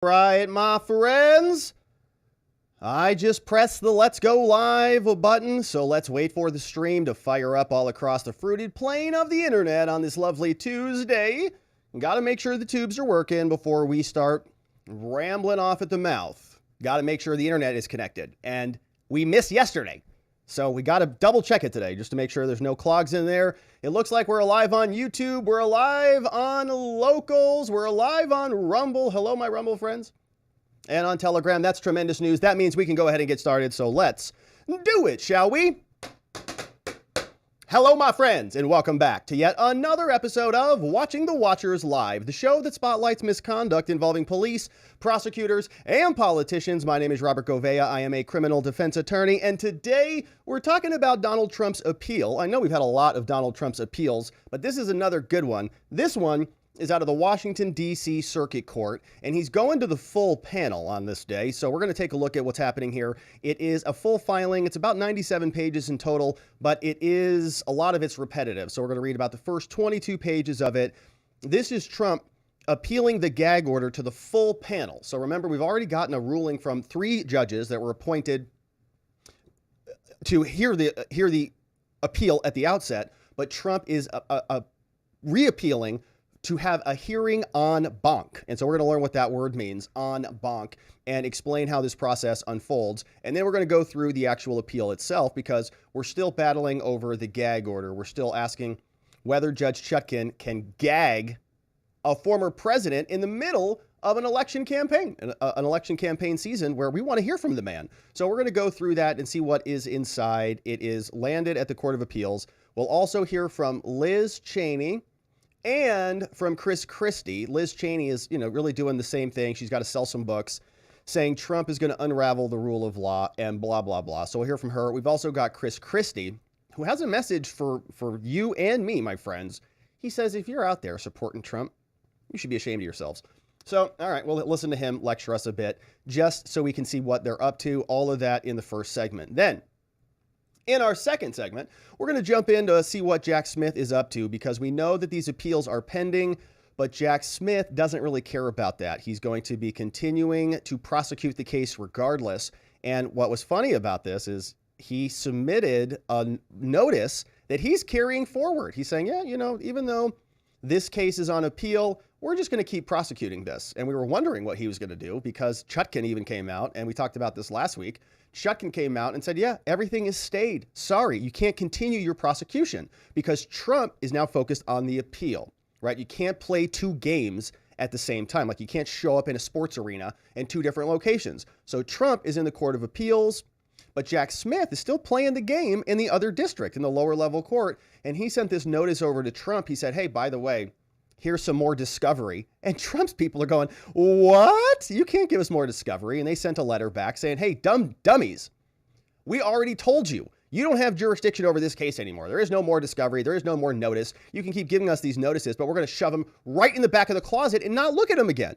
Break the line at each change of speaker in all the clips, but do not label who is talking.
Right, my friends, I just pressed the let's go live button, so let's wait for the stream to fire up all across the fruited plain of the internet on this lovely Tuesday. Gotta make sure the tubes are working before we start rambling off at the mouth. Gotta make sure the internet is connected, and we missed yesterday. So we got to double check it today just to make sure there's no clogs in there. It looks like we're alive on YouTube. We're alive on Locals. We're alive on Rumble. Hello, my Rumble friends. And on Telegram. That's tremendous news. That means we can go ahead and get started. So let's do it, shall we? Hello, my friends, and welcome back to yet another episode of Watching the Watchers Live, the show that spotlights misconduct involving police, prosecutors, and politicians. My name is Robert Gouveia. I am a criminal defense attorney, and today we're talking about Donald Trump's appeal. I know we've had a lot of Donald Trump's appeals, but this is another good one. This one is out of the Washington, D.C. Circuit Court, and he's going to the full panel on this day. So we're going to take a look at what's happening here. It is a full filing. It's about 97 pages in total, but it is a lot of it's repetitive. So we're going to read about the first 22 pages of it. This is Trump appealing the gag order to the full panel. So remember, we've already gotten a ruling from 3 judges that were appointed to hear the appeal at the outset, but Trump is reappealing to have a hearing on Banc. And so we're going to learn what that word means, on Banc, and explain how this process unfolds. And then we're going to go through the actual appeal itself, because we're still battling over the gag order. We're still asking whether Judge Chutkan can gag a former president in the middle of an election campaign, an election campaign season where we want to hear from the man. So we're going to go through that and see what is inside. It is landed at the Court of Appeals. We'll also hear from Liz Cheney and from Christie. Liz Cheney is, really doing the same thing. She's got to sell some books saying Trump is going to unravel the rule of law and blah, blah, blah. So we'll hear from her. We've also got Christie, who has a message for you and me, my friends. He says, if you're out there supporting Trump, you should be ashamed of yourselves. So, all right, we'll listen to him lecture us a bit just so we can see what they're up to. All of that in the first segment. Then, in our second segment, we're going to jump in to see what Jack Smith is up to, because we know that these appeals are pending, but Jack Smith doesn't really care about that. He's going to be continuing to prosecute the case regardless. And what was funny about this is he submitted a notice that he's carrying forward. He's saying, yeah, even though this case is on appeal, we're just going to keep prosecuting this. And we were wondering what he was going to do, because Chutkan even came out, and we talked about this last week. Chutkan came out and said, yeah, everything is stayed. Sorry, you can't continue your prosecution, because Trump is now focused on the appeal, right? You can't play 2 games at the same time. Like, you can't show up in a sports arena in 2 different locations. So Trump is in the Court of Appeals, but Jack Smith is still playing the game in the other district, in the lower level court. And he sent this notice over to Trump. He said, hey, by the way, here's some more discovery. And Trump's people are going, what? You can't give us more discovery. And they sent a letter back saying, hey, dummies, we already told you, you don't have jurisdiction over this case anymore. There is no more discovery. There is no more notice. You can keep giving us these notices, but we're going to shove them right in the back of the closet and not look at them again.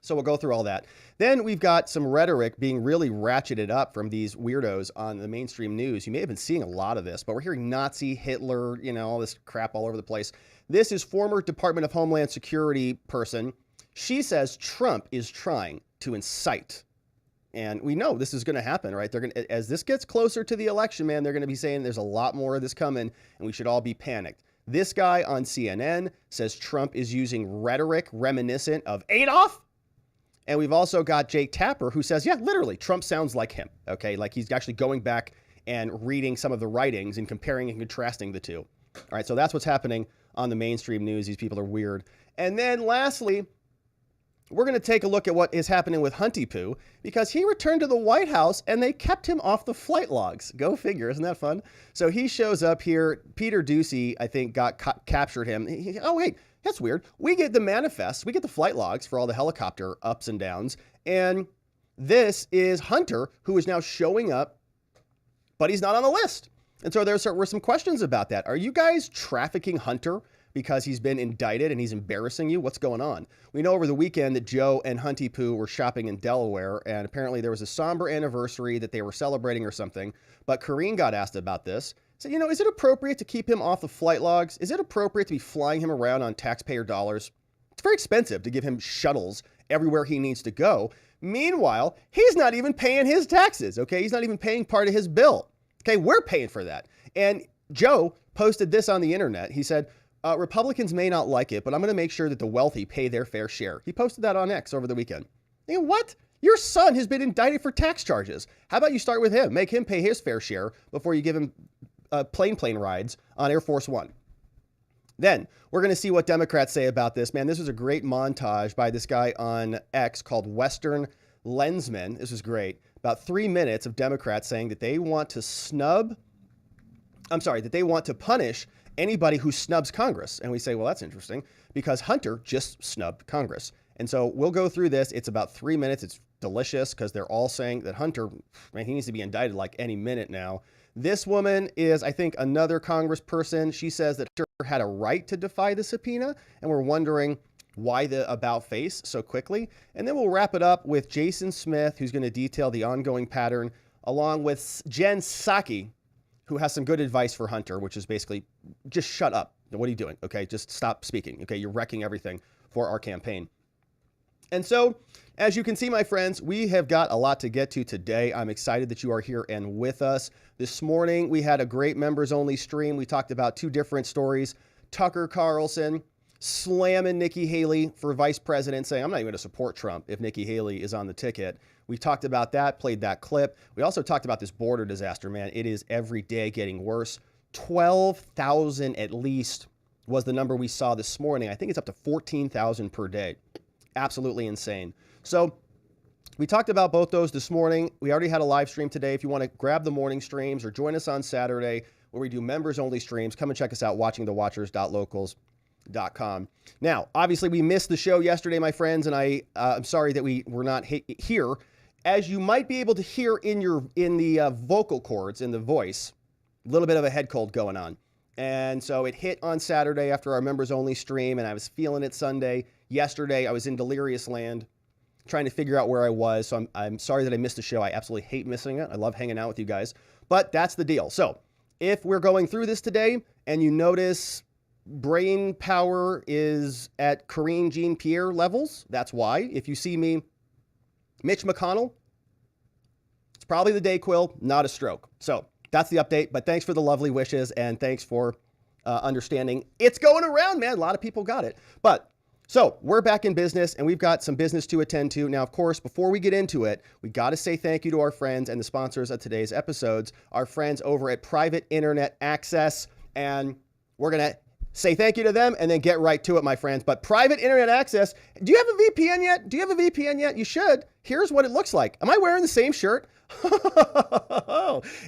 So we'll go through all that. Then we've got some rhetoric being really ratcheted up from these weirdos on the mainstream news. You may have been seeing a lot of this, but we're hearing Nazi, Hitler, all this crap all over the place. This is former Department of Homeland Security person. She says Trump is trying to incite. And we know this is going to happen, right? They're going to, as this gets closer to the election, man, they're going to be saying there's a lot more of this coming, and we should all be panicked. This guy on CNN says Trump is using rhetoric reminiscent of Adolf. And we've also got Jake Tapper, who says, yeah, literally, Trump sounds like him. Okay, like he's actually going back and reading some of the writings and comparing and contrasting the two. All right, so that's what's happening on the mainstream news. These people are weird. And then lastly, we're going to take a look at what is happening with Hunty Poo, because he returned to the White House and they kept him off the flight logs. Go figure. Isn't that fun? So he shows up here. Peter Doocy, I think, captured him. Oh, wait. That's weird. We get the manifests. We get the flight logs for all the helicopter ups and downs. And this is Hunter, who is now showing up, but he's not on the list. And so there were some questions about that. Are you guys trafficking Hunter because he's been indicted and he's embarrassing you? What's going on? We know over the weekend that Joe and Hunty Poo were shopping in Delaware, and apparently there was a somber anniversary that they were celebrating or something. But Karine got asked about this. Said, is it appropriate to keep him off the flight logs? Is it appropriate to be flying him around on taxpayer dollars? It's very expensive to give him shuttles everywhere he needs to go. Meanwhile, he's not even paying his taxes, okay? He's not even paying part of his bill. Okay, we're paying for that. And Joe posted this on the internet. He said, Republicans may not like it, but I'm going to make sure that the wealthy pay their fair share. He posted that on X over the weekend. You know what? Your son has been indicted for tax charges. How about you start with him? Make him pay his fair share before you give him plane rides on Air Force One. Then we're going to see what Democrats say about this. Man, this was a great montage by this guy on X called Western Lensman. This was great. About 3 minutes of Democrats saying that they want to that they want to punish anybody who snubs Congress. And we say, well, that's interesting because Hunter just snubbed Congress. And so we'll go through this. It's about 3 minutes. It's delicious because they're all saying that Hunter, man, he needs to be indicted like any minute now. This woman is, I think, another congressperson. She says that Hunter had a right to defy the subpoena, and we're wondering why the about face so quickly. And then we'll wrap it up with Jason Smith, who's going to detail the ongoing pattern, along with Jen Psaki, who has some good advice for Hunter, which is basically just shut up. What are you doing? Okay, just stop speaking. Okay, you're wrecking everything for our campaign. And so, as you can see, my friends, we have got a lot to get to today. I'm excited that you are here and with us. This morning, we had a great members-only stream. We talked about two different stories. Tucker Carlson slamming Nikki Haley for vice president, saying, I'm not even going to support Trump if Nikki Haley is on the ticket. We talked about that, played that clip. We also talked about this border disaster, man. It is every day getting worse. 12,000 at least was the number we saw this morning. I think it's up to 14,000 per day. Absolutely insane. So we talked about both those this morning. We already had a live stream today. If you want to grab the morning streams or join us on Saturday where we do members only streams, come and check us out, watchingthewatchers.locals.com. Now, obviously we missed the show yesterday, my friends, and I'm sorry that we were not here. As you might be able to hear in the vocal cords, in the voice, a little bit of a head cold going on. And so it hit on Saturday after our members only stream, and I was feeling it Sunday. Yesterday, I was in delirious land trying to figure out where I was. So I'm sorry that I missed the show. I absolutely hate missing it. I love hanging out with you guys, but that's the deal. So if we're going through this today and you notice brain power is at Karine Jean-Pierre levels, that's why. If you see me, Mitch McConnell, it's probably the Dayquil, not a stroke. So that's the update, but thanks for the lovely wishes and thanks for understanding. It's going around, man. A lot of people got it. But so we're back in business and we've got some business to attend to. Now, of course, before we get into it, we got to say thank you to our friends and the sponsors of today's episodes, our friends over at Private Internet Access. And we're going to say thank you to them and then get right to it, my friends. But Private Internet Access, do you have a VPN yet? Do you have a VPN yet? You should. Here's what it looks like. Am I wearing the same shirt?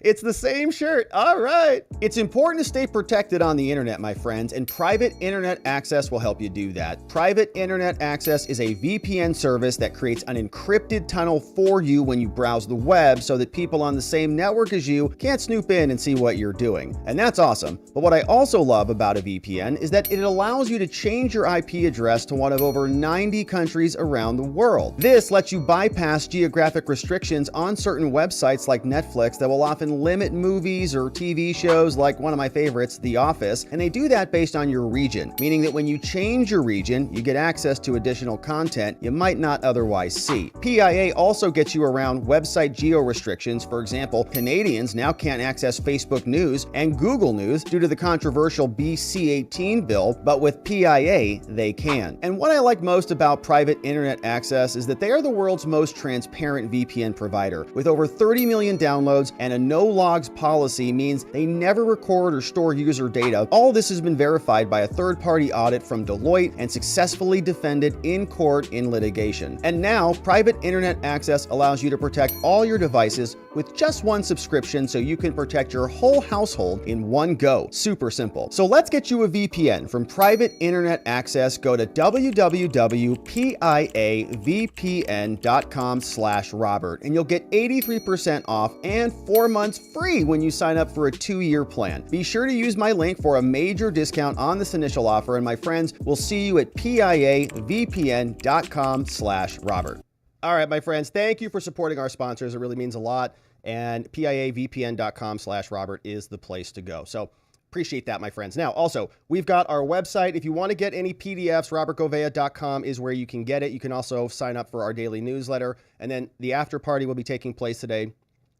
It's the same shirt. All right. It's important to stay protected on the internet, my friends, and Private Internet Access will help you do that. Private Internet Access is a VPN service that creates an encrypted tunnel for you when you browse the web so that people on the same network as you can't snoop in and see what you're doing. And that's awesome. But what I also love about a VPN is that it allows you to change your IP address to one of over 90 countries around the world. This lets you bypass geographic restrictions on certain websites like Netflix that will often limit movies or TV shows like one of my favorites, The Office, and they do that based on your region, meaning that when you change your region, you get access to additional content you might not otherwise see. PIA also gets you around website geo restrictions. For example, Canadians now can't access Facebook News and Google News due to the controversial BC18 bill, but with PIA, they can. And what I like most about Private Internet Access is that they are the world's most transparent VPN provider. With over 30 million downloads and a no logs policy means they never record or store user data. All this has been verified by a third-party audit from Deloitte and successfully defended in court in litigation. And now, Private Internet Access allows you to protect all your devices with just one subscription so you can protect your whole household in one go. Super simple. So let's get you a VPN from Private Internet Access. Go to www.piavpn.com/Robert and you'll get 83% off and 4 months free when you sign up for a 2-year plan. Be sure to use my link for a major discount on this initial offer, and my friends, we'll see you at piavpn.com/Robert. All right, my friends, thank you for supporting our sponsors. It really means a lot. And piavpn.com/Robert is the place to go. So Appreciate that, my friends. Now, also, we've got our website. If you want to get any PDFs, robertgovea.com is where you can get it. You can also sign up for our daily newsletter. And then the after party will be taking place today,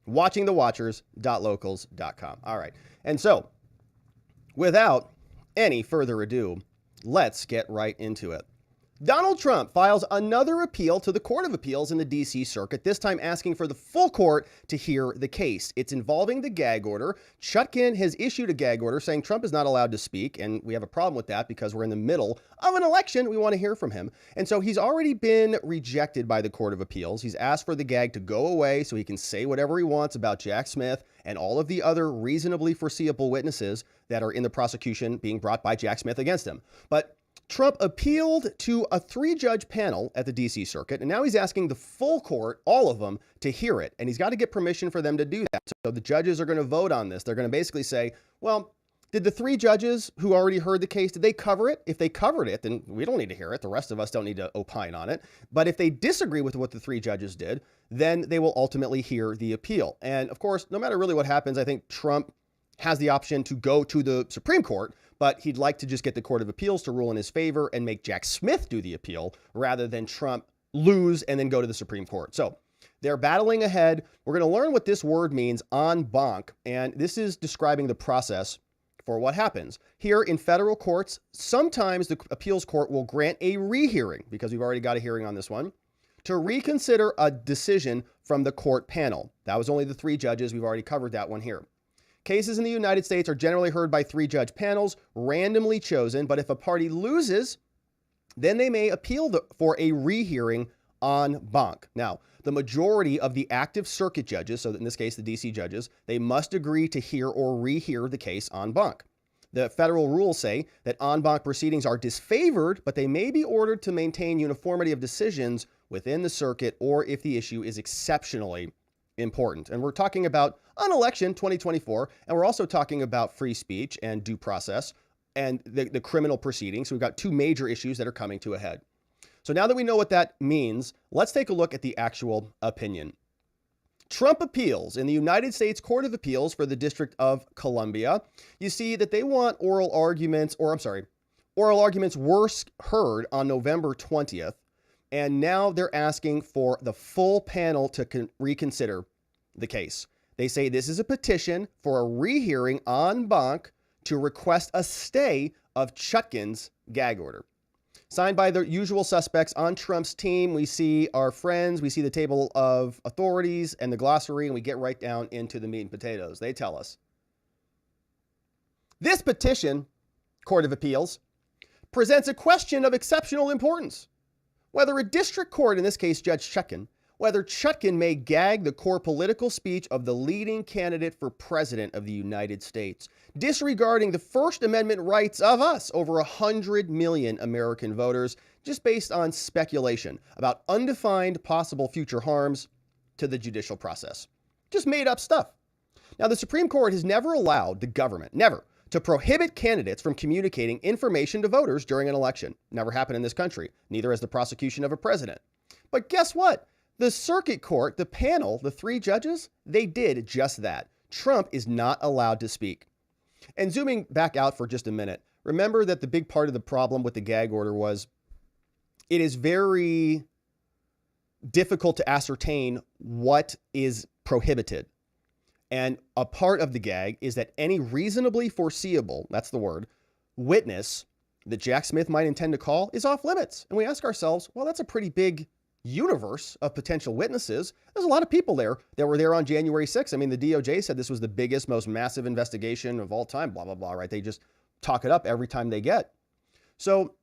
watchingthewatchers.locals.com. All right. And so, without any further ado, let's get right into it. Donald Trump files another appeal to the Court of Appeals in the D.C. Circuit, this time asking for the full court to hear the case. It's involving the gag order. Chutkan has issued a gag order saying Trump is not allowed to speak, and we have a problem with that because we're in the middle of an election. We want to hear from him. And so he's already been rejected by the Court of Appeals. He's asked for the gag to go away so he can say whatever he wants about Jack Smith and all of the other reasonably foreseeable witnesses that are in the prosecution being brought by Jack Smith against him. But Trump appealed to a 3-judge panel at the D.C. Circuit, and now he's asking the full court, all of them, to hear it. And he's got to get permission for them to do that. So the judges are going to vote on this. They're going to basically say, well, did the 3 judges who already heard the case, did they cover it? If they covered it, then we don't need to hear it. The rest of us don't need to opine on it. But if they disagree with what the 3 judges did, then they will ultimately hear the appeal. And of course, no matter really what happens, I think Trump has the option to go to the Supreme Court, but he'd like to just get the Court of Appeals to rule in his favor and make Jack Smith do the appeal rather than Trump lose and then go to the Supreme Court. So they're battling ahead. We're going to learn what this word means, en banc, and this is describing the process for what happens. Here in federal courts, sometimes the appeals court will grant a rehearing, because we've already got a hearing on this one, to reconsider a decision from the court panel. That was only the 3 judges. We've already covered that one here. Cases in the United States are generally heard by 3-judge panels, randomly chosen, but if a party loses, then they may appeal for a rehearing en banc. Now, the majority of the active circuit judges, so in this case, the D.C. judges, they must agree to hear or rehear the case en banc. The federal rules say that en banc proceedings are disfavored, but they may be ordered to maintain uniformity of decisions within the circuit or if the issue is exceptionally important. And we're talking about an election 2024, and we're also talking about free speech and due process and the criminal proceedings. So we've got 2 major issues that are coming to a head. So now that we know what that means, let's take a look at the actual opinion. Trump appeals in the United States Court of Appeals for the District of Columbia. You see that they want oral arguments were heard on November 20th. And now they're asking for the full panel to reconsider the case. They say this is a petition for a rehearing en banc to request a stay of Chutkan's gag order. Signed by the usual suspects on Trump's team. We see our friends, we see the table of authorities and the glossary, and we get right down into the meat and potatoes. They tell us, this petition, Court of Appeals, presents a question of exceptional importance. Whether a district court, in this case Judge Chutkan, whether Chutkan may gag the core political speech of the leading candidate for president of the United States, disregarding the First Amendment rights of us, over 100 million American voters, just based on speculation about undefined possible future harms to the judicial process. Just made up stuff. Now, the Supreme Court has never allowed the government, never, to prohibit candidates from communicating information to voters during an election. Never happened in this country. Neither has the prosecution of a president. But guess what? The circuit court, the panel, the 3 judges, they did just that. Trump is not allowed to speak. And zooming back out for just a minute, remember that the big part of the problem with the gag order was it is very difficult to ascertain what is prohibited. And a part of the gag is that any reasonably foreseeable, that's the word, witness that Jack Smith might intend to call is off limits. And we ask ourselves, well, that's a pretty big universe of potential witnesses. There's a lot of people there that were there on January 6th. I mean, the DOJ said this was the biggest, most massive investigation of all time, blah, blah, blah, right? They just talk it up every time they get. So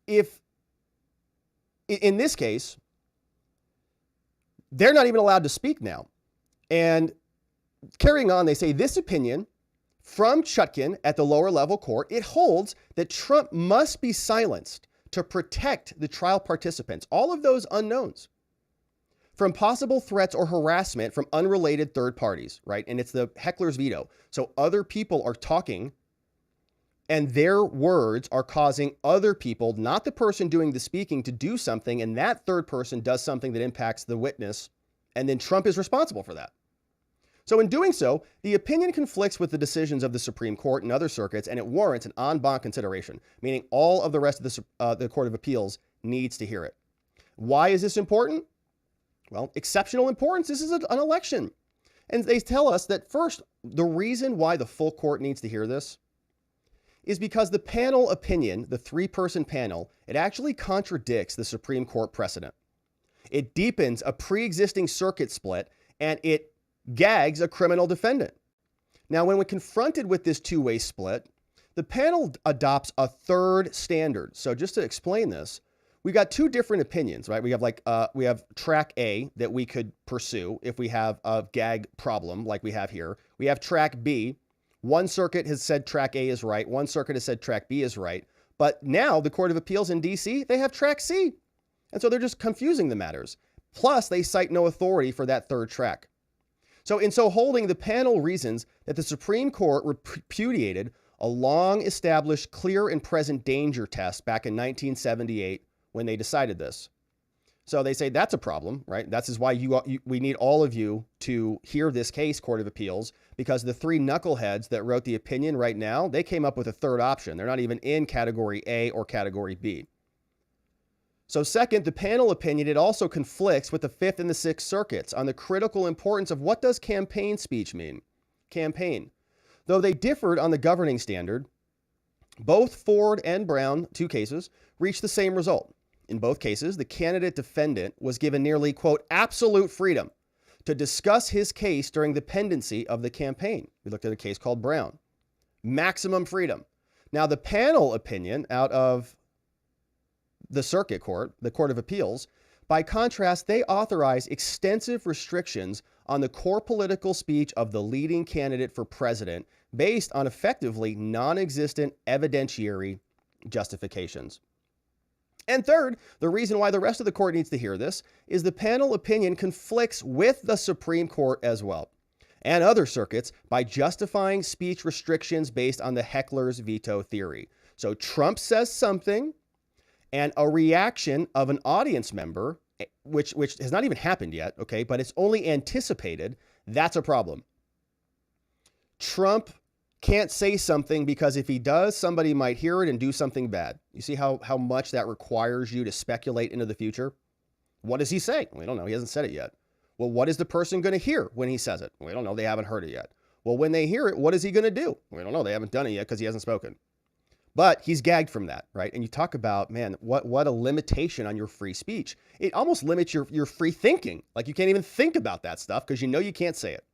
if, in this case, they're not even allowed to speak now. And carrying on, they say this opinion from Chutkan at the lower level court, it holds that Trump must be silenced to protect the trial participants, all of those unknowns, from possible threats or harassment from unrelated third parties, right? And it's the heckler's veto. So other people are talking and their words are causing other people, not the person doing the speaking, to do something, and that third person does something that impacts the witness, and then Trump is responsible for that. So in doing so, the opinion conflicts with the decisions of the Supreme Court and other circuits, and it warrants an en banc consideration, meaning all of the rest of the Court of Appeals needs to hear it. Why is this important? Well, exceptional importance. This is an election. And they tell us that first, the reason why the full court needs to hear this is because the panel opinion, the three-person panel, it actually contradicts the Supreme Court precedent. It deepens a pre-existing circuit split, and it gags a criminal defendant. Now, when we're confronted with this two-way split, the panel adopts a third standard. So just to explain this, we've got two different opinions, right? We have track A that we could pursue if we have a gag problem like we have here. We have track B. One circuit has said track A is right. One circuit has said track B is right. But now the Court of Appeals in DC, they have track C. And so they're just confusing the matters. Plus, they cite no authority for that third track. So in so holding, the panel reasons that the Supreme Court repudiated a long-established clear and present danger test back in 1978 when they decided this. So they say that's a problem, right? That's why we need all of you to hear this case, Court of Appeals, because the three knuckleheads that wrote the opinion right now, they came up with a third option. They're not even in Category A or Category B. So second, the panel opinion, it also conflicts with the Fifth and the Sixth Circuits on the critical importance of what does campaign speech mean? Campaign. Though they differed on the governing standard, both Ford and Brown, two cases, reached the same result. In both cases, the candidate defendant was given nearly, quote, absolute freedom to discuss his case during the pendency of the campaign. We looked at a case called Brown. Maximum freedom. Now, the panel opinion out of the Circuit Court, the Court of Appeals, by contrast, they authorize extensive restrictions on the core political speech of the leading candidate for president based on effectively non-existent evidentiary justifications. And third, the reason why the rest of the court needs to hear this is the panel opinion conflicts with the Supreme Court as well, and other circuits by justifying speech restrictions based on the heckler's veto theory. So Trump says something, and a reaction of an audience member, which has not even happened yet, okay, but it's only anticipated, that's a problem. Trump can't say something because if he does, somebody might hear it and do something bad. You see how much that requires you to speculate into the future? What does he say? We don't know. He hasn't said it yet. Well, what is the person going to hear when he says it? We don't know. They haven't heard it yet. Well, when they hear it, what is he going to do? We don't know. They haven't done it yet because he hasn't spoken. But he's gagged from that, right? And you talk about, man, what a limitation on your free speech. It almost limits your free thinking. Like you can't even think about that stuff because you know you can't say it.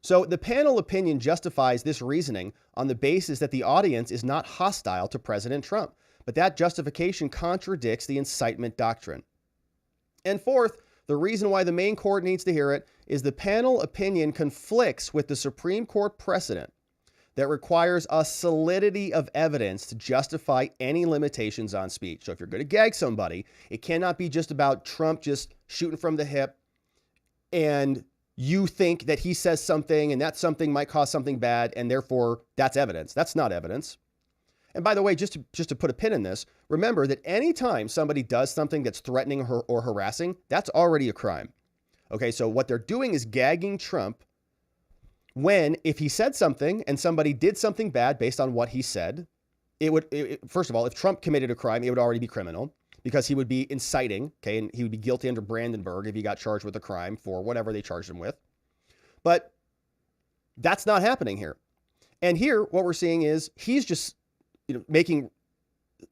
So the panel opinion justifies this reasoning on the basis that the audience is not hostile to President Trump, but that justification contradicts the incitement doctrine. And fourth, the reason why the main court needs to hear it is the panel opinion conflicts with the Supreme Court precedent that requires a solidity of evidence to justify any limitations on speech. So if you're going to gag somebody, it cannot be just about Trump just shooting from the hip and you think that he says something and that something might cause something bad and therefore that's evidence. That's not evidence. And by the way, just to put a pin in this, remember that anytime somebody does something that's threatening or harassing, that's already a crime. Okay, so what they're doing is gagging Trump when, if he said something and somebody did something bad based on what he said, first of all, if Trump committed a crime, it would already be criminal because he would be inciting, okay, and he would be guilty under Brandenburg if he got charged with a crime for whatever they charged him with. But that's not happening here. And here, what we're seeing is he's just making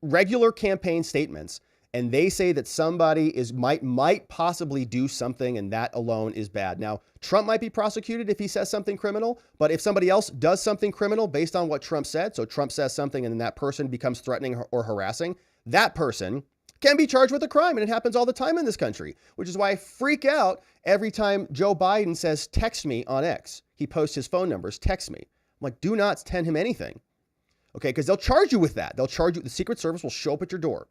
regular campaign statements, and they say that somebody might possibly do something, and that alone is bad. Now, Trump might be prosecuted if he says something criminal, but if somebody else does something criminal based on what Trump said, so Trump says something and then that person becomes threatening or harassing, that person can be charged with a crime, and it happens all the time in this country, which is why I freak out every time Joe Biden says, text me on X. He posts his phone numbers, text me. I'm like, do not send him anything. Okay, because they'll charge you with that. They'll charge you, the Secret Service will show up at your door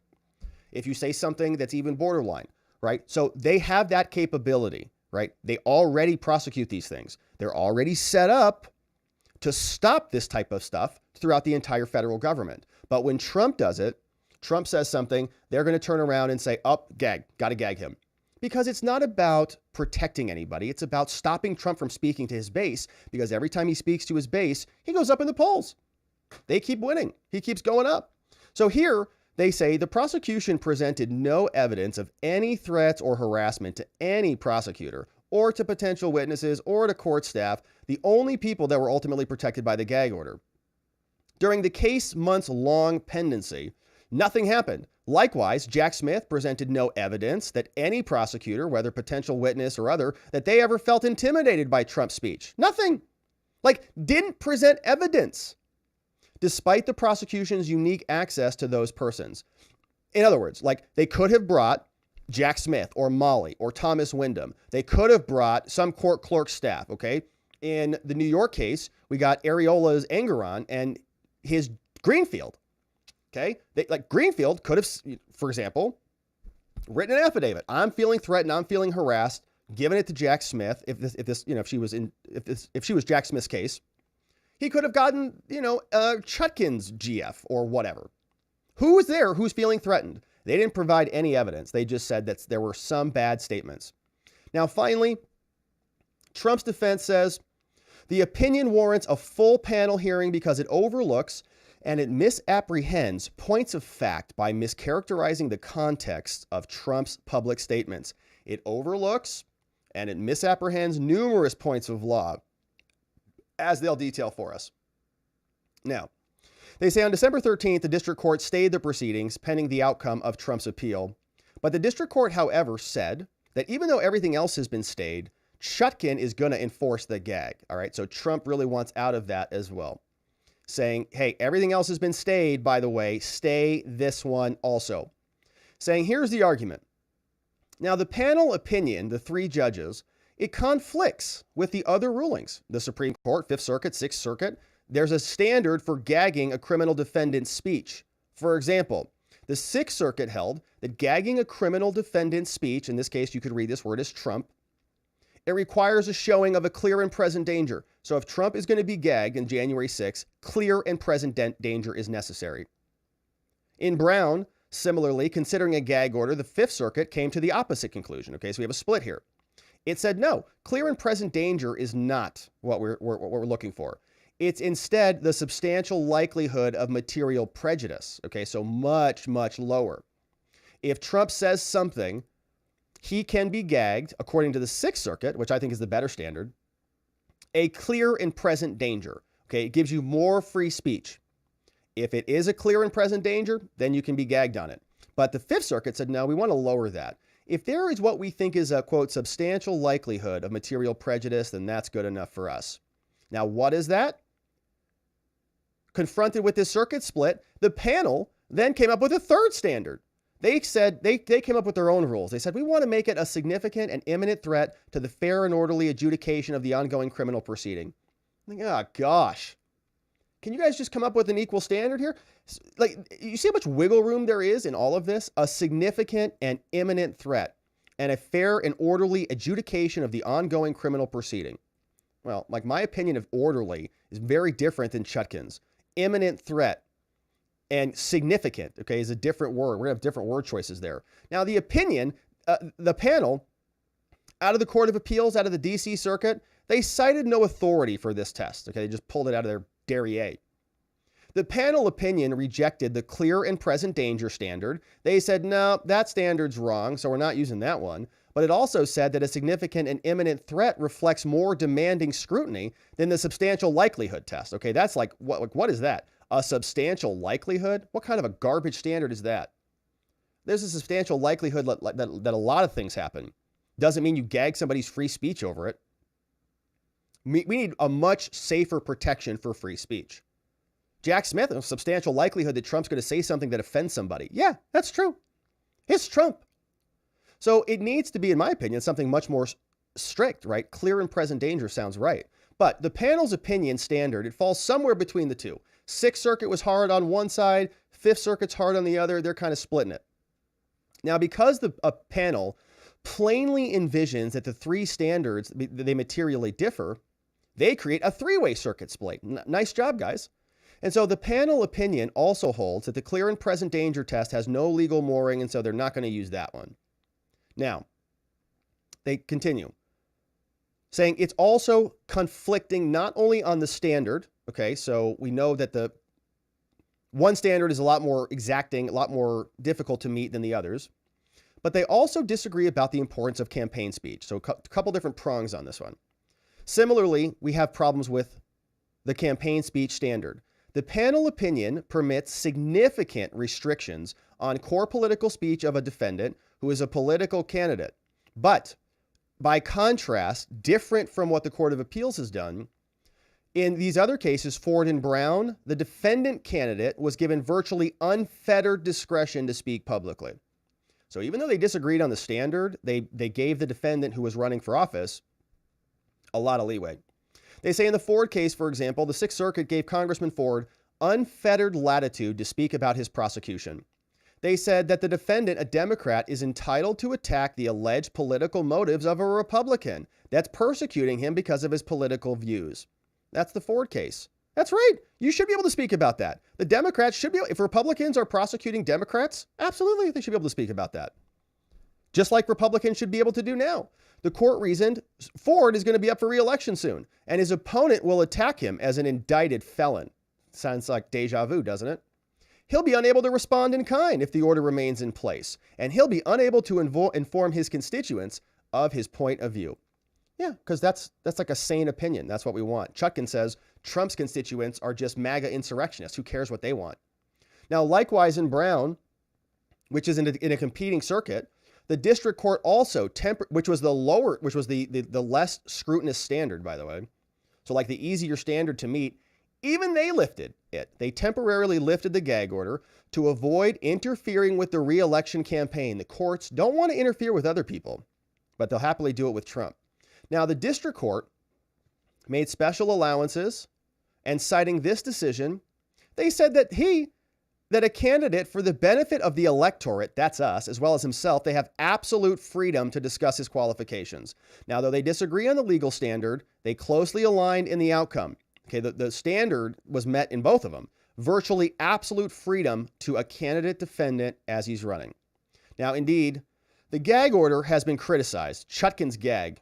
if you say something that's even borderline, right? So they have that capability, right? They already prosecute these things. They're already set up to stop this type of stuff throughout the entire federal government. But when Trump does it, Trump says something, they're going to turn around and say, gag, got to gag him. Because it's not about protecting anybody. It's about stopping Trump from speaking to his base, because every time he speaks to his base, he goes up in the polls. They keep winning. He keeps going up. So here they say the prosecution presented no evidence of any threats or harassment to any prosecutor or to potential witnesses or to court staff, the only people that were ultimately protected by the gag order. During the case months-long pendency, nothing happened. Likewise, Jack Smith presented no evidence that any prosecutor, whether potential witness or other, that they ever felt intimidated by Trump's speech. Nothing. Like, didn't present evidence, despite the prosecution's unique access to those persons. In other words, like, they could have brought Jack Smith or Molly or Thomas Wyndham. They could have brought some court clerk staff, okay? In the New York case, we got Areola's Engeron and his Greenfield. Okay, like Greenfield could have, for example, written an affidavit. I'm feeling threatened. I'm feeling harassed. Given it to Jack Smith. If she was Jack Smith's case, he could have gotten, Chutkan's GF or whatever. Who was there? Who's feeling threatened? They didn't provide any evidence. They just said that there were some bad statements. Now, finally, Trump's defense says the opinion warrants a full panel hearing because it overlooks and it misapprehends points of fact by mischaracterizing the context of Trump's public statements. It overlooks and it misapprehends numerous points of law, as they'll detail for us. Now, they say on December 13th, the district court stayed the proceedings pending the outcome of Trump's appeal. But the district court, however, said that even though everything else has been stayed, Chutkan is going to enforce the gag. All right, so Trump really wants out of that as well, saying, hey, everything else has been stayed, by the way, stay this one also. Saying, here's the argument. Now, the panel opinion, the three judges, it conflicts with the other rulings. The Supreme Court, Fifth Circuit, Sixth Circuit, there's a standard for gagging a criminal defendant's speech. For example, the Sixth Circuit held that gagging a criminal defendant's speech, in this case, you could read this word as Trump, it requires a showing of a clear and present danger. So if Trump is going to be gagged in January 6th, clear and present danger is necessary. In Brown, similarly, considering a gag order, the Fifth Circuit came to the opposite conclusion. Okay, so we have a split here. It said, no, clear and present danger is not what we're looking for. It's instead the substantial likelihood of material prejudice. Okay, so much, much lower. If Trump says something, he can be gagged, according to the Sixth Circuit, which I think is the better standard, a clear and present danger. Okay, it gives you more free speech. If it is a clear and present danger, then you can be gagged on it. But the Fifth Circuit said, no, we want to lower that. If there is what we think is a, quote, substantial likelihood of material prejudice, then that's good enough for us. Now, what is that? Confronted with this circuit split, the panel then came up with a third standard. They said they came up with their own rules. They said, we want to make it a significant and imminent threat to the fair and orderly adjudication of the ongoing criminal proceeding. I'm like, oh, gosh. Can you guys just come up with an equal standard here? Like, you see how much wiggle room there is in all of this? A significant and imminent threat and a fair and orderly adjudication of the ongoing criminal proceeding. Well, like, my opinion of orderly is very different than Chutkan's. Imminent threat and significant, okay, is a different word. We're going to have different word choices there. Now, the opinion, the panel, out of the Court of Appeals, out of the D.C. Circuit, they cited no authority for this test. Okay, they just pulled it out of their derriere. The panel opinion rejected the clear and present danger standard. They said, no, that standard's wrong, so we're not using that one. But it also said that a significant and imminent threat reflects more demanding scrutiny than the substantial likelihood test. Okay, that's like, what is that? A substantial likelihood? What kind of a garbage standard is that? There's a substantial likelihood that a lot of things happen. Doesn't mean you gag somebody's free speech over it. We need a much safer protection for free speech. Jack Smith, a substantial likelihood that Trump's going to say something that offends somebody. Yeah, that's true. It's Trump. So it needs to be, in my opinion, something much more strict, right? Clear and present danger sounds right. But the panel's opinion standard, it falls somewhere between the two. Sixth Circuit was hard on one side, Fifth Circuit's hard on the other. They're kind of splitting it. Now, because a panel plainly envisions that the three standards, they materially differ, they create a three-way circuit split. Nice job, guys. And so the panel opinion also holds that the clear and present danger test has no legal mooring, and so they're not going to use that one. Now, they continue saying it's also conflicting not only on the standard. Okay, so we know that the one standard is a lot more exacting, a lot more difficult to meet than the others, but they also disagree about the importance of campaign speech. So a couple different prongs on this one. Similarly, we have problems with the campaign speech standard. The panel opinion permits significant restrictions on core political speech of a defendant who is a political candidate. But by contrast, different from what the Court of Appeals has done, in these other cases, Ford and Brown, the defendant candidate was given virtually unfettered discretion to speak publicly. So even though they disagreed on the standard, they gave the defendant who was running for office a lot of leeway. They say in the Ford case, for example, the Sixth Circuit gave Congressman Ford unfettered latitude to speak about his prosecution. They said that the defendant, a Democrat, is entitled to attack the alleged political motives of a Republican that's persecuting him because of his political views. That's the Ford case. That's right. You should be able to speak about that. The Democrats should be able, if Republicans are prosecuting Democrats, absolutely, they should be able to speak about that. Just like Republicans should be able to do now. The court reasoned Ford is going to be up for re-election soon, and his opponent will attack him as an indicted felon. Sounds like deja vu, doesn't it? He'll be unable to respond in kind if the order remains in place, and he'll be unable to inform his constituents of his point of view. Yeah, because that's like a sane opinion. That's what we want. Chutkan says Trump's constituents are just MAGA insurrectionists. Who cares what they want? Now, likewise in Brown, which is in a competing circuit, the district court also which was the less scrutinous standard, by the way. So like the easier standard to meet, even they lifted it. They temporarily lifted the gag order to avoid interfering with the re-election campaign. The courts don't want to interfere with other people, but they'll happily do it with Trump. Now, the district court made special allowances, and citing this decision, they said that a candidate for the benefit of the electorate, that's us, as well as himself, they have absolute freedom to discuss his qualifications. Now, though they disagree on the legal standard, they closely aligned in the outcome. Okay, the standard was met in both of them. Virtually absolute freedom to a candidate defendant as he's running. Now, indeed, the gag order has been criticized. Chutkan's gag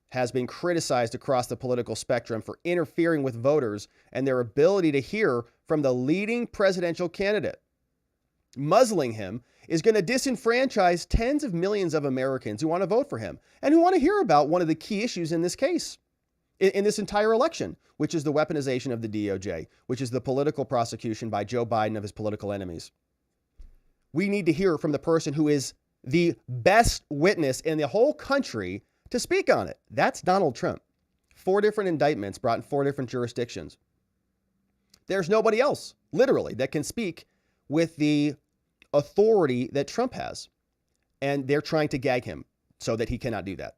has been criticized across the political spectrum for interfering with voters and their ability to hear from the leading presidential candidate. Muzzling him is going to disenfranchise tens of millions of Americans who want to vote for him and who want to hear about one of the key issues in this case, in this entire election, which is the weaponization of the DOJ, which is the political prosecution by Joe Biden of his political enemies. We need to hear from the person who is the best witness in the whole country to speak on it. That's Donald Trump. 4 different indictments brought in 4 different jurisdictions. There's nobody else, literally, that can speak with the authority that Trump has. And they're trying to gag him so that he cannot do that.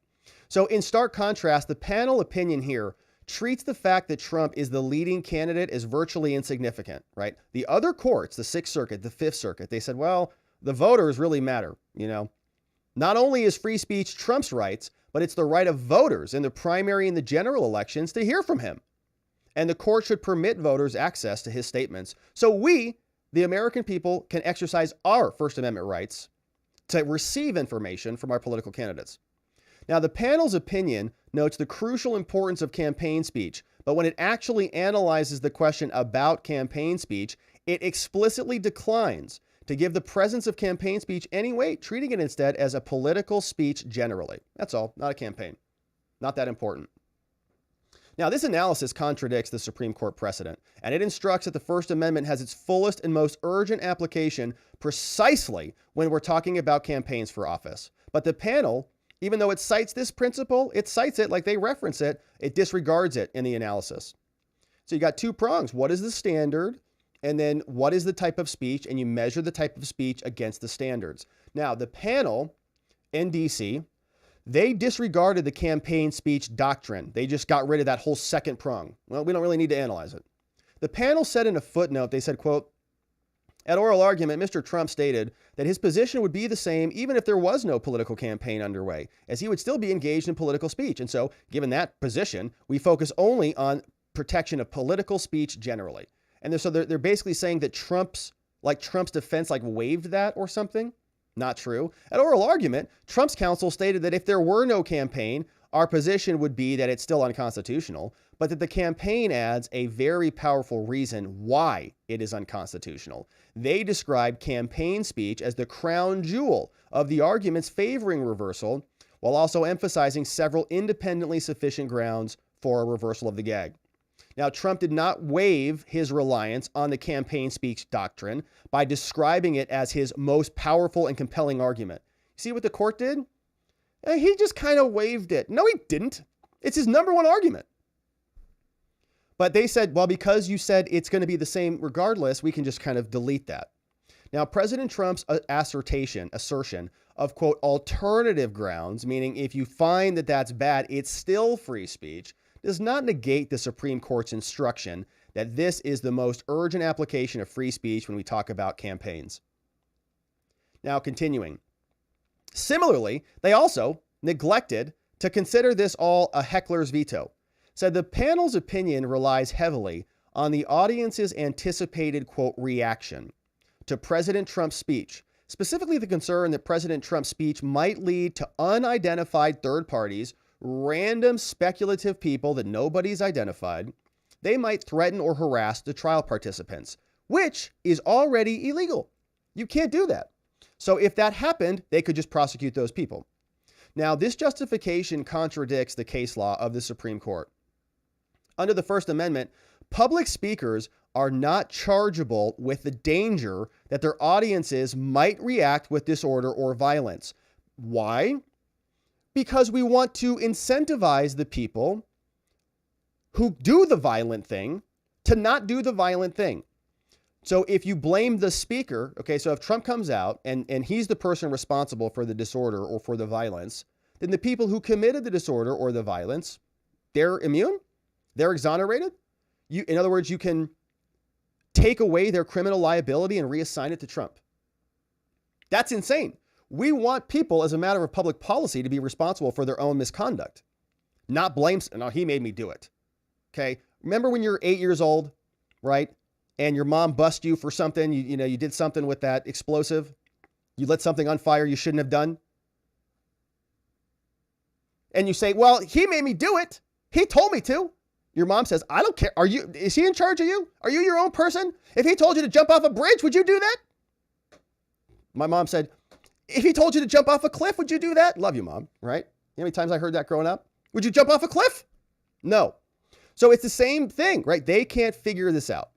So in stark contrast, the panel opinion here treats the fact that Trump is the leading candidate as virtually insignificant, right? The other courts, the Sixth Circuit, the Fifth Circuit, they said, well, the voters really matter, you know. Not only is free speech Trump's rights, but it's the right of voters in the primary and the general elections to hear from him. And the court should permit voters access to his statements so we, the American people, can exercise our First Amendment rights to receive information from our political candidates. Now, the panel's opinion notes the crucial importance of campaign speech, but when it actually analyzes the question about campaign speech, it explicitly declines to give the presence of campaign speech any weight, treating it instead as a political speech generally. That's all, not a campaign. Not that important. Now, this analysis contradicts the Supreme Court precedent, and it instructs that the First Amendment has its fullest and most urgent application precisely when we're talking about campaigns for office. But the panel, even though it cites this principle, it cites it like they reference it, it disregards it in the analysis. So you got 2 prongs. What is the standard? And then what is the type of speech? And you measure the type of speech against the standards. Now, the panel in DC, they disregarded the campaign speech doctrine. They just got rid of that whole second prong. Well, we don't really need to analyze it. The panel said in a footnote, they said, quote, at oral argument, Mr. Trump stated that his position would be the same even if there was no political campaign underway, as he would still be engaged in political speech. And so, given that position, we focus only on protection of political speech generally. And so they're basically saying that Trump's defense waived that or something. Not true. At oral argument, Trump's counsel stated that if there were no campaign, our position would be that it's still unconstitutional, but that the campaign adds a very powerful reason why it is unconstitutional. They described campaign speech as the crown jewel of the arguments favoring reversal, while also emphasizing several independently sufficient grounds for a reversal of the gag. Now, Trump did not waive his reliance on the campaign speech doctrine by describing it as his most powerful and compelling argument. See what the court did? He just kind of waived it. No, he didn't. It's his number one argument. But they said, well, because you said it's going to be the same regardless, we can just kind of delete that. Now, President Trump's assertion of, quote, alternative grounds, meaning if you find that that's bad, it's still free speech, does not negate the Supreme Court's instruction that this is the most urgent application of free speech when we talk about campaigns. Now, continuing. Similarly, they also neglected to consider this all a heckler's veto. Said the panel's opinion relies heavily on the audience's anticipated, quote, reaction to President Trump's speech, specifically the concern that President Trump's speech might lead to unidentified third parties, random speculative people that nobody's identified. They might threaten or harass the trial participants, which is already illegal. You can't do that. So if that happened, they could just prosecute those people. Now, this justification contradicts the case law of the Supreme Court. Under the First Amendment, public speakers are not chargeable with the danger that their audiences might react with disorder or violence. Why? Because we want to incentivize the people who do the violent thing to not do the violent thing. So if you blame the speaker, okay, so if Trump comes out and he's the person responsible for the disorder or for the violence, then the people who committed the disorder or the violence, they're immune? They're exonerated? In other words, you can take away their criminal liability and reassign it to Trump. That's insane. We want people, as a matter of public policy, to be responsible for their own misconduct, not blame. No, he made me do it. Okay. Remember when you're 8 years old, right? And your mom bust you for something, you did something with that explosive. You lit something on fire you shouldn't have done. And you say, well, he made me do it. He told me to. Your mom says, I don't care. Is he in charge of you? Are you your own person? If he told you to jump off a bridge, would you do that? My mom said, if he told you to jump off a cliff, would you do that? Love you, Mom, right? You know how many times I heard that growing up? Would you jump off a cliff? No. So it's the same thing, right? They can't figure this out.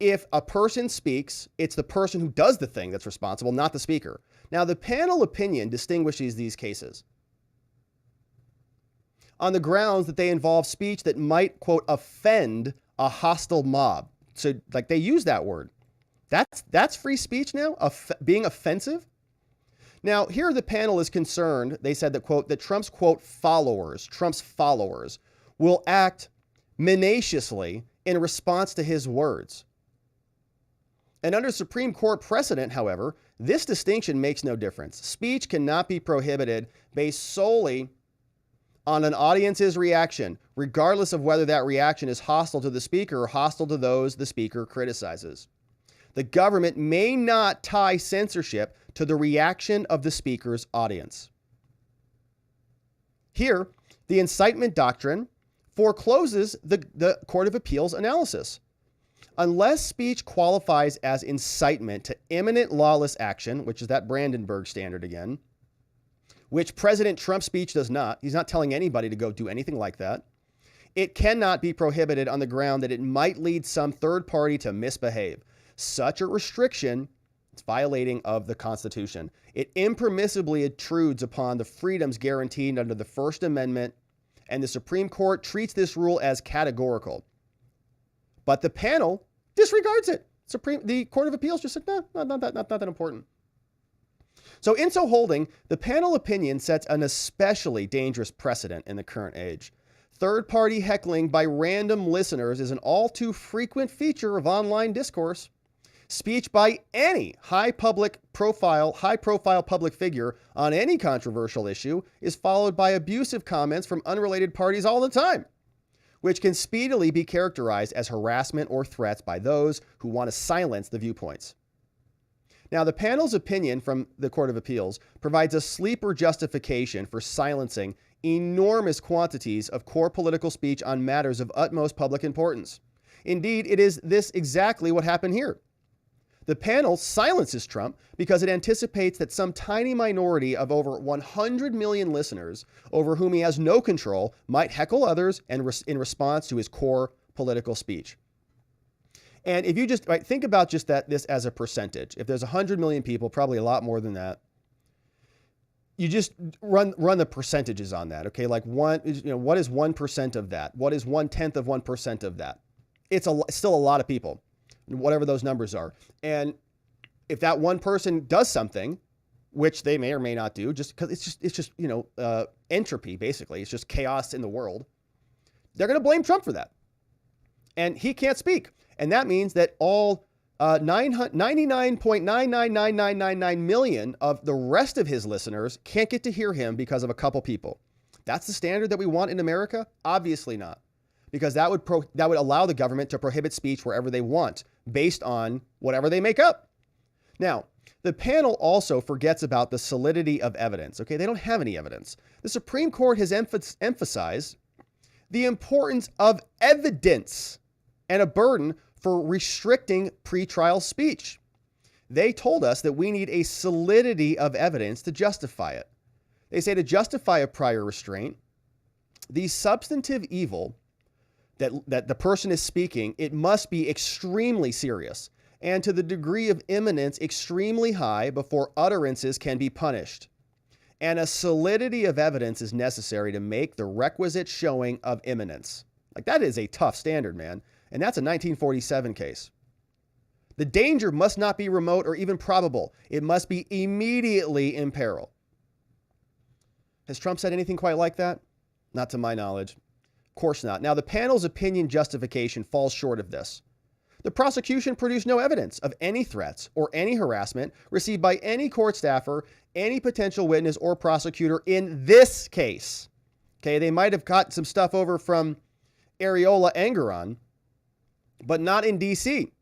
If a person speaks, it's the person who does the thing that's responsible, not the speaker. Now, the panel opinion distinguishes these cases on the grounds that they involve speech that might, quote, offend a hostile mob. So, like, they use that word. That's free speech now? Being offensive? Now, here the panel is concerned. They said that, quote, that Trump's, quote, Trump's followers will act minaciously in response to his words. And under Supreme Court precedent, however, this distinction makes no difference. Speech cannot be prohibited based solely on an audience's reaction, regardless of whether that reaction is hostile to the speaker or hostile to those the speaker criticizes. The government may not tie censorship to the reaction of the speaker's audience. Here, the incitement doctrine forecloses the Court of Appeals analysis. Unless speech qualifies as incitement to imminent lawless action, which is that Brandenburg standard again, which President Trump's speech does not. He's not telling anybody to go do anything like that. It cannot be prohibited on the ground that it might lead some third party to misbehave. Such a restriction is violating of the Constitution. It impermissibly intrudes upon the freedoms guaranteed under the First Amendment, and the Supreme Court treats this rule as categorical. But the panel disregards it. The Court of Appeals just said, not that important. So in so holding, the panel opinion sets an especially dangerous precedent in the current age. Third-party heckling by random listeners is an all too frequent feature of online discourse. Speech by any high-profile public figure on any controversial issue is followed by abusive comments from unrelated parties all the time, which can speedily be characterized as harassment or threats by those who want to silence the viewpoints. Now, the panel's opinion from the Court of Appeals provides a sleeper justification for silencing enormous quantities of core political speech on matters of utmost public importance. Indeed, it is this exactly what happened here. The panel silences Trump because it anticipates that some tiny minority of over 100 million listeners over whom he has no control might heckle others and in response to his core political speech. And if you just think about just this as a percentage, if there's 100 million people, probably a lot more than that, you just run the percentages on that. Okay, like what is 1% of that? What is 1/10 of 1% of that? It's still a lot of people, whatever those numbers are. And if that one person does something, which they may or may not do, just because it's just entropy, basically, it's just chaos in the world, they're going to blame Trump for that, and he can't speak. And that means that all 99.999999 million of the rest of his listeners can't get to hear him because of a couple people. That's the standard that we want in America? Obviously not, because that would allow the government to prohibit speech wherever they want based on whatever they make up. Now, the panel also forgets about the solidity of evidence. Okay, they don't have any evidence. The Supreme Court has emphasized the importance of evidence and a burden for restricting pretrial speech. They told us that we need a solidity of evidence to justify it. They say to justify a prior restraint, the substantive evil that the person is speaking, it must be extremely serious and to the degree of imminence extremely high before utterances can be punished. And a solidity of evidence is necessary to make the requisite showing of imminence. Like, that is a tough standard, man. And that's a 1947 case. The danger must not be remote or even probable. It must be immediately in peril. Has Trump said anything quite like that? Not to my knowledge. Of course not. Now, the panel's opinion justification falls short of this. The prosecution produced no evidence of any threats or any harassment received by any court staffer, any potential witness or prosecutor in this case. Okay, they might have got some stuff over from Areola Engeron, but not in D.C.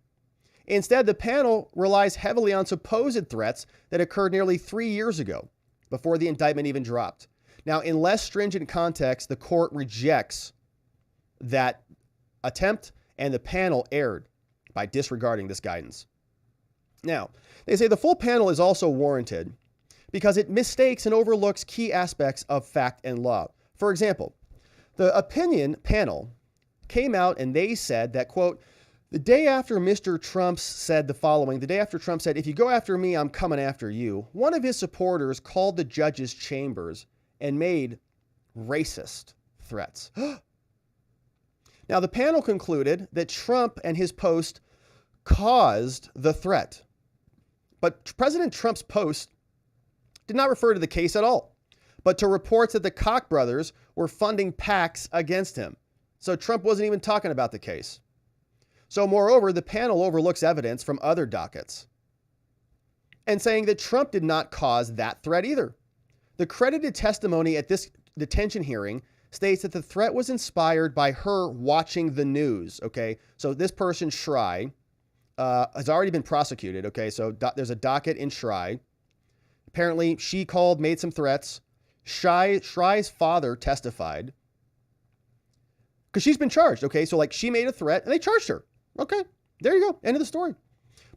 Instead, the panel relies heavily on supposed threats that occurred nearly 3 years ago, before the indictment even dropped. Now, in less stringent context, the court rejects that attempt, and the panel erred by disregarding this guidance. Now, they say the full panel is also warranted because it mistakes and overlooks key aspects of fact and law. For example, the opinion panel came out and they said that, quote, the day after Mr. Trump said the following, the day after Trump said, if you go after me, I'm coming after you, one of his supporters called the judge's chambers and made racist threats. Now, the panel concluded that Trump and his post caused the threat. But President Trump's post did not refer to the case at all, but to reports that the Koch brothers were funding PACs against him. So Trump wasn't even talking about the case. So moreover, the panel overlooks evidence from other dockets and saying that Trump did not cause that threat either. The credited testimony at this detention hearing states that the threat was inspired by her watching the news. Okay, so this person, Schrei, has already been prosecuted. Okay, so there's a docket in Schrei. Apparently, she called, made some threats. Schrei's father testified because she's been charged. Okay, so like she made a threat and they charged her. Okay, there you go. End of the story.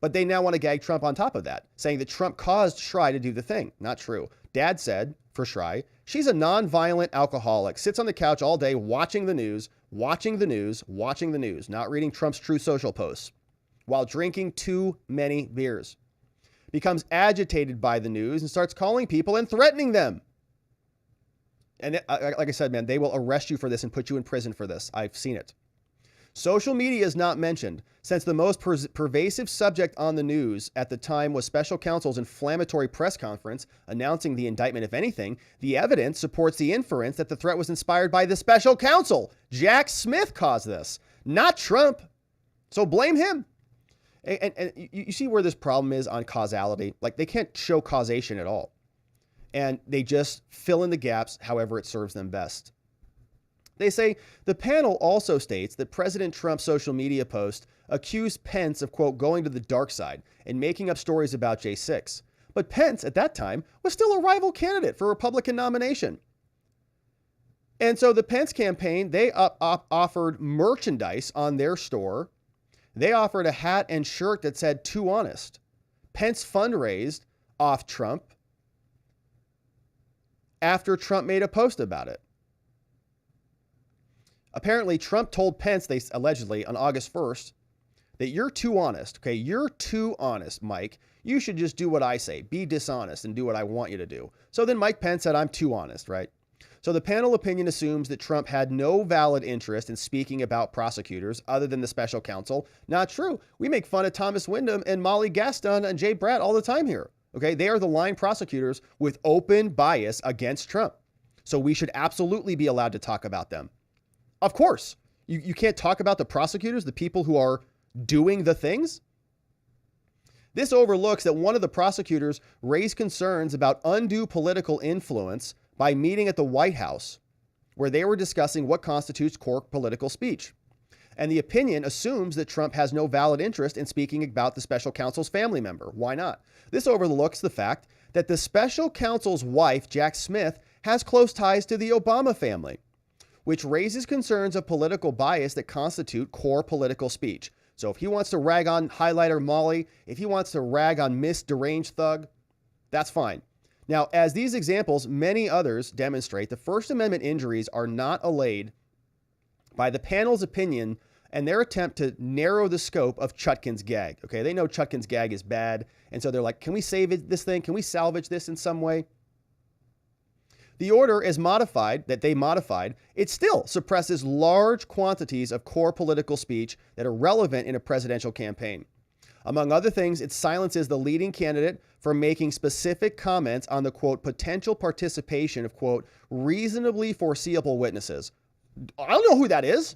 But they now want to gag Trump on top of that, saying that Trump caused Schrei to do the thing. Not true. Dad said, for Schrei, she's a non-violent alcoholic, sits on the couch all day watching the news, not reading Trump's Truth Social posts, while drinking too many beers. Becomes agitated by the news and starts calling people and threatening them. And like I said, man, they will arrest you for this and put you in prison for this. I've seen it. Social media is not mentioned, since the most pervasive subject on the news at the time was special counsel's inflammatory press conference announcing the indictment. If anything, the evidence supports the inference that the threat was inspired by the special counsel. Jack Smith caused this, not Trump. So blame him. And you see where this problem is on causality. Like, they can't show causation at all. And they just fill in the gaps however it serves them best. They say the panel also states that President Trump's social media post accused Pence of, quote, going to the dark side and making up stories about J6. But Pence, at that time, was still a rival candidate for Republican nomination. And so the Pence campaign, they offered merchandise on their store. They offered a hat and shirt that said, "Too honest." Pence fundraised off Trump after Trump made a post about it. Apparently, Trump told Pence, they allegedly, on August 1st, that you're too honest. Okay, you're too honest, Mike. You should just do what I say. Be dishonest and do what I want you to do. So then Mike Pence said, I'm too honest, right? So the panel opinion assumes that Trump had no valid interest in speaking about prosecutors other than the special counsel. Not true. We make fun of Thomas Wyndham and Molly Gaston and Jay Bratt all the time here. Okay, they are the line prosecutors with open bias against Trump. So we should absolutely be allowed to talk about them. Of course, you can't talk about the prosecutors, the people who are doing the things. This overlooks that one of the prosecutors raised concerns about undue political influence by meeting at the White House, where they were discussing what constitutes core political speech. And the opinion assumes that Trump has no valid interest in speaking about the special counsel's family member. Why not? This overlooks the fact that the special counsel's wife, Jack Smith, has close ties to the Obama family, which raises concerns of political bias that constitute core political speech. So if he wants to rag on highlighter Molly, if he wants to rag on Miss Deranged Thug, that's fine. Now, as these examples, many others demonstrate, the First Amendment injuries are not allayed by the panel's opinion and their attempt to narrow the scope of Chutkan's Gag. Okay, they know Chutkan's Gag is bad, and so they're like, can we save this thing? Can we salvage this in some way? The order is modified, that they modified, it still suppresses large quantities of core political speech that are relevant in a presidential campaign. Among other things, it silences the leading candidate from making specific comments on the, quote, potential participation of, quote, reasonably foreseeable witnesses. I don't know who that is.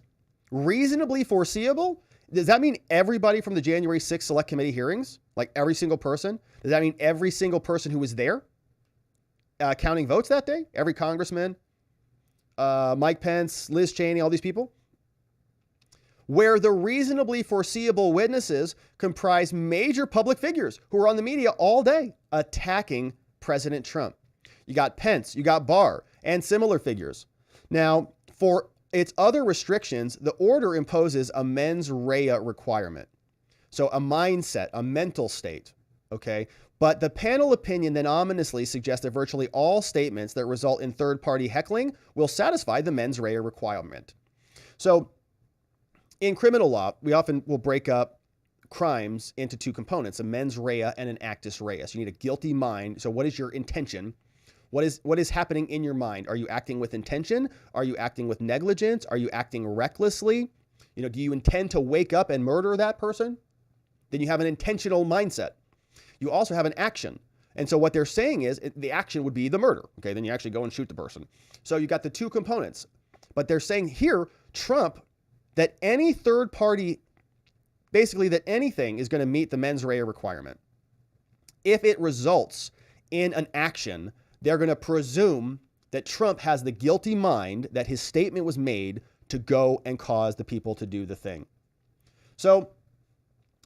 Reasonably foreseeable? Does that mean everybody from the January 6th Select Committee hearings? Like every single person? Does that mean every single person who was there counting votes that day? Every congressman, Mike Pence, Liz Cheney, all these people? Where the reasonably foreseeable witnesses comprise major public figures who are on the media all day attacking President Trump. You got Pence, you got Barr, and similar figures. Now, for its other restrictions, the order imposes a mens rea requirement. So a mindset, a mental state, okay? But the panel opinion then ominously suggests that virtually all statements that result in third-party heckling will satisfy the mens rea requirement. So in criminal law, we often will break up crimes into two components, a mens rea and an actus reus. You need a guilty mind. So what is your intention? What is happening in your mind? Are you acting with intention? Are you acting with negligence? Are you acting recklessly? You know, do you intend to wake up and murder that person? Then you have an intentional mindset. You also have an action. And so what they're saying is the action would be the murder. Okay, then you actually go and shoot the person. So you got the two components. But they're saying here, Trump, that any third party, basically that anything is going to meet the mens rea requirement. If it results in an action, they're going to presume that Trump has the guilty mind that his statement was made to go and cause the people to do the thing. So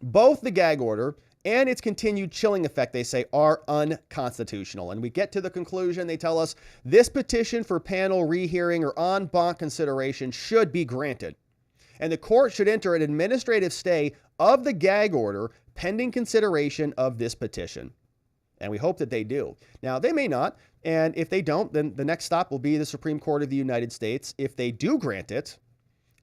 both the gag order and its continued chilling effect, they say, are unconstitutional. And we get to the conclusion. They tell us this petition for panel rehearing or en banc consideration should be granted. And the court should enter an administrative stay of the gag order pending consideration of this petition. And we hope that they do. Now, they may not. And if they don't, then the next stop will be the Supreme Court of the United States. If they do grant it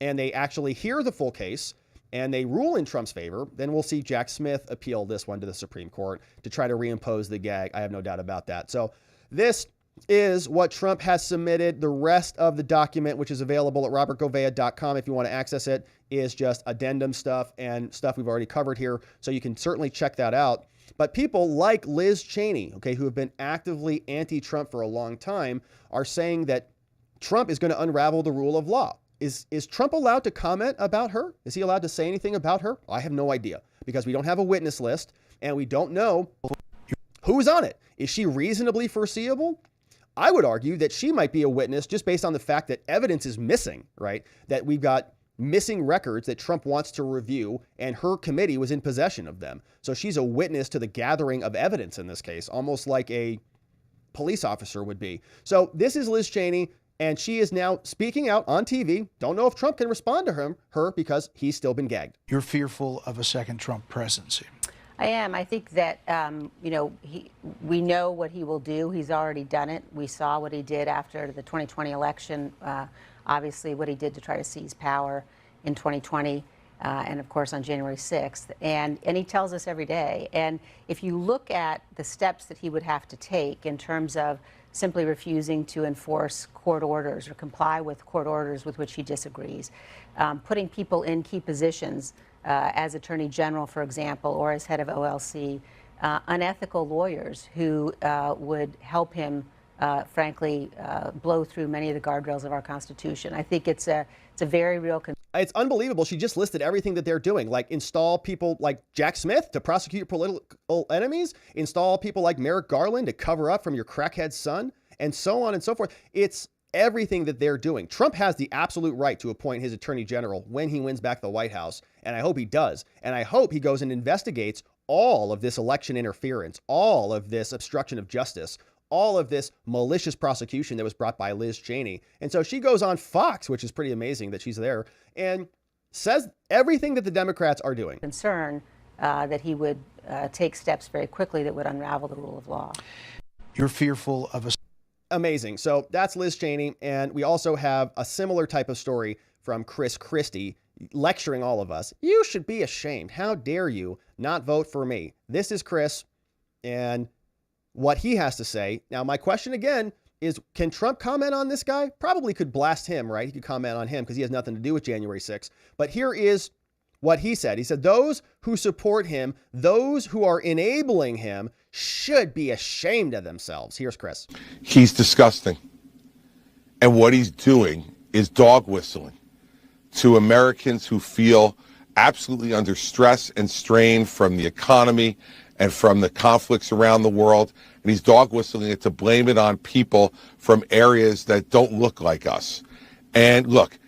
and they actually hear the full case and they rule in Trump's favor, then we'll see Jack Smith appeal this one to the Supreme Court to try to reimpose the gag. I have no doubt about that. So this is what Trump has submitted. The rest of the document, which is available at robertgovea.com if you want to access it, is just addendum stuff and stuff we've already covered here. So you can certainly check that out. But people like Liz Cheney, okay, who have been actively anti-Trump for a long time, are saying that Trump is going to unravel the rule of law. Is Trump allowed to comment about her? Is he allowed to say anything about her? I have no idea, because we don't have a witness list and we don't know who's on it. Is she reasonably foreseeable? I would argue that she might be a witness just based on the fact that evidence is missing, right? That we've got missing records that Trump wants to review, and her committee was in possession of them. So she's a witness to the gathering of evidence in this case, almost like a police officer would be. So this is Liz Cheney, and she is now speaking out on TV. Don't know if Trump can respond to her because he's still been gagged.
You're fearful of a second Trump presidency.
I am. I think that, we know what he will do. He's already done it. We saw what he did after the 2020 election, obviously what he did to try to seize power in 2020, and of course on January 6th. And he tells us every day. And if you look at the steps that he would have to take in terms of simply refusing to enforce court orders or comply with court orders with which he disagrees, putting people in key positions, as Attorney General, for example, or as head of OLC, unethical lawyers who would help him, frankly, blow through many of the guardrails of our Constitution. I think it's a very real concern.
It's unbelievable. She just listed everything that they're doing, like install people like Jack Smith to prosecute political enemies, install people like Merrick Garland to cover up from your crackhead son, and so on and so forth. It's everything that they're doing. Trump has the absolute right to appoint his attorney general when he wins back the White House. And I hope he does. And I hope he goes and investigates all of this election interference, all of this obstruction of justice, all of this malicious prosecution that was brought by Liz Cheney. And so she goes on Fox, which is pretty amazing that she's there, and says everything that the Democrats are doing.
Concern that he would take steps very quickly that would unravel the rule of law.
You're fearful of a...
Amazing. So that's Liz Cheney. And we also have a similar type of story from Christie lecturing all of us. You should be ashamed. How dare you not vote for me? This is Chris and what he has to say. Now, my question again is, can Trump comment on this guy? Probably could blast him, right? He could comment on him because he has nothing to do with January 6th. But here is what he said. He said, those who support him, those who are enabling him should be ashamed of themselves. Here's Chris.
He's disgusting. And what he's doing is dog whistling to Americans who feel absolutely under stress and strain from the economy and from the conflicts around the world. And he's dog whistling it to blame it on people from areas that don't look like us. And look,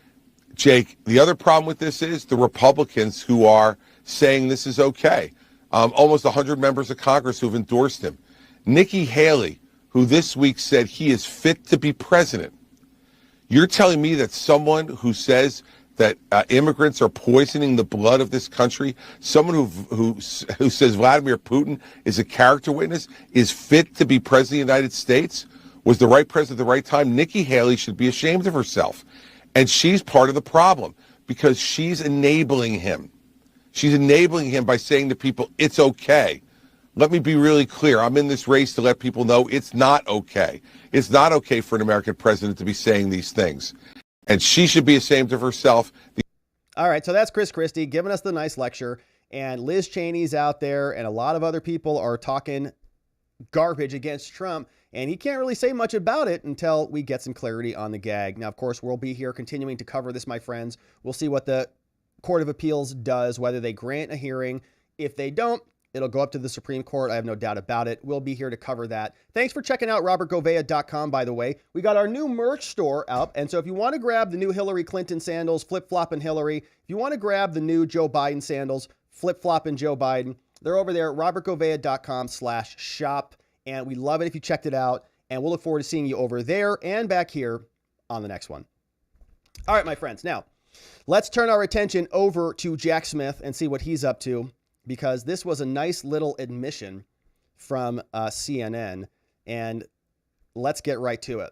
Jake, the other problem with this is the Republicans who are saying this is okay. Almost 100 members of Congress who've endorsed him. Nikki Haley, who this week said he is fit to be president. You're telling me that someone who says that immigrants are poisoning the blood of this country, someone who says Vladimir Putin is a character witness, is fit to be president of the United States, was the right president at the right time? Nikki Haley should be ashamed of herself. And she's part of the problem because she's enabling him. She's enabling him by saying to people, it's okay. Let me be really clear. I'm in this race to let people know it's not okay. It's not okay for an American president to be saying these things. And she should be ashamed of herself.
All right, so that's Christie giving us the nice lecture. And Liz Cheney's out there, and a lot of other people are talking garbage against Trump. And he can't really say much about it until we get some clarity on the gag. Now, of course, we'll be here continuing to cover this, my friends. We'll see what the Court of Appeals does, whether they grant a hearing. If they don't, it'll go up to the Supreme Court. I have no doubt about it. We'll be here to cover that. Thanks for checking out robertgovea.com, by the way. We got our new merch store up. And so if you want to grab the new Hillary Clinton sandals, flip-flopping Hillary, if you want to grab the new Joe Biden sandals, flip-flopping Joe Biden, they're over there at robertgovea.com/shop. And we love it if you checked it out. And we'll look forward to seeing you over there and back here on the next one. All right, my friends. Now, let's turn our attention over to Jack Smith and see what he's up to, because this was a nice little admission from CNN. And let's get right to it.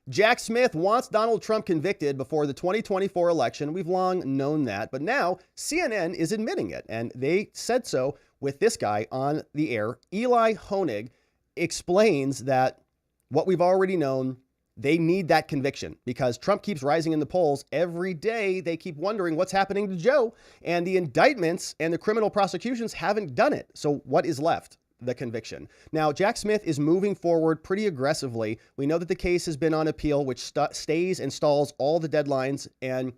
Jack Smith wants Donald Trump convicted before the 2024 election. We've long known that, but now CNN is admitting it. And they said so with this guy on the air. Elie Honig explains that what we've already known, they need that conviction because Trump keeps rising in the polls every day. They keep wondering what's happening to Joe, and the indictments and the criminal prosecutions haven't done it. So what is left? The conviction. Now, Jack Smith is moving forward pretty aggressively. We know that the case has been on appeal, which stays and stalls all the deadlines and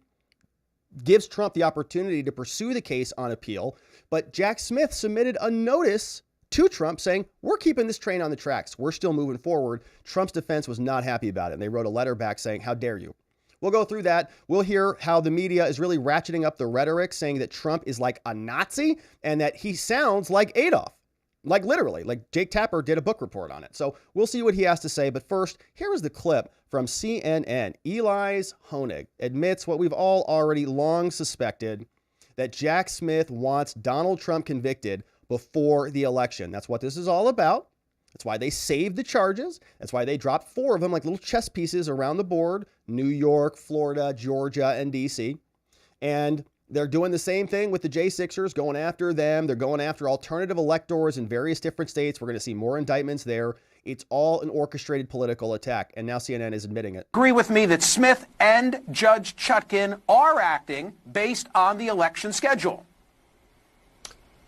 gives Trump the opportunity to pursue the case on appeal. But Jack Smith submitted a notice to Trump saying, we're keeping this train on the tracks. We're still moving forward. Trump's defense was not happy about it. And they wrote a letter back saying, how dare you? We'll go through that. We'll hear how the media is really ratcheting up the rhetoric, saying that Trump is like a Nazi and that he sounds like Adolf. Like literally, like Jake Tapper did a book report on it. So we'll see what he has to say. But first, here is the clip from CNN. Elie Honig admits what we've all already long suspected, that Jack Smith wants Donald Trump convicted before the election. That's what this is all about. That's why they saved the charges. That's why they dropped 4 of them like little chess pieces around the board: New York, Florida, Georgia, and DC. And they're doing the same thing with the J6ers, going after them. They're going after alternative electors in various different states. We're going to see more indictments there. It's all an orchestrated political attack. And now CNN is admitting it.
Agree with me that Smith and Judge Chutkan are acting based on the election schedule.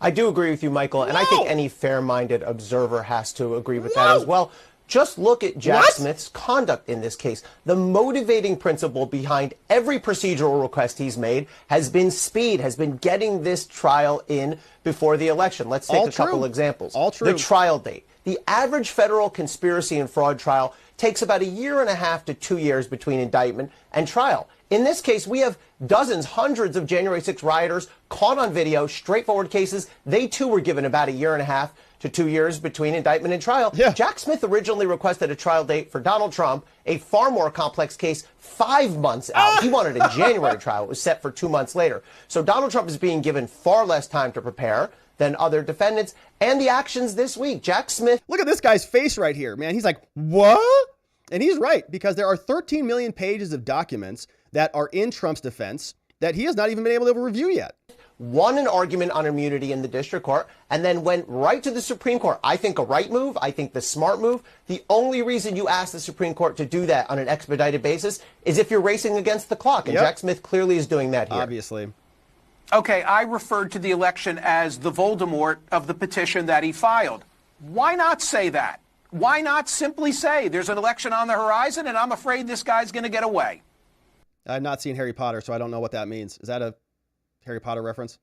I do agree with you, Michael, and I think any fair-minded observer has to agree with that as well. Just look at Jack Smith's conduct in this case. The motivating principle behind every procedural request he's made has been speed, has been getting this trial in before the election. Let's take a couple examples.
All true.
The trial date. The average federal conspiracy and fraud trial takes about 1.5 to 2 years between indictment and trial. In this case, we have dozens, hundreds of January 6 rioters caught on video, straightforward cases. They, too, were given about 1.5 to 2 years between indictment and trial.
Yeah.
Jack Smith originally requested a trial date for Donald Trump, a far more complex case, 5 months out. He wanted a January trial. It was set for 2 months later. So Donald Trump is being given far less time to prepare than other defendants. And the actions this week, Jack Smith.
Look at this guy's face right here, man. He's like, what? And he's right, because there are 13 million pages of documents that are in Trump's defense that he has not even been able to review yet.
Won an argument on immunity in the district court and then went right to the Supreme Court. I think a right move. I think the smart move. The only reason you ask the Supreme Court to do that on an expedited basis is if you're racing against the clock. And Jack Smith clearly is doing that here.
Obviously.
Okay, I referred to the election as the Voldemort of the petition that he filed. Why not say that? Why not simply say there's an election on the horizon and I'm afraid this guy's going to get away?
I've not seen Harry Potter, so I don't know what that means. Is that a Harry Potter reference?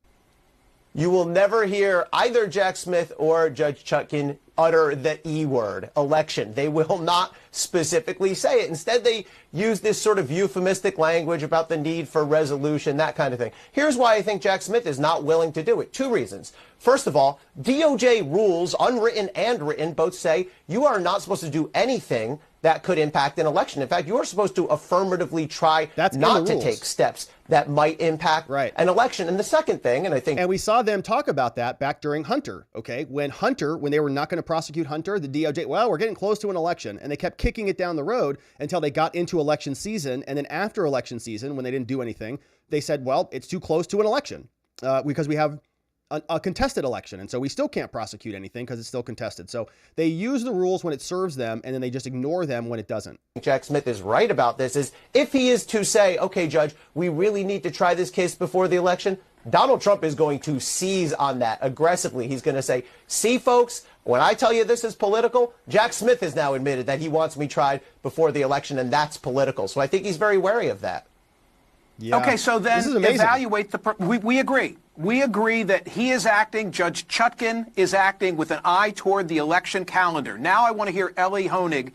You will never hear either Jack Smith or Judge Chutkan utter the E word, election. They will not specifically say it. Instead, they use this sort of euphemistic language about the need for resolution, that kind of thing. Here's why I think Jack Smith is not willing to do it. 2 reasons. First of all, DOJ rules, unwritten and written, both say you are not supposed to do anything that could impact an election. In fact, you are supposed to affirmatively try not to take steps that might impact an election. And the second thing, and I think...
And we saw them talk about that back during Hunter, okay? When they were not going to prosecute Hunter, the DOJ, well, we're getting close to an election. And they kept kicking it down the road until they got into election season. And then after election season, when they didn't do anything, they said, well, it's too close to an election because we have a contested election. And so we still can't prosecute anything because it's still contested. So they use the rules when it serves them, and then they just ignore them when it doesn't.
Jack Smith is right about this, is if he is to say, okay, Judge, we really need to try this case before the election, Donald Trump is going to seize on that aggressively. He's going to say, see, folks, when I tell you this is political, Jack Smith has now admitted that he wants me tried before the election, and that's political. So I think he's very wary of that.
Yeah.
Okay, so then evaluate we agree. We agree that he is acting, Judge Chutkan is acting with an eye toward the election calendar. Now I want to hear Elie Honig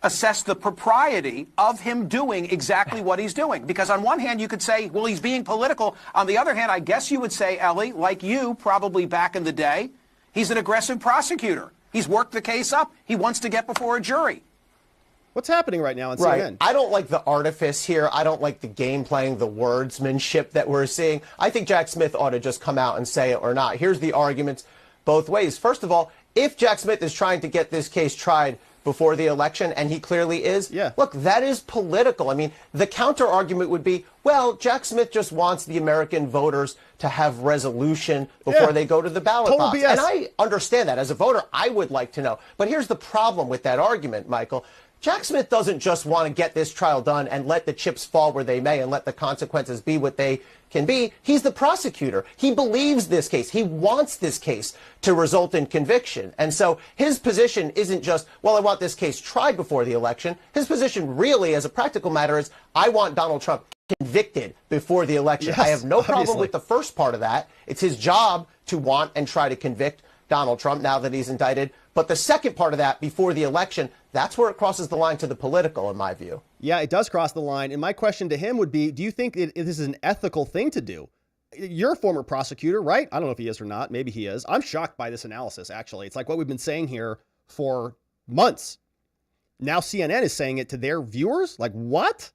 assess the propriety of him doing exactly what he's doing. Because on one hand, you could say, well, he's being political. On the other hand, I guess you would say, Elie, like you probably back in the day, he's an aggressive prosecutor. He's worked the case up. He wants to get before a jury.
What's happening right now on CNN?
I don't like the artifice here. I don't like the game playing, the wordsmanship that we're seeing. I think Jack Smith ought to just come out and say it or not. Here's the arguments both ways. First of all, if Jack Smith is trying to get this case tried before the election, and he clearly is, look, that is political. I mean, the counter argument would be, well, Jack Smith just wants the American voters to have resolution before they go to the ballot box.
BS.
And I understand that. As a voter, I would like to know. But here's the problem with that argument, Michael. Jack Smith doesn't just want to get this trial done and let the chips fall where they may and let the consequences be what they can be. He's the prosecutor. He believes this case. He wants this case to result in conviction. And so his position isn't just, well, I want this case tried before the election. His position really, as a practical matter, is I want Donald Trump convicted before the election. I have no problem with the first part of that. It's his job to want and try to convict Donald Trump now that he's indicted. But the second part of that, before the election, that's where it crosses the line to the political, in my view.
Yeah, it does cross the line. And my question to him would be, do you think this is an ethical thing to do? You're a former prosecutor, right? I don't know if he is or not. Maybe he is. I'm shocked by this analysis, actually. It's like what we've been saying here for months. Now CNN is saying it to their viewers. Like, what?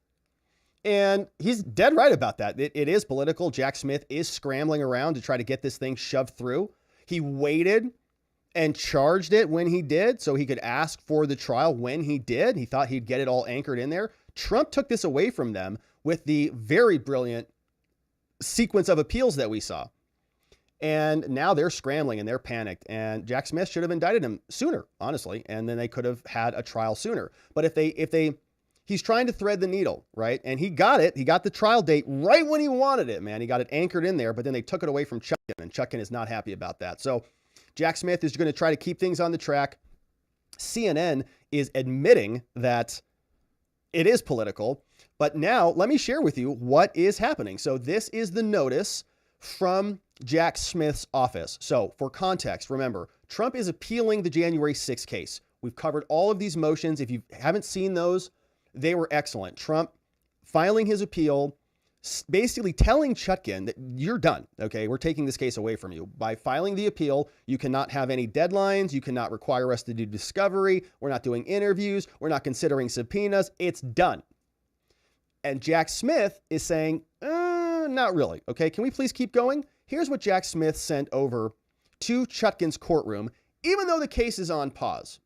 And he's dead right about that. It is political. Jack Smith is scrambling around to try to get this thing shoved through. He waited and charged it when he did so he could ask for the trial when he did. He thought he'd get it all anchored in there. Trump took this away from them with the very brilliant sequence of appeals that we saw. And now they're scrambling and they're panicked. And Jack Smith should have indicted him sooner, honestly. And then they could have had a trial sooner. But he's trying to thread the needle, right? And he got it. He got the trial date right when he wanted it, man. He got it anchored in there, but then they took it away from Chutkan, and Chutkan is not happy about that. So Jack Smith is going to try to keep things on the track. CNN is admitting that it is political. But now let me share with you what is happening. So this is the notice from Jack Smith's office. So for context, remember, Trump is appealing the January 6th case. We've covered all of these motions. If you haven't seen those, they were excellent. Trump filing his appeal, basically telling Chutkan that you're done. Okay, we're taking this case away from you. By filing the appeal, you cannot have any deadlines. You cannot require us to do discovery. We're not doing interviews. We're not considering subpoenas. It's done. And Jack Smith is saying, not really. Okay, can we please keep going? Here's what Jack Smith sent over to Chutkan's courtroom, even though the case is on pause.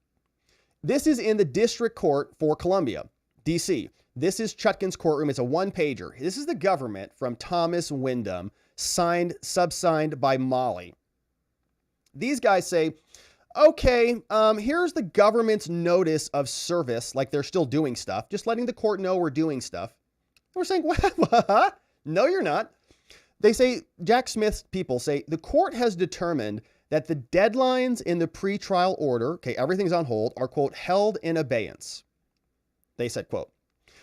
This is in the District Court for Columbia, D.C. This is Chutkan's courtroom. It's a one-pager. This is the government from Thomas Wyndham, subsigned by Molly. These guys say, okay, here's the government's notice of service, like they're still doing stuff, just letting the court know we're doing stuff. We're saying, what? No, you're not. They say, Jack Smith's people say, the court has determined that the deadlines in the pretrial order, okay, everything's on hold, are, quote, held in abeyance. They said, quote,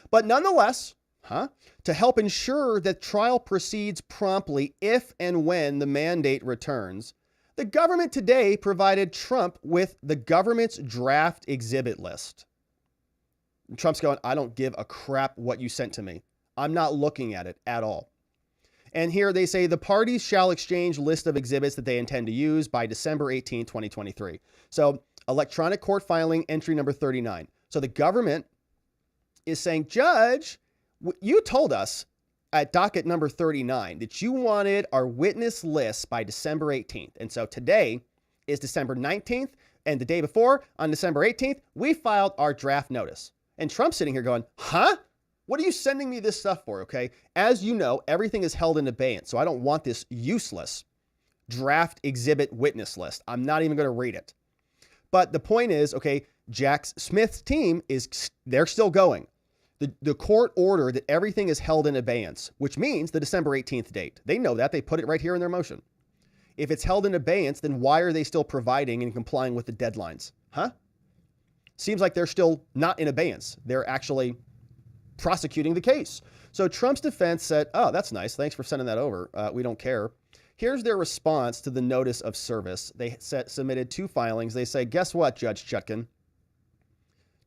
but nonetheless, to help ensure that trial proceeds promptly if and when the mandate returns, the government today provided Trump with the government's draft exhibit list. And Trump's going, I don't give a crap what you sent to me. I'm not looking at it at all. And here they say the parties shall exchange list of exhibits that they intend to use by December 18, 2023. So electronic court filing entry number 39. So the government is saying, Judge, you told us at docket number 39 that you wanted our witness list by December 18th. And so today is December 19th. And the day before, on December 18th, we filed our draft notice. And Trump's sitting here going, huh? What are you sending me this stuff for, okay? As you know, everything is held in abeyance, so I don't want this useless draft exhibit witness list. I'm not even going to read it. But the point is, okay, Jack Smith's team they're still going. The court ordered that everything is held in abeyance, which means the December 18th date. They know that. They put it right here in their motion. If it's held in abeyance, then why are they still providing and complying with the deadlines? Seems like they're still not in abeyance. They're actually prosecuting the case. So Trump's defense said, oh, that's nice. Thanks for sending that over. We don't care. Here's their response to the notice of service. They submitted 2 filings. They say, guess what, Judge Chutkan?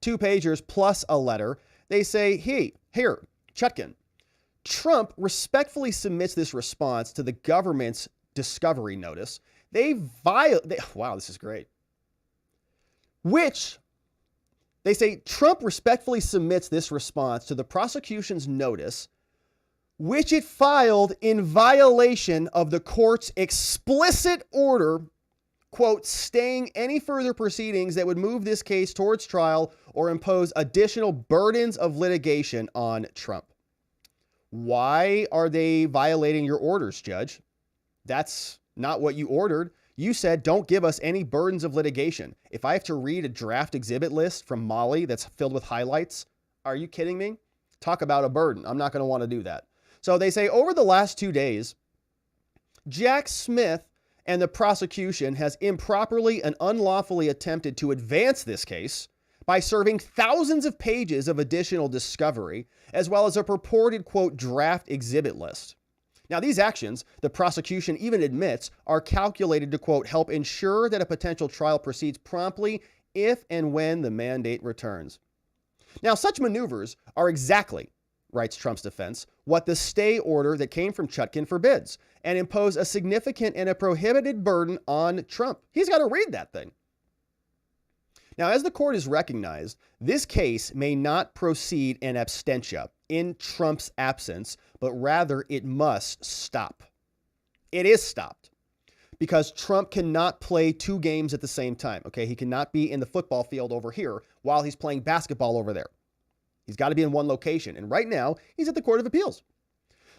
2 pagers plus a letter. They say, hey, here, Chutkan, Trump respectfully submits this response to the government's discovery notice. Wow, this is great. They say Trump respectfully submits this response to the prosecution's notice, which it filed in violation of the court's explicit order, quote, staying any further proceedings that would move this case towards trial or impose additional burdens of litigation on Trump. Why are they violating your orders, Judge? That's not what you ordered. You said, don't give us any burdens of litigation. If I have to read a draft exhibit list from Molly that's filled with highlights, are you kidding me? Talk about a burden. I'm not going to want to do that. So they say over the last 2 days, Jack Smith and the prosecution has improperly and unlawfully attempted to advance this case by serving thousands of pages of additional discovery, as well as a purported, quote, draft exhibit list. Now, these actions, the prosecution even admits, are calculated to, quote, help ensure that a potential trial proceeds promptly if and when the mandate returns. Now, such maneuvers are exactly, writes Trump's defense, what the stay order that came from Chutkan forbids, and impose a significant and a prohibited burden on Trump. He's got to read that thing. Now, as the court has recognized, this case may not proceed in absentia, in Trump's absence, but rather it must stop. It is stopped because Trump cannot play two games at the same time, okay? He cannot be in the football field over here while he's playing basketball over there. He's got to be in one location, and right now, he's at the Court of Appeals.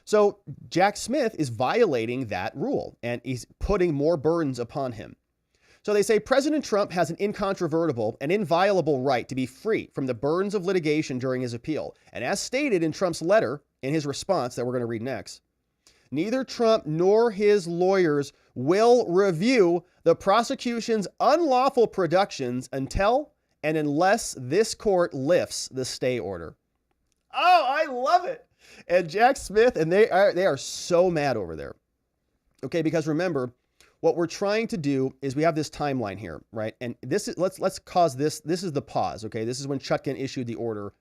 So Jack Smith is violating that rule, and he's putting more burdens upon him. So they say President Trump has an incontrovertible and inviolable right to be free from the burdens of litigation during his appeal. And as stated in Trump's letter in his response that we're going to read next, neither Trump nor his lawyers will review the prosecution's unlawful productions until and unless this court lifts the stay order. Oh, I love it. And Jack Smith, and they are so mad over there. Okay, because remember, what we're trying to do is we have this timeline here, right? And this is let's cause this. This is the pause, okay? This is when Chutkan issued the order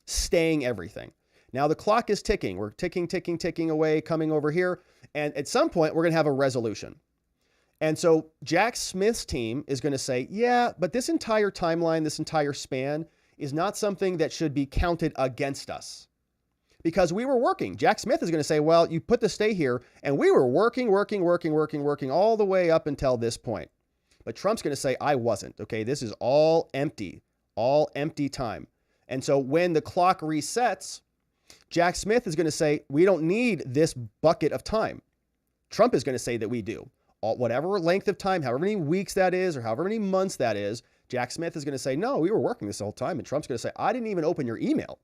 staying everything. Now the clock is ticking. We're ticking away, coming over here. And at some point, we're going to have a resolution. And so Jack Smith's team is going to say, yeah, but this entire timeline, this entire span is not something that should be counted against us. Because we were working. Jack Smith is going to say, well, you put the stay here, and we were working all the way up until this point. But Trump's going to say, I wasn't. Okay, this is all empty time. And so when the clock resets, Jack Smith is going to say, we don't need this bucket of time. Trump is going to say that we do. Whatever length of time, however many weeks that is, or however many months that is, Jack Smith is going to say, no, we were working this whole time. And Trump's going to say, I didn't even open your email.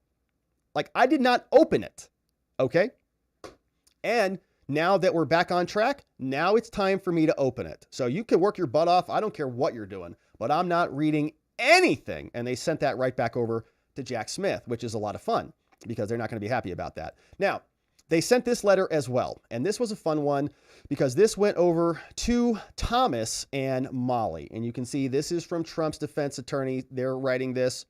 Like, I did not open it, okay? And now that we're back on track, now it's time for me to open it. So you can work your butt off. I don't care what you're doing, but I'm not reading anything. And they sent that right back over to Jack Smith, which is a lot of fun because they're not going to be happy about that. Now, they sent this letter as well. And this was a fun one because this went over to Thomas and Molly. And you can see this is from Trump's defense attorney. They're writing this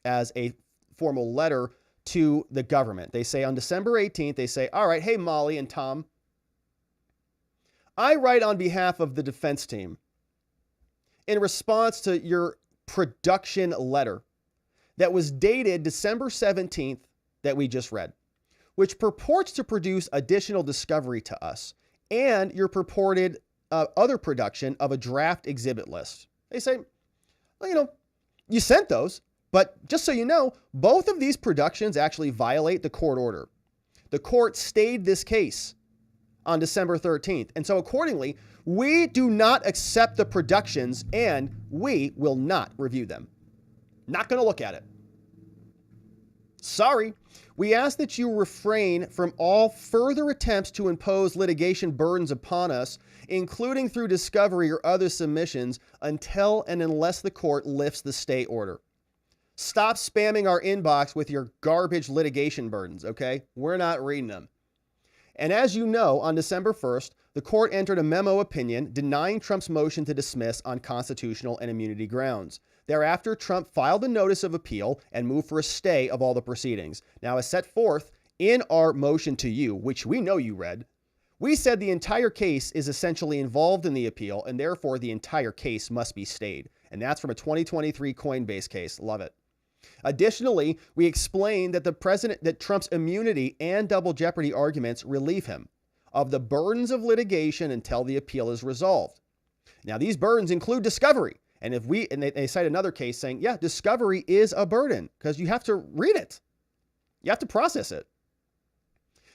as a formal letter to the government. They say on December 18th, they say, all right, hey, Molly and Tom, I write on behalf of the defense team in response to your production letter that was dated December 17th that we just read, which purports to produce additional discovery to us and your purported other production of a draft exhibit list. They say, well, you sent those. But just so you know, both of these productions actually violate the court order. The court stayed this case on December 13th. And so accordingly, we do not accept the productions and we will not review them. Not going to look at it. Sorry. We ask that you refrain from all further attempts to impose litigation burdens upon us, including through discovery or other submissions, until and unless the court lifts the stay order. Stop spamming our inbox with your garbage litigation burdens, okay? We're not reading them. And as you know, on December 1st, the court entered a memo opinion denying Trump's motion to dismiss on constitutional and immunity grounds. Thereafter, Trump filed a notice of appeal and moved for a stay of all the proceedings. Now, as set forth in our motion to you, which we know you read, we said the entire case is essentially involved in the appeal, and therefore the entire case must be stayed. And that's from a 2023 Coinbase case. Love it. Additionally, we explained that Trump's immunity and double jeopardy arguments relieve him of the burdens of litigation until the appeal is resolved. Now, these burdens include discovery. And they cite another case saying, yeah, discovery is a burden because you have to read it. You have to process it.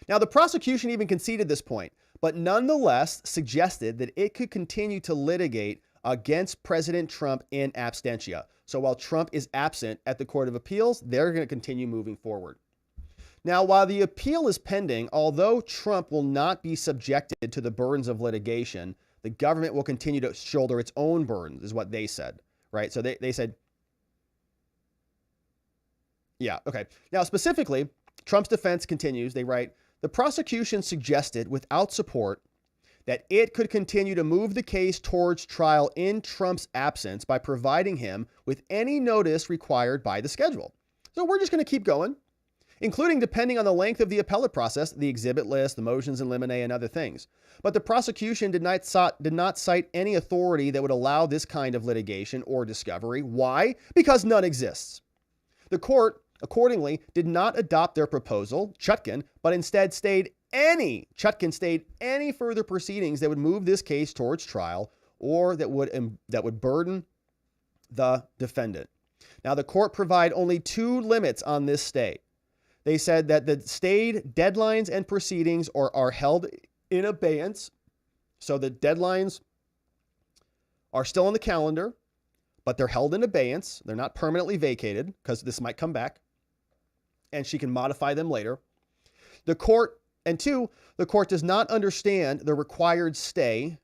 Now, the prosecution even conceded this point, but nonetheless suggested that it could continue to litigate against President Trump in absentia. So while Trump is absent at the Court of Appeals, they're going to continue moving forward. Now, while the appeal is pending, although Trump will not be subjected to the burdens of litigation, the government will continue to shoulder its own burdens, is what they said, right? So they said, yeah, okay. Now, specifically, Trump's defense continues. They write, The prosecution suggested, without support, that it could continue to move the case towards trial in Trump's absence by providing him with any notice required by the schedule. So we're just going to keep going, including, depending on the length of the appellate process, the exhibit list, the motions in limine, and other things. But the prosecution did not cite any authority that would allow this kind of litigation or discovery. Why? Because none exists. The court, accordingly, did not adopt their proposal, Chutkan, but instead Chutkan stayed any further proceedings that would move this case towards trial or that would burden the defendant. Now, the court provided only two limits on this stay. They said that the stayed deadlines and proceedings are held in abeyance. So the deadlines are still on the calendar, but they're held in abeyance. They're not permanently vacated because this might come back and she can modify them later. The court does not understand the required stay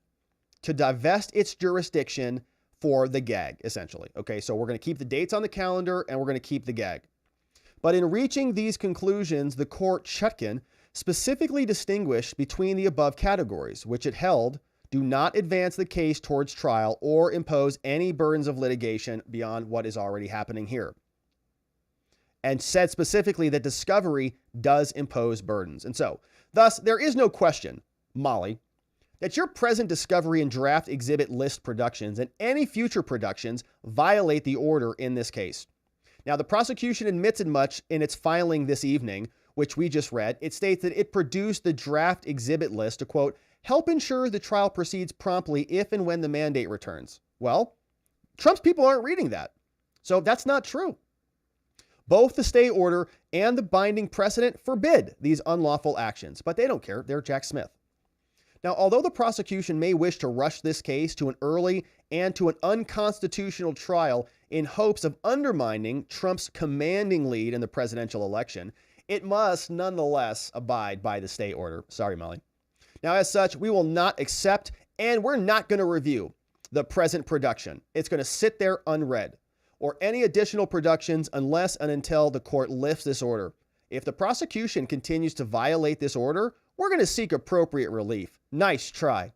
to divest its jurisdiction for the gag, essentially. Okay, so we're going to keep the dates on the calendar and we're going to keep the gag. But in reaching these conclusions, the court, Chutkan, specifically distinguished between the above categories, which it held do not advance the case towards trial or impose any burdens of litigation beyond what is already happening here, and said specifically that discovery does impose burdens. And so, thus, there is no question, Molly, that your present discovery and draft exhibit list productions and any future productions violate the order in this case. Now, the prosecution admits as much in its filing this evening, which we just read. It states that it produced the draft exhibit list to, quote, help ensure the trial proceeds promptly if and when the mandate returns. Well, Trump's people aren't reading that. So that's not true. Both the stay order and the binding precedent forbid these unlawful actions, but they don't care. They're Jack Smith. Now, although the prosecution may wish to rush this case to an early and to an unconstitutional trial in hopes of undermining Trump's commanding lead in the presidential election, it must nonetheless abide by the stay order. Sorry, Molly. Now, as such, we will not accept and we're not going to review the present production. It's going to sit there unread, or any additional productions unless and until the court lifts this order. If the prosecution continues to violate this order, we're going to seek appropriate relief. Nice try.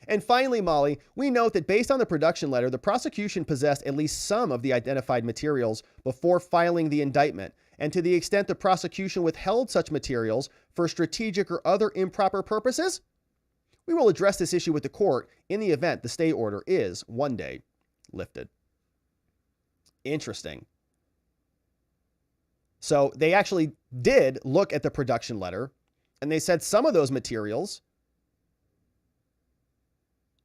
And finally, Molly, we note that based on the production letter, the prosecution possessed at least some of the identified materials before filing the indictment. And to the extent the prosecution withheld such materials for strategic or other improper purposes, we will address this issue with the court in the event the stay order is one day lifted. Interesting. So they actually did look at the production letter, and they said some of those materials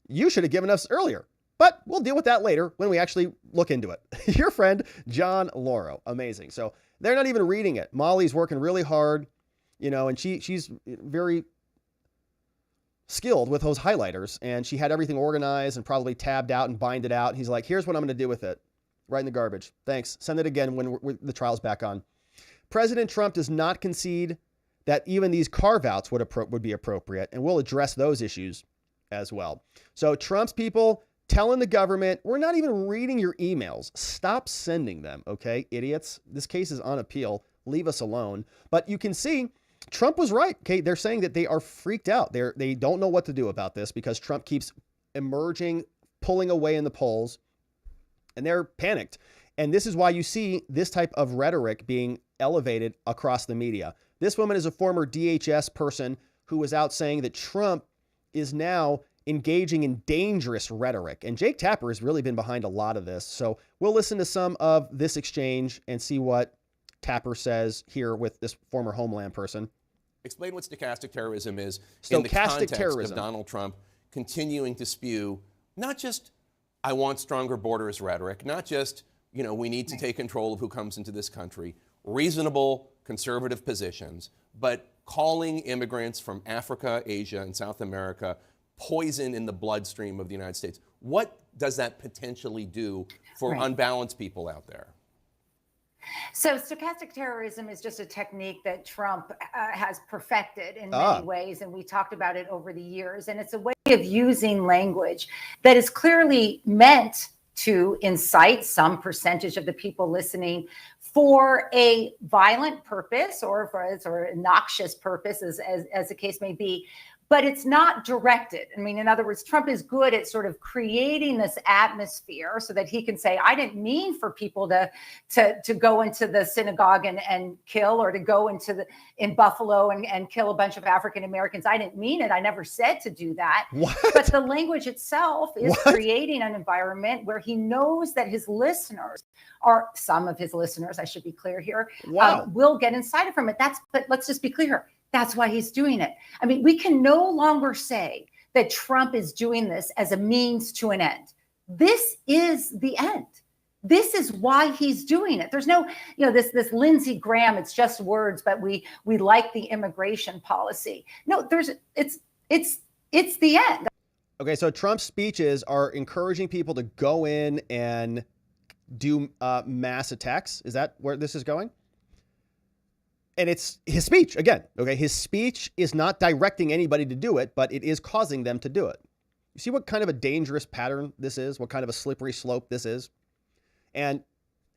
you should have given us earlier. But we'll deal with that later when we actually look into it. Your friend, John Lauro. Amazing. So they're not even reading it. Molly's working really hard, and she's very skilled with those highlighters, and she had everything organized and probably tabbed out and binded out. He's like, here's what I'm going to do with it. Right in the garbage. Thanks. Send it again when the trial's back on. President Trump does not concede that even these carve-outs would be appropriate, and we'll address those issues as well. So Trump's people telling the government, we're not even reading your emails. Stop sending them, okay, idiots? This case is on appeal. Leave us alone. But you can see Trump was right. Okay, they're saying that they are freaked out. They don't know what to do about this because Trump keeps emerging, pulling away in the polls, and they're panicked. And this is why you see this type of rhetoric being elevated across the media. This woman is a former DHS person who was out saying that Trump is now engaging in dangerous rhetoric. And Jake Tapper has really been behind a lot of this. So we'll listen to some of this exchange and see what Tapper says here with this former Homeland person.
Explain what stochastic terrorism is in the context of Donald Trump continuing to spew not just I want stronger borders rhetoric, not just, we need to take control of who comes into this country, reasonable conservative positions, but calling immigrants from Africa, Asia, and South America poison in the bloodstream of the United States. What does that potentially do for unbalanced people out there?
So stochastic terrorism is just a technique that Trump has perfected in many ways, and we talked about it over the years. And it's a way of using language that is clearly meant to incite some percentage of the people listening for a violent purpose or for a noxious purpose, as the case may be. But it's not directed. I mean, in other words, Trump is good at sort of creating this atmosphere so that he can say, I didn't mean for people to go into the synagogue and kill, or to go in Buffalo and kill a bunch of African Americans. I didn't mean it. I never said to do that.
What?
But the language itself is creating an environment where he knows that his listeners, or some of his listeners, I should be clear here, will get incited from it. But let's just be clear. That's why he's doing it. I mean, we can no longer say that Trump is doing this as a means to an end. This is the end. This is why he's doing it. There's no, this Lindsey Graham, it's just words, but we like the immigration policy. No, it's the end.
Okay, so Trump's speeches are encouraging people to go in and do mass attacks. Is that where this is going? And it's his speech again. Okay, his speech is not directing anybody to do it, but it is causing them to do it. You see what kind of a dangerous pattern this is? What kind of a slippery slope this is? And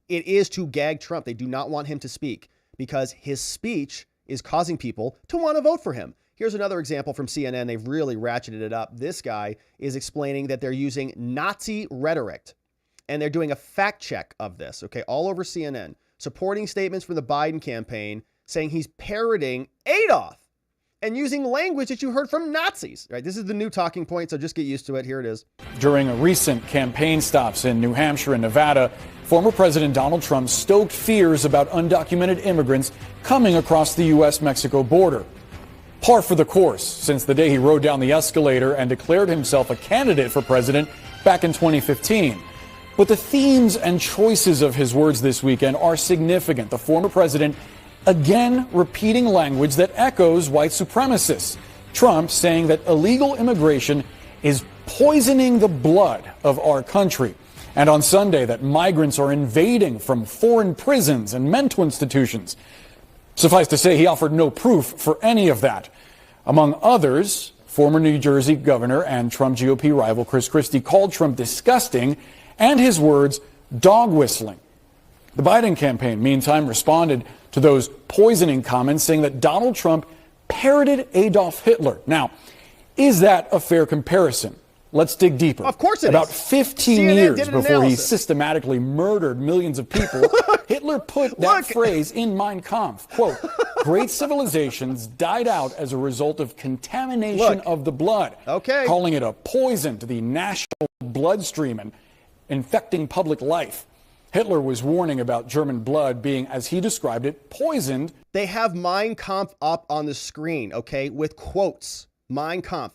it is to gag Trump. They do not want him to speak because his speech is causing people to want to vote for him. Here's another example from CNN. They've really ratcheted it up. This guy is explaining that they're using Nazi rhetoric, and they're doing a fact check of this, okay, all over CNN, supporting statements from the Biden campaign saying he's parroting Adolf and using language that you heard from Nazis. Right? This is the new talking point, so just get used to it. Here it is.
During a recent campaign stops in New Hampshire and Nevada, former President Donald Trump stoked fears about undocumented immigrants coming across the U.S.-Mexico border. Par for the course since the day he rode down the escalator and declared himself a candidate for president back in 2015. But the themes and choices of his words this weekend are significant. The former president again repeating language that echoes white supremacists. Trump saying that illegal immigration is poisoning the blood of our country. And on Sunday that migrants are invading from foreign prisons and mental institutions. Suffice to say, he offered no proof for any of that. Among others, former New Jersey governor and Trump GOP rival Chris Christie called Trump disgusting and his words dog whistling. The Biden campaign, meantime, responded to those poisoning comments, saying that Donald Trump parroted Adolf Hitler. Now, is that a fair comparison? Let's dig deeper.
Of course it
About
is.
15
CNN
years before he systematically murdered millions of people, Hitler put that phrase in Mein Kampf. Quote, great civilizations died out as a result of contamination of the blood.
Okay.
Calling it a poison to the national bloodstream and infecting public life. Hitler was warning about German blood being, as he described it, poisoned.
They have Mein Kampf up on the screen, okay, with quotes. Mein Kampf,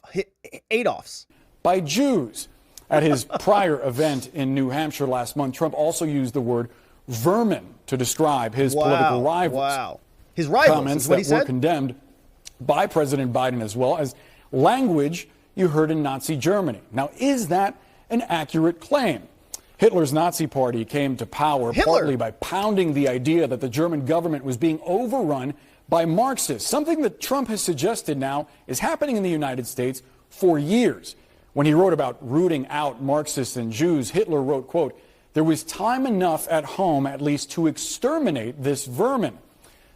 Adolf's.
By Jews. At his prior event in New Hampshire last month, Trump also used the word vermin to describe his political rivals.
Wow. His rivals,
comments
is what he
that were
said?
condemned by President Biden as well as language you heard in Nazi Germany. Now, is that an accurate claim? Hitler's Nazi party came to power partly by pounding the idea that the German government was being overrun by Marxists, something that Trump has suggested now is happening in the United States for years. When he wrote about rooting out Marxists and Jews, Hitler wrote, quote, there was time enough at home at least to exterminate this vermin.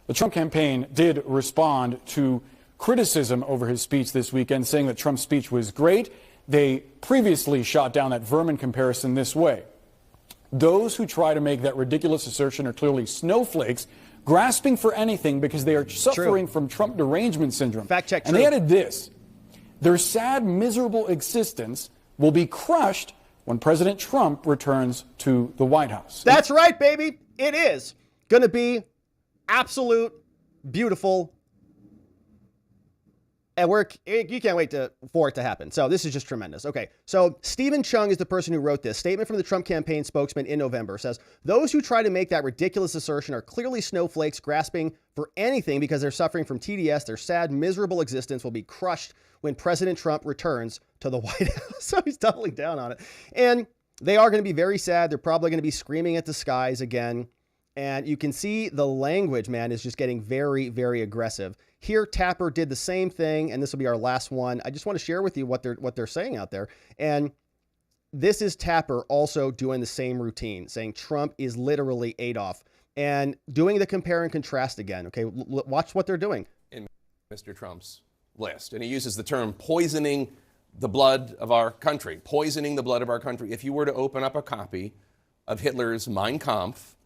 The Trump campaign did respond to criticism over his speech this weekend, saying that Trump's speech was great. They previously shot down that vermin comparison this way. Those who try to make that ridiculous assertion are clearly snowflakes, grasping for anything because they are suffering from Trump derangement syndrome.
Fact check.
And they added this. Their sad, miserable existence will be crushed when President Trump returns to the White House.
That's right, baby. It is going to be absolute, beautiful. And you can't wait for it to happen. So this is just tremendous. Okay, so Stephen Chung is the person who wrote this. Statement from the Trump campaign spokesman in November says, those who try to make that ridiculous assertion are clearly snowflakes grasping for anything because they're suffering from TDS. Their sad, miserable existence will be crushed when President Trump returns to the White House. So he's doubling down on it. And they are going to be very sad. They're probably going to be screaming at the skies again. And you can see the language, man, is just getting very, very aggressive. Here, Tapper did the same thing, and this will be our last one. I just want to share with you what they're saying out there. And this is Tapper also doing the same routine, saying Trump is literally Adolf. and doing the compare and contrast again. Okay, watch what they're doing.
In Mr. Trump's list, and he uses the term poisoning the blood of our country, poisoning the blood of our country. If you were to open up a copy of Hitler's Mein Kampf,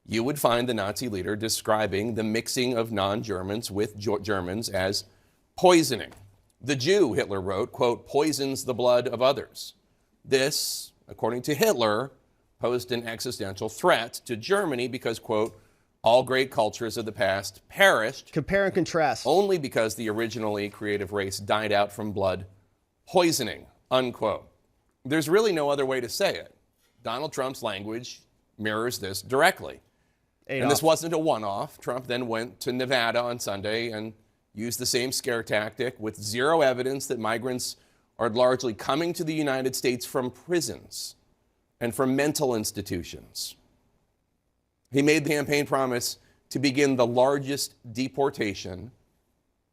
you would find the Nazi leader describing the mixing of non-Germans with Germans as poisoning. The Jew, Hitler wrote, quote, poisons the blood of others. This, according to Hitler, posed an existential threat to Germany because, quote, all great cultures of the past perished.
Compare and contrast.
Only because the originally creative race died out from blood poisoning, unquote. There's really no other way to say it. Donald Trump's language mirrors this directly. And this wasn't a one-off. Trump then went to Nevada on Sunday and used the same scare tactic with zero evidence that migrants are largely coming to the United States from prisons and from mental institutions. He made the campaign promise to begin the largest deportation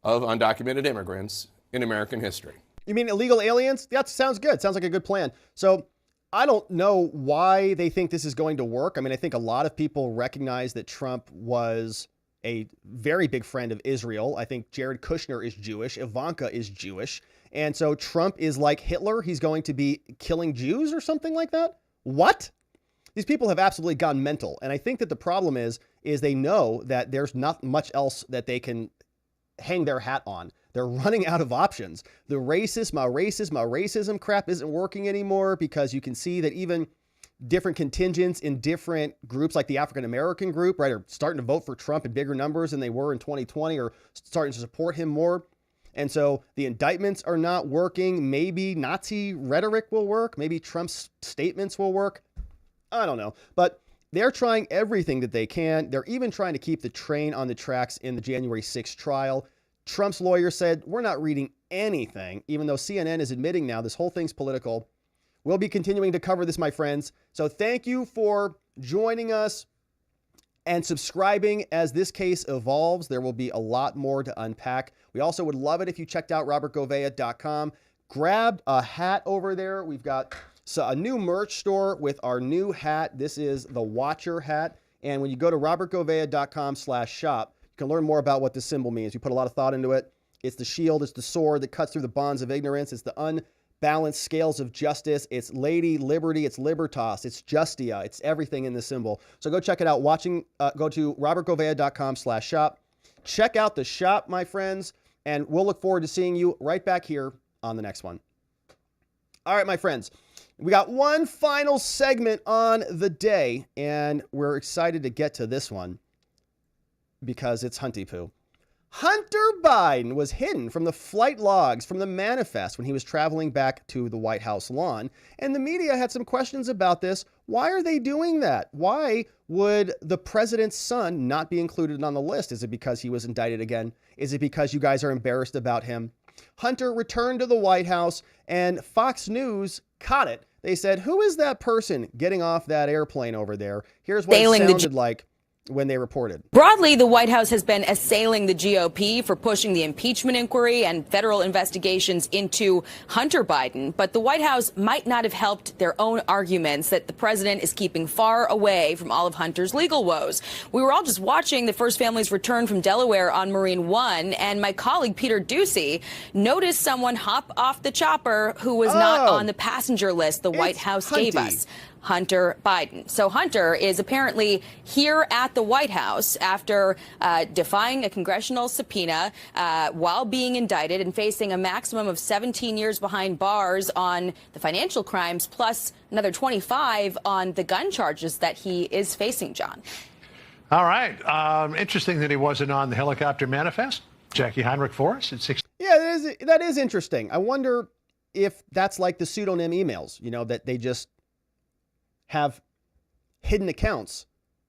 of undocumented immigrants in American history.
You mean illegal aliens? That sounds good. Sounds like a good plan. So I don't know why they think this is going to work. I mean, I think a lot of people recognize that Trump was a very big friend of Israel. I think Jared Kushner is Jewish. Ivanka is Jewish. And so Trump is like Hitler. He's going to be killing Jews or something like that. What? These people have absolutely gone mental. And I think that the problem is they know that there's not much else that they can hang their hat on. They're running out of options. The my racism crap isn't working anymore because you can see that even different contingents in different groups, like the African-American group, right, are starting to vote for Trump in bigger numbers than they were in 2020 or starting to support him more. And so the indictments are not working. Maybe Nazi rhetoric will work. Maybe Trump's statements will work. I don't know. But they're trying everything that they can. They're even trying to keep the train on the tracks in the January 6th trial. Trump's lawyer said, we're not reading anything, even though CNN is admitting now this whole thing's political. We'll be continuing to cover this, my friends. So thank you for joining us and subscribing as this case evolves. There will be a lot more to unpack. We also would love it if you checked out robertgovea.com. Grabbed a hat over there. We've got a new merch store with our new hat. This is the Watcher hat. And when you go to robertgovea.com/shop, you can learn more about what this symbol means. We put a lot of thought into it. It's the shield. It's the sword that cuts through the bonds of ignorance. It's the unbalanced scales of justice. It's Lady Liberty. It's Libertas. It's Justia. It's everything in this symbol. So go check it out. Go to robertgovea.com/shop. Check out the shop, my friends, and we'll look forward to seeing you right back here on the next one. All right, my friends, we got one final segment on the day, and we're excited to get to this one because it's Hunty Poo. Hunter Biden was hidden from the flight logs from the manifest when he was traveling back to the White House lawn. And the media had some questions about this. Why are they doing that? Why would the president's son not be included on the list? Is it because he was indicted again? Is it because you guys are embarrassed about him? Hunter returned to the White House and Fox News caught it. They said, who is that person getting off that airplane over there? Here's what it sounded like when they reported.
Broadly, the White House has been assailing the GOP for pushing the impeachment inquiry and federal investigations into Hunter Biden. But the White House might not have helped their own arguments that the president is keeping far away from all of Hunter's legal woes. We were all just watching the first family's return from Delaware on Marine One, and my colleague Peter Ducey noticed someone hop off the chopper who was not on the passenger list the White House gave us. Hunter Biden. So Hunter is apparently here at the White House after defying a congressional subpoena while being indicted and facing a maximum of 17 years behind bars on the financial crimes, plus another 25 on the gun charges that he is facing, John.
All right. Interesting that he wasn't on the helicopter manifest. Jackie Heinrich for us at 6.
Yeah, that is interesting. I wonder if that's like the pseudonym emails, you know, that they just have hidden accounts.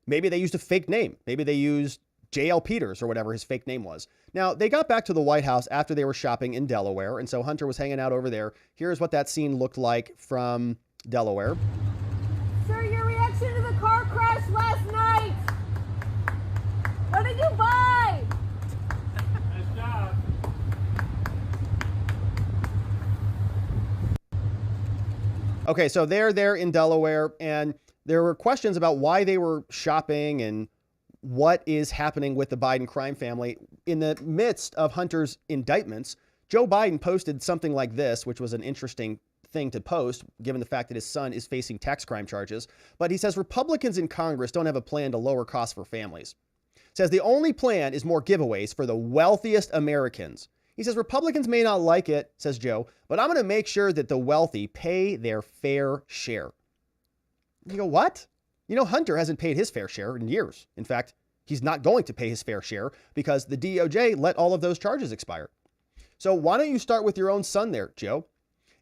Maybe they used a fake name. Maybe they used J.L. Peters or whatever his fake name was. Now, they got back to the White House after they were shopping in Delaware, and so Hunter was hanging out over there. Here's what that scene looked like from Delaware.
Sir, your reaction to the car crash last night. What did you buy? Nice job.
Okay, so they're there in Delaware, and there were questions about why they were shopping and what is happening with the Biden crime family. In the midst of Hunter's indictments, Joe Biden posted something like this, which was an interesting thing to post, given the fact that his son is facing tax crime charges. But he says Republicans in Congress don't have a plan to lower costs for families. Says the only plan is more giveaways for the wealthiest Americans. He says Republicans may not like it, says Joe, but I'm going to make sure that the wealthy pay their fair share. You go, what? You know, Hunter hasn't paid his fair share in years. In fact, he's not going to pay his fair share because the DOJ let all of those charges expire. So why don't you start with your own son there, Joe?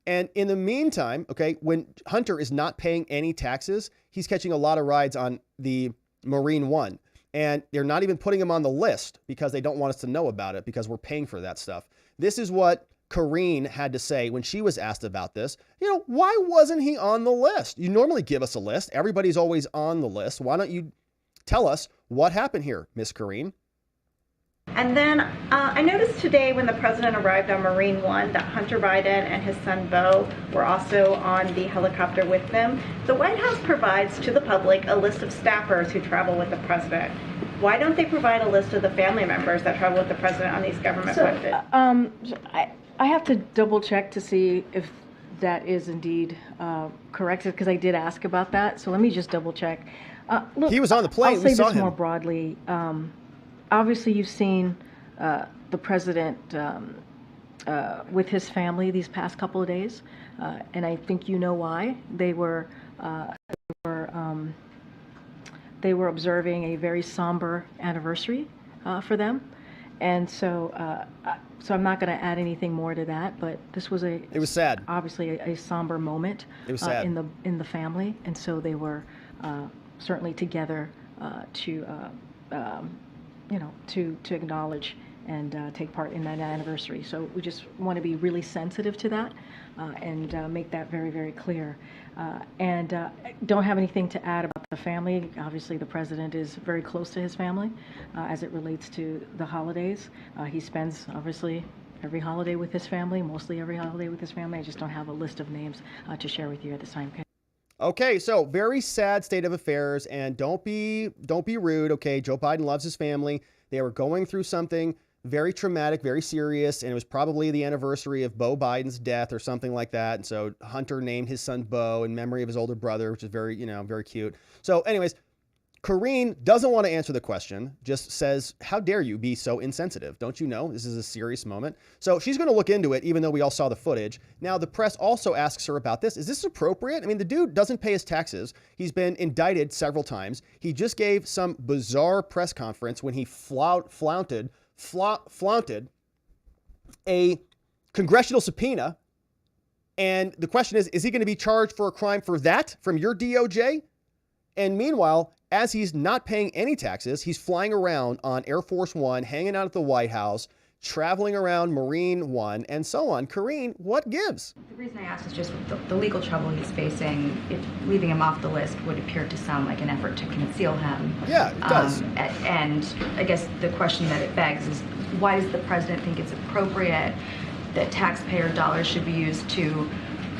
And in the meantime, okay, when Hunter is not paying any taxes, he's catching a lot of rides on the Marine One. And they're not even putting him on the list because they don't want us to know about it because we're paying for that stuff. This is what Karine had to say when she was asked about this. You know, why wasn't he on the list? You normally give us a list. Everybody's always on the list. Why don't you tell us what happened here, Miss Karine?
And then I noticed today when the president arrived on Marine One that Hunter Biden and his son Beau were also on the helicopter with them. The White House provides to the public a list of staffers who travel with the president. Why don't they provide a list of the family members that travel with the president on these government funded?
I have to double check to see if that is indeed correct, because I did ask about that. So let me just double check. Look,
he was on the plane.
I'll say
we saw
this
him
more broadly. Obviously, you've seen the president with his family these past couple of days, and I think you know why. They were observing a very somber anniversary for them, and so I'm not going to add anything more to that. But this was it was sad. Obviously, a somber moment. It was sad. in the family, and so they were certainly together to acknowledge and take part in that anniversary. So we just want to be really sensitive to that and make that very, very clear. And don't have anything to add about the family. Obviously, the president is very close to his family as it relates to the holidays. He spends, obviously, every holiday with his family, mostly every holiday with his family. I just don't have a list of names to share with you at this time.
Okay, so very sad state of affairs, and don't be rude, okay? Joe Biden loves his family. They were going through something very traumatic, very serious, and it was probably the anniversary of Beau Biden's death or something like that. And so Hunter named his son Beau in memory of his older brother, which is very, very cute. So anyways, Karine doesn't want to answer the question, just says, how dare you be so insensitive? Don't you know this is a serious moment? So she's going to look into it, even though we all saw the footage. Now, the press also asks her about this. Is this appropriate? I mean, the dude doesn't pay his taxes. He's been indicted several times. He just gave some bizarre press conference when he flaunted a congressional subpoena. And the question is he going to be charged for a crime for that from your DOJ? And meanwhile, as he's not paying any taxes, he's flying around on Air Force One, hanging out at the White House, traveling around Marine One, and so on. Karine, what gives?
The reason I asked is just the legal trouble he's facing. Leaving him off the list would appear to sound like an effort to conceal him.
Yeah, it does.
And I guess the question that it begs is, why does the president think it's appropriate that taxpayer dollars should be used to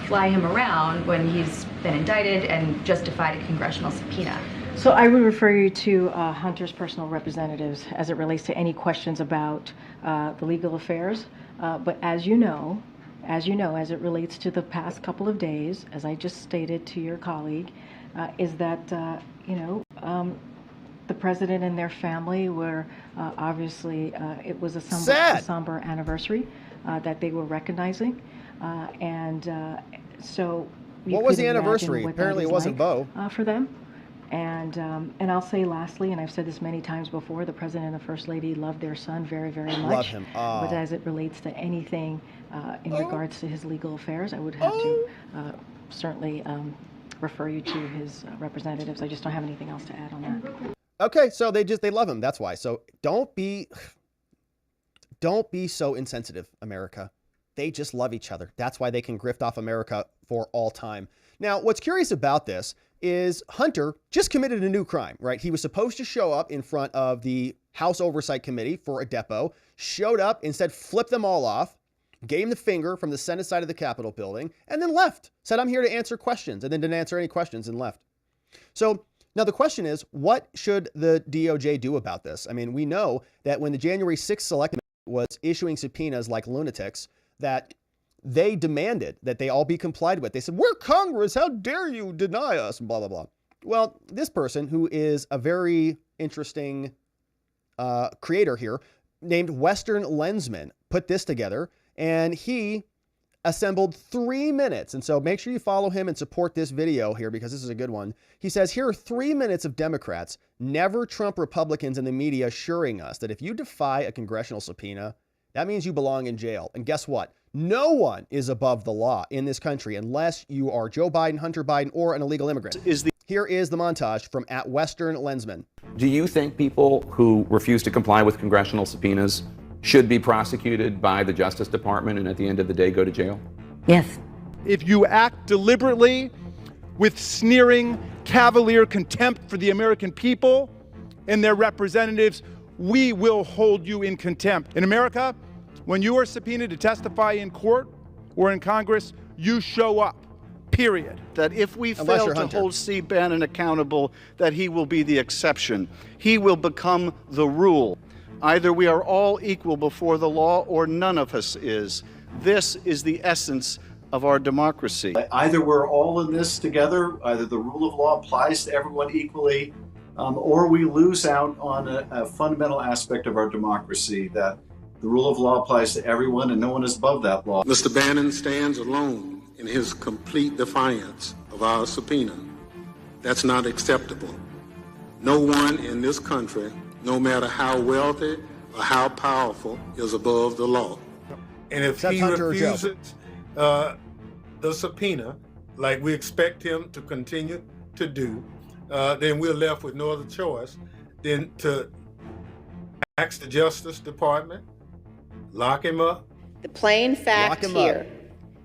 fly him around when he's been indicted and justified a congressional subpoena?
So I would refer you to Hunter's personal representatives as it relates to any questions about the legal affairs. But as you know, as it relates to the past couple of days, as I just stated to your colleague, is that, the president and their family were obviously, it was a somber anniversary that they were recognizing. So
what was the anniversary? Apparently it wasn't Beau.
For them. And I'll say lastly, and I've said this many times before, the president and the first lady love their son very, very much.
Love him. Oh.
But as it relates to anything in regards to his legal affairs, I would have to certainly refer you to his representatives. I just don't have anything else to add on that.
Okay, so they love him. That's why. So don't be so insensitive, America. They just love each other. That's why they can grift off America for all time. Now, what's curious about this is Hunter just committed a new crime, right? He was supposed to show up in front of the House Oversight Committee for a depo, showed up, instead flipped them all off, gave him the finger from the Senate side of the Capitol building, and then left. Said, I'm here to answer questions, and then didn't answer any questions and left. So Now, the question is, what should the DOJ do about this? I mean, we know that when the January 6th Select Committee was issuing subpoenas like lunatics, that they demanded that they all be complied with. They said, we're Congress, how dare you deny us, blah, blah, blah. Well, this person, who is a very interesting creator here, named Western Lensman, put this together, and he assembled 3 minutes. And so make sure you follow him and support this video here, because this is a good one. He says, here are 3 minutes of Democrats, never Trump Republicans in the media assuring us that if you defy a congressional subpoena, that means you belong in jail. And guess what? No one is above the law in this country unless you are Joe Biden, Hunter Biden, or an illegal immigrant. Here is the montage from @Western Lensman.
Do you think people who refuse to comply with congressional subpoenas should be prosecuted by the Justice Department and at the end of the day go to jail?
Yes.
If you act deliberately with sneering, cavalier contempt for the American people and their representatives, we will hold you in contempt. In America, when you are subpoenaed to testify in court or in Congress, you show up, period.
That if we fail to hold Steve Bannon accountable, that he will be the exception. He will become the rule. Either we are all equal before the law or none of us is. This is the essence of our democracy.
Either we're all in this together, either the rule of law applies to everyone equally, or we lose out on a fundamental aspect of our democracy, that the rule of law applies to everyone and no one is above that law.
Mr. Bannon stands alone in his complete defiance of our subpoena. That's not acceptable. No one in this country, no matter how wealthy or how powerful, is above the law.
And if he refuses the subpoena, like we expect him to continue to do, then we're left with no other choice than to ask the Justice Department, lock him up.
The plain fact here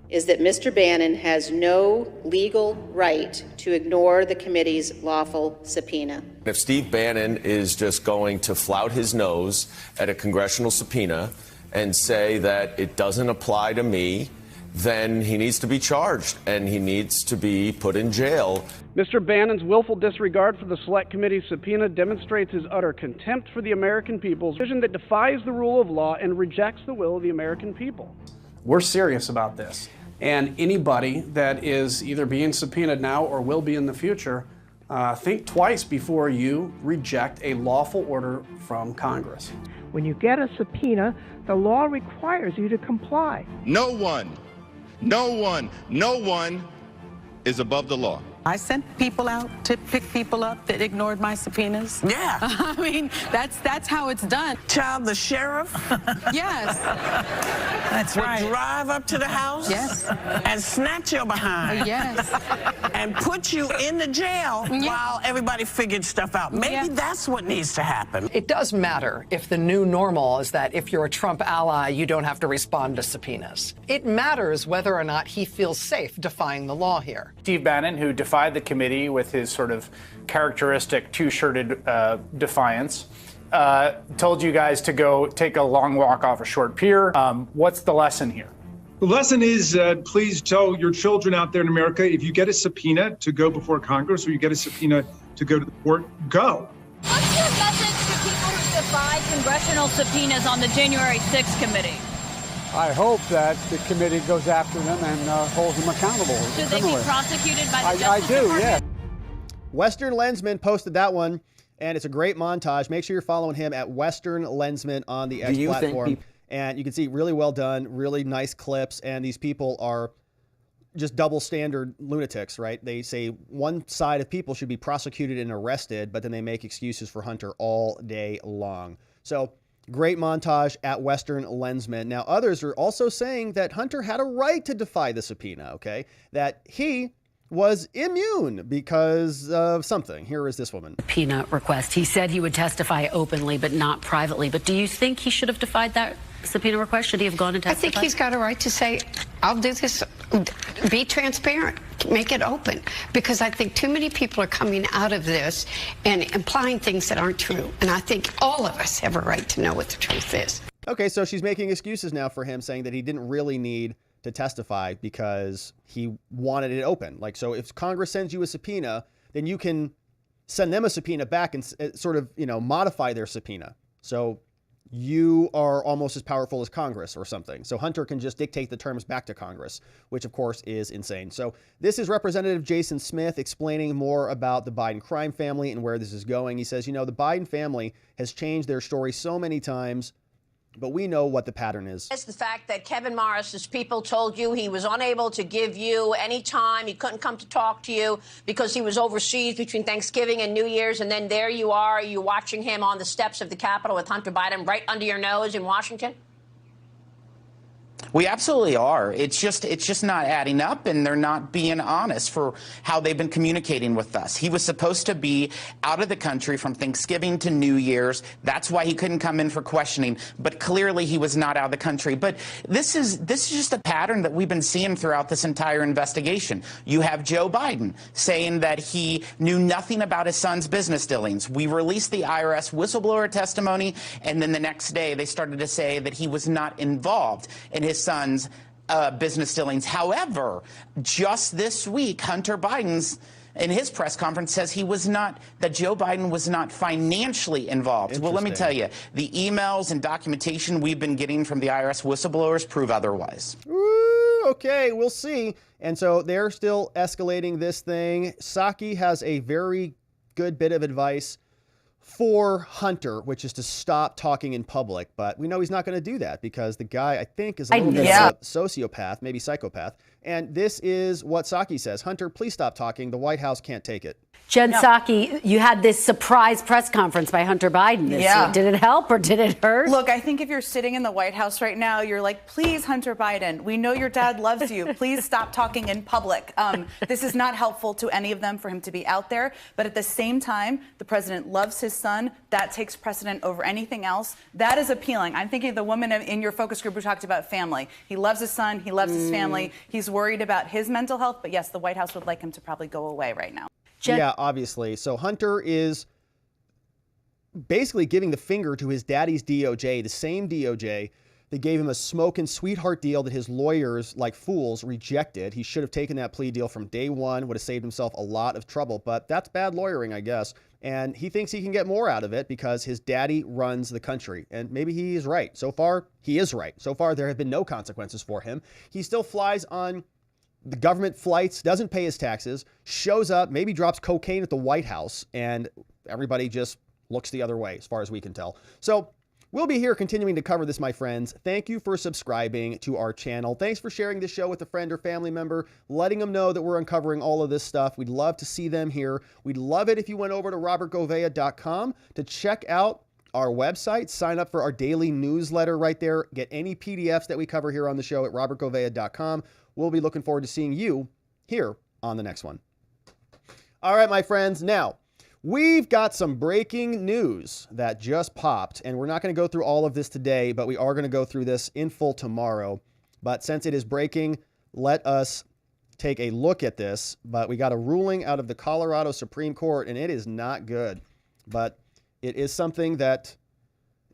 is that Mr. Bannon has no legal right to ignore the committee's lawful subpoena.
If Steve Bannon is just going to flout his nose at a congressional subpoena and say that it doesn't apply to me, then he needs to be charged and he needs to be put in jail.
Mr. Bannon's willful disregard for the Select Committee's subpoena demonstrates his utter contempt for the American people's vision that defies the rule of law and rejects the will of the American people.
We're serious about this. And anybody that is either being subpoenaed now or will be in the future, think twice before you reject a lawful order from Congress.
When you get a subpoena, the law requires you to comply.
No one is above the law.
I sent people out to pick people up that ignored my subpoenas.
Yeah.
I mean, that's how it's done.
Child, the sheriff?
Yes.
That's right. Would drive up to the house?
Yes.
And snatch your behind.
Yes.
And put you in the jail while everybody figured stuff out. Maybe that's what needs to happen.
It does matter if the new normal is that if you're a Trump ally, you don't have to respond to subpoenas. It matters whether or not he feels safe defying the law here.
Steve Bannon, who defied the committee with his sort of characteristic two-shirted defiance, told you guys to go take a long walk off a short pier. What's the lesson here?
The lesson is please tell your children out there in America, if you get a subpoena to go before Congress or you get a subpoena to go to the court, go.
What's your message to people who defied congressional subpoenas on the January 6th committee?
I hope that the committee goes after them and holds them accountable.
Should they be prosecuted by the Justice
Department?
I do,
yeah.
Western Lensman posted that one, and it's a great montage. Make sure you're following him at Western Lensman on the X platform. And you can see really well done, really nice clips, and these people are just double standard lunatics, right? They say one side of people should be prosecuted and arrested, but then they make excuses for Hunter all day long. So great montage at Western Lensman. Now, others are also saying that Hunter had a right to defy the subpoena, okay? That he was immune because of something. Here is this woman.
Subpoena request. He said he would testify openly, but not privately. But do you think he should have defied that subpoena request? Should he have gone and testified?
I think he's got a right to say, I'll do this, be transparent, make it open. Because I think too many people are coming out of this and implying things that aren't true. And I think all of us have a right to know what the truth is.
Okay, so she's making excuses now for him, saying that he didn't really need to testify because he wanted it open. Like, so if Congress sends you a subpoena, then you can send them a subpoena back and sort of, modify their subpoena. So you are almost as powerful as Congress or something. So Hunter can just dictate the terms back to Congress, which of course is insane. So this is Representative Jason Smith explaining more about the Biden crime family and where this is going. He says, the Biden family has changed their story so many times, but we know what the pattern is.
It's the fact that Kevin Morris's people told you he was unable to give you any time. He couldn't come to talk to you because he was overseas between Thanksgiving and New Year's. And then there you are, you watching him on the steps of the Capitol with Hunter Biden right under your nose in Washington.
We absolutely are. It's just not adding up, and they're not being honest for how they've been communicating with us. He was supposed to be out of the country from Thanksgiving to New Year's. That's why he couldn't come in for questioning, but clearly he was not out of the country. But this is just a pattern that we've been seeing throughout this entire investigation. You have Joe Biden saying that he knew nothing about his son's business dealings. We released the IRS whistleblower testimony, and then the next day they started to say that he was not involved in his son's business dealings. However, just this week, Hunter Biden's in his press conference says that Joe Biden was not financially involved. Well, let me tell you, the emails and documentation we've been getting from the IRS whistleblowers prove otherwise.
Ooh, okay, we'll see. And so they're still escalating this thing. Psaki has a very good bit of advice for Hunter, which is to stop talking in public. But we know he's not going to do that because the guy, I think, is a little bit of a sociopath, maybe psychopath. And this is what Psaki says. Hunter, please stop talking. The White House can't take it.
Jen Psaki, you had this surprise press conference by Hunter Biden this week. Did it help or did it hurt?
Look, I think if you're sitting in the White House right now, you're like, please, Hunter Biden, we know your dad loves you. Please stop talking in public. This is not helpful to any of them for him to be out there. But at the same time, the president loves his son. That takes precedent over anything else. That is appealing. I'm thinking of the woman in your focus group who talked about family. He loves his son. He loves his family. He's worried about his mental health. But yes, the White House would like him to probably go away right now.
Yeah, obviously. So Hunter is basically giving the finger to his daddy's DOJ, the same DOJ that gave him a smoking sweetheart deal that his lawyers, like fools, rejected. He should have taken that plea deal from day one, would have saved himself a lot of trouble. But that's bad lawyering, I guess. And he thinks he can get more out of it because his daddy runs the country. And maybe he is right. So far, he is right. So far, there have been no consequences for him. He still flies on the government flights, doesn't pay his taxes, shows up, maybe drops cocaine at the White House, and everybody just looks the other way, as far as we can tell. So we'll be here continuing to cover this, my friends. Thank you for subscribing to our channel. Thanks for sharing this show with a friend or family member, letting them know that we're uncovering all of this stuff. We'd love to see them here. We'd love it if you went over to robertgovea.com to check out our website, sign up for our daily newsletter right there, get any PDFs that we cover here on the show at robertgovea.com. We'll be looking forward to seeing you here on the next one. All right, my friends. Now, we've got some breaking news that just popped, and we're not going to go through all of this today, but we are going to go through this in full tomorrow. But since it is breaking, let us take a look at this. But we got a ruling out of the Colorado Supreme Court, and it is not good. But it is something that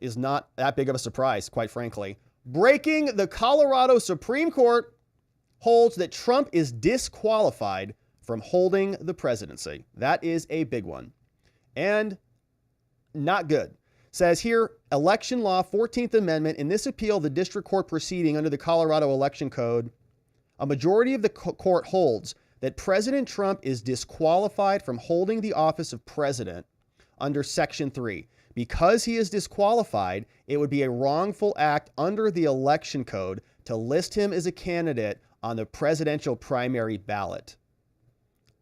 is not that big of a surprise, quite frankly. Breaking, the Colorado Supreme Court holds that Trump is disqualified from holding the presidency. That is a big one. And not good. Says here, election law, 14th Amendment. In this appeal, the district court proceeding under the Colorado Election Code, a majority of the court holds that President Trump is disqualified from holding the office of president under Section 3. Because he is disqualified, it would be a wrongful act under the election code to list him as a candidate on the presidential primary ballot.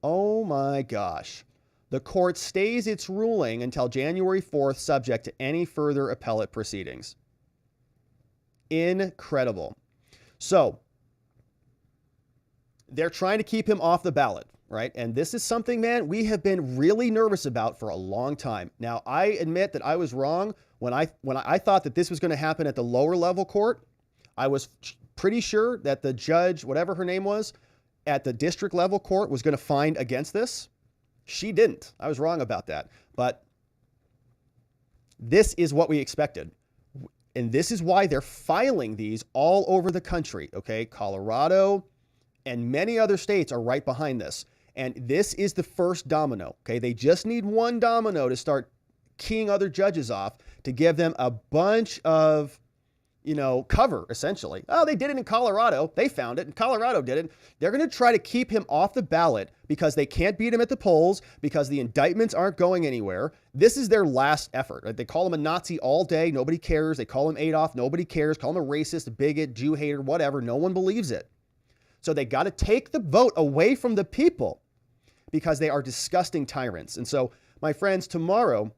Oh my gosh. The court stays its ruling until January 4th, subject to any further appellate proceedings. Incredible. So, they're trying to keep him off the ballot, right? And this is something, man, we have been really nervous about for a long time. Now, I admit that I was wrong when I thought that this was going to happen at the lower level court. I was pretty sure that the judge, whatever her name was, at the district level court was going to find against this. She didn't. I was wrong about that. But this is what we expected. And this is why they're filing these all over the country, okay? Colorado and many other states are right behind this. And this is the first domino, okay? They just need one domino to start keying other judges off to give them a bunch of, cover, essentially. Oh, they did it in Colorado. They found it, and Colorado did it. They're going to try to keep him off the ballot because they can't beat him at the polls, because the indictments aren't going anywhere. This is their last effort. Right? They call him a Nazi all day. Nobody cares. They call him Adolf. Nobody cares. Call him a racist, a bigot, Jew hater, whatever. No one believes it. So they got to take the vote away from the people because they are disgusting tyrants. And so, my friends, tomorrow,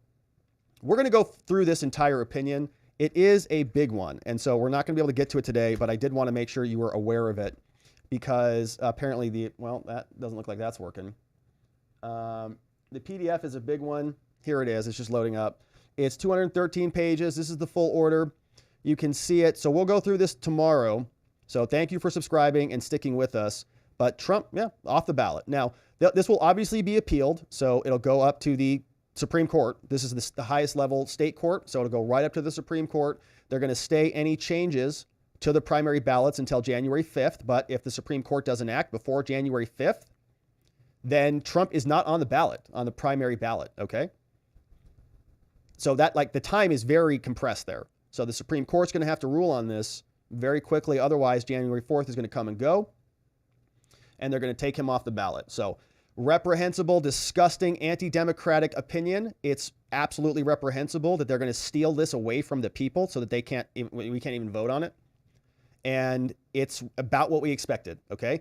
we're going to go through this entire opinion. It is a big one. And so we're not going to be able to get to it today, but I did want to make sure you were aware of it because apparently that doesn't look like that's working. The PDF is a big one. Here it is. It's just loading up. It's 213 pages. This is the full order. You can see it. So we'll go through this tomorrow. So thank you for subscribing and sticking with us. But Trump, off the ballot. Now, this will obviously be appealed. So it'll go up to the Supreme Court. This is the highest level state court. So it'll go right up to the Supreme Court. They're going to stay any changes to the primary ballots until January 5th. But if the Supreme Court doesn't act before January 5th, then Trump is not on the ballot, on the primary ballot. Okay. So that the time is very compressed there. So the Supreme Court's going to have to rule on this very quickly. Otherwise, January 4th is going to come and go, and they're going to take him off the ballot. So reprehensible, disgusting, anti-democratic opinion. It's absolutely reprehensible that they're going to steal this away from the people so that we can't even vote on it. And it's about what we expected. Okay.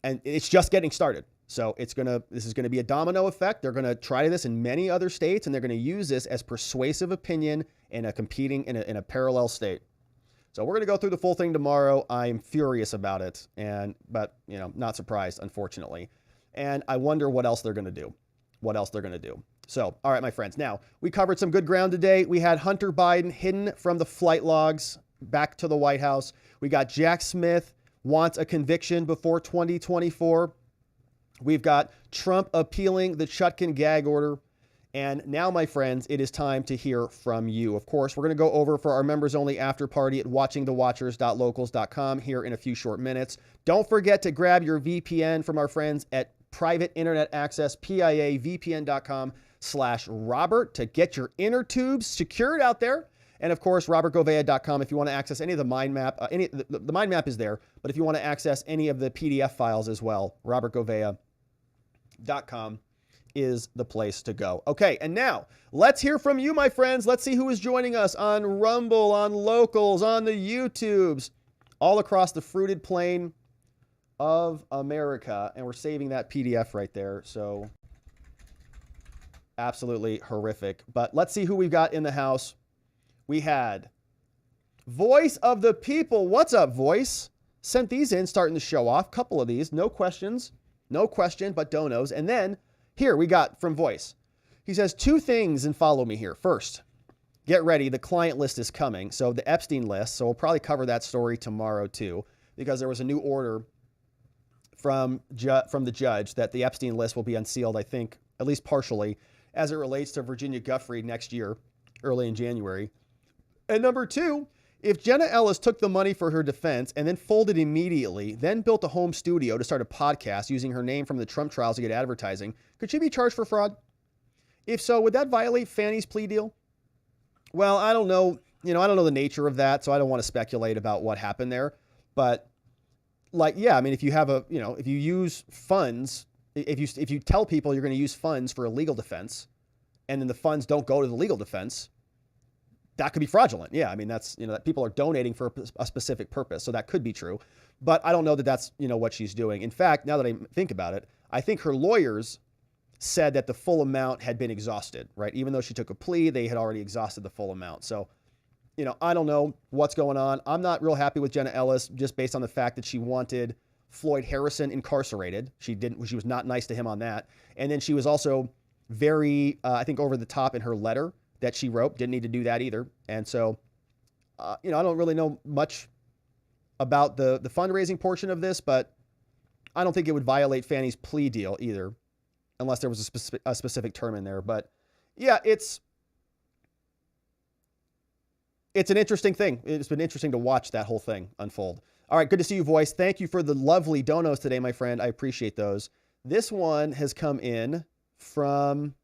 And it's just getting started. So this is going to be a domino effect. They're going to try this in many other states, and they're going to use this as persuasive opinion in a parallel state. So we're going to go through the full thing tomorrow. I'm furious about it, but not surprised, unfortunately. And I wonder what else they're going to do. So, all right, my friends. Now, we covered some good ground today. We had Hunter Biden hidden from the flight logs back to the White House. We got Jack Smith wants a conviction before 2024. We've got Trump appealing the Chutkan Gag order. And now, my friends, it is time to hear from you. Of course, we're going to go over for our members only after party at watchingthewatchers.locals.com here in a few short minutes. Don't forget to grab your VPN from our friends at Private Internet Access, PIAVPN.com/Robert to get your inner tubes secured out there. And of course, robertgovea.com if you want to access any of the mind map. The mind map is there, but if you want to access any of the PDF files as well, robertgovea.com is the place to go. Okay, and now let's hear from you, my friends. Let's see who is joining us on Rumble, on Locals, on the YouTubes, all across the fruited plain of America. And we're saving that PDF right there. So absolutely horrific. But let's see who we've got in the house. We had Voice of the People. What's up, Voice? Sent these in, starting to show off. Couple of these. No question, but donos. And then here we got from Voice. He says 2 things and follow me here. First, get ready. The client list is coming. So the Epstein list. So we'll probably cover that story tomorrow too, because there was a new order from the judge that the Epstein list will be unsealed, I think, at least partially, as it relates to Virginia Giuffre next year, early in January. And number 2, if Jenna Ellis took the money for her defense and then folded immediately, then built a home studio to start a podcast using her name from the Trump trials to get advertising, could she be charged for fraud? If so, would that violate Fannie's plea deal? Well, I don't know. I don't know the nature of that, so I don't want to speculate about what happened there. But if you have if you use funds, if you tell people you're going to use funds for a legal defense, and then the funds don't go to the legal defense, that could be fraudulent. Yeah, that's, that people are donating for a specific purpose. So that could be true. But I don't know that that's, what she's doing. In fact, now that I think about it, I think her lawyers said that the full amount had been exhausted, right? Even though she took a plea, they had already exhausted the full amount. So, I don't know what's going on. I'm not real happy with Jenna Ellis just based on the fact that she wanted Floyd Harrison incarcerated. She was not nice to him on that. And then she was also very, I think, over the top in her letter that she wrote. Didn't need to do that either. And so, I don't really know much about the fundraising portion of this, but I don't think it would violate Fannie's plea deal either, unless there was a specific term in there. But yeah, it's an interesting thing. It's been interesting to watch that whole thing unfold. All right, good to see you, Voice. Thank you for the lovely donos today, my friend. I appreciate those. This one has come in from,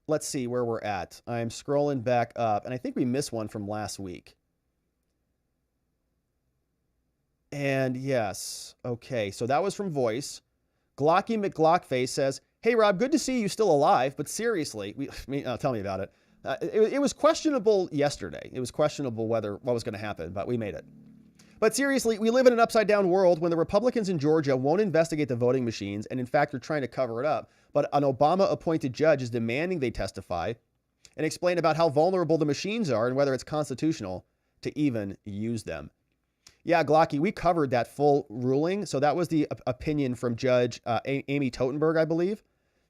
let's see where we're at. I'm scrolling back up, and I think we missed one from last week. And yes, okay, so that was from Voice. Glocky McGlockface says, "Hey Rob, good to see you still alive, but seriously," tell me about it. It was questionable yesterday. It was questionable what was going to happen, but we made it. But seriously, we live in an upside-down world when the Republicans in Georgia won't investigate the voting machines and, in fact, are trying to cover it up. But an Obama-appointed judge is demanding they testify and explain about how vulnerable the machines are and whether it's constitutional to even use them. Yeah, Glocky, we covered that full ruling. So that was the opinion from Judge Amy Totenberg, I believe.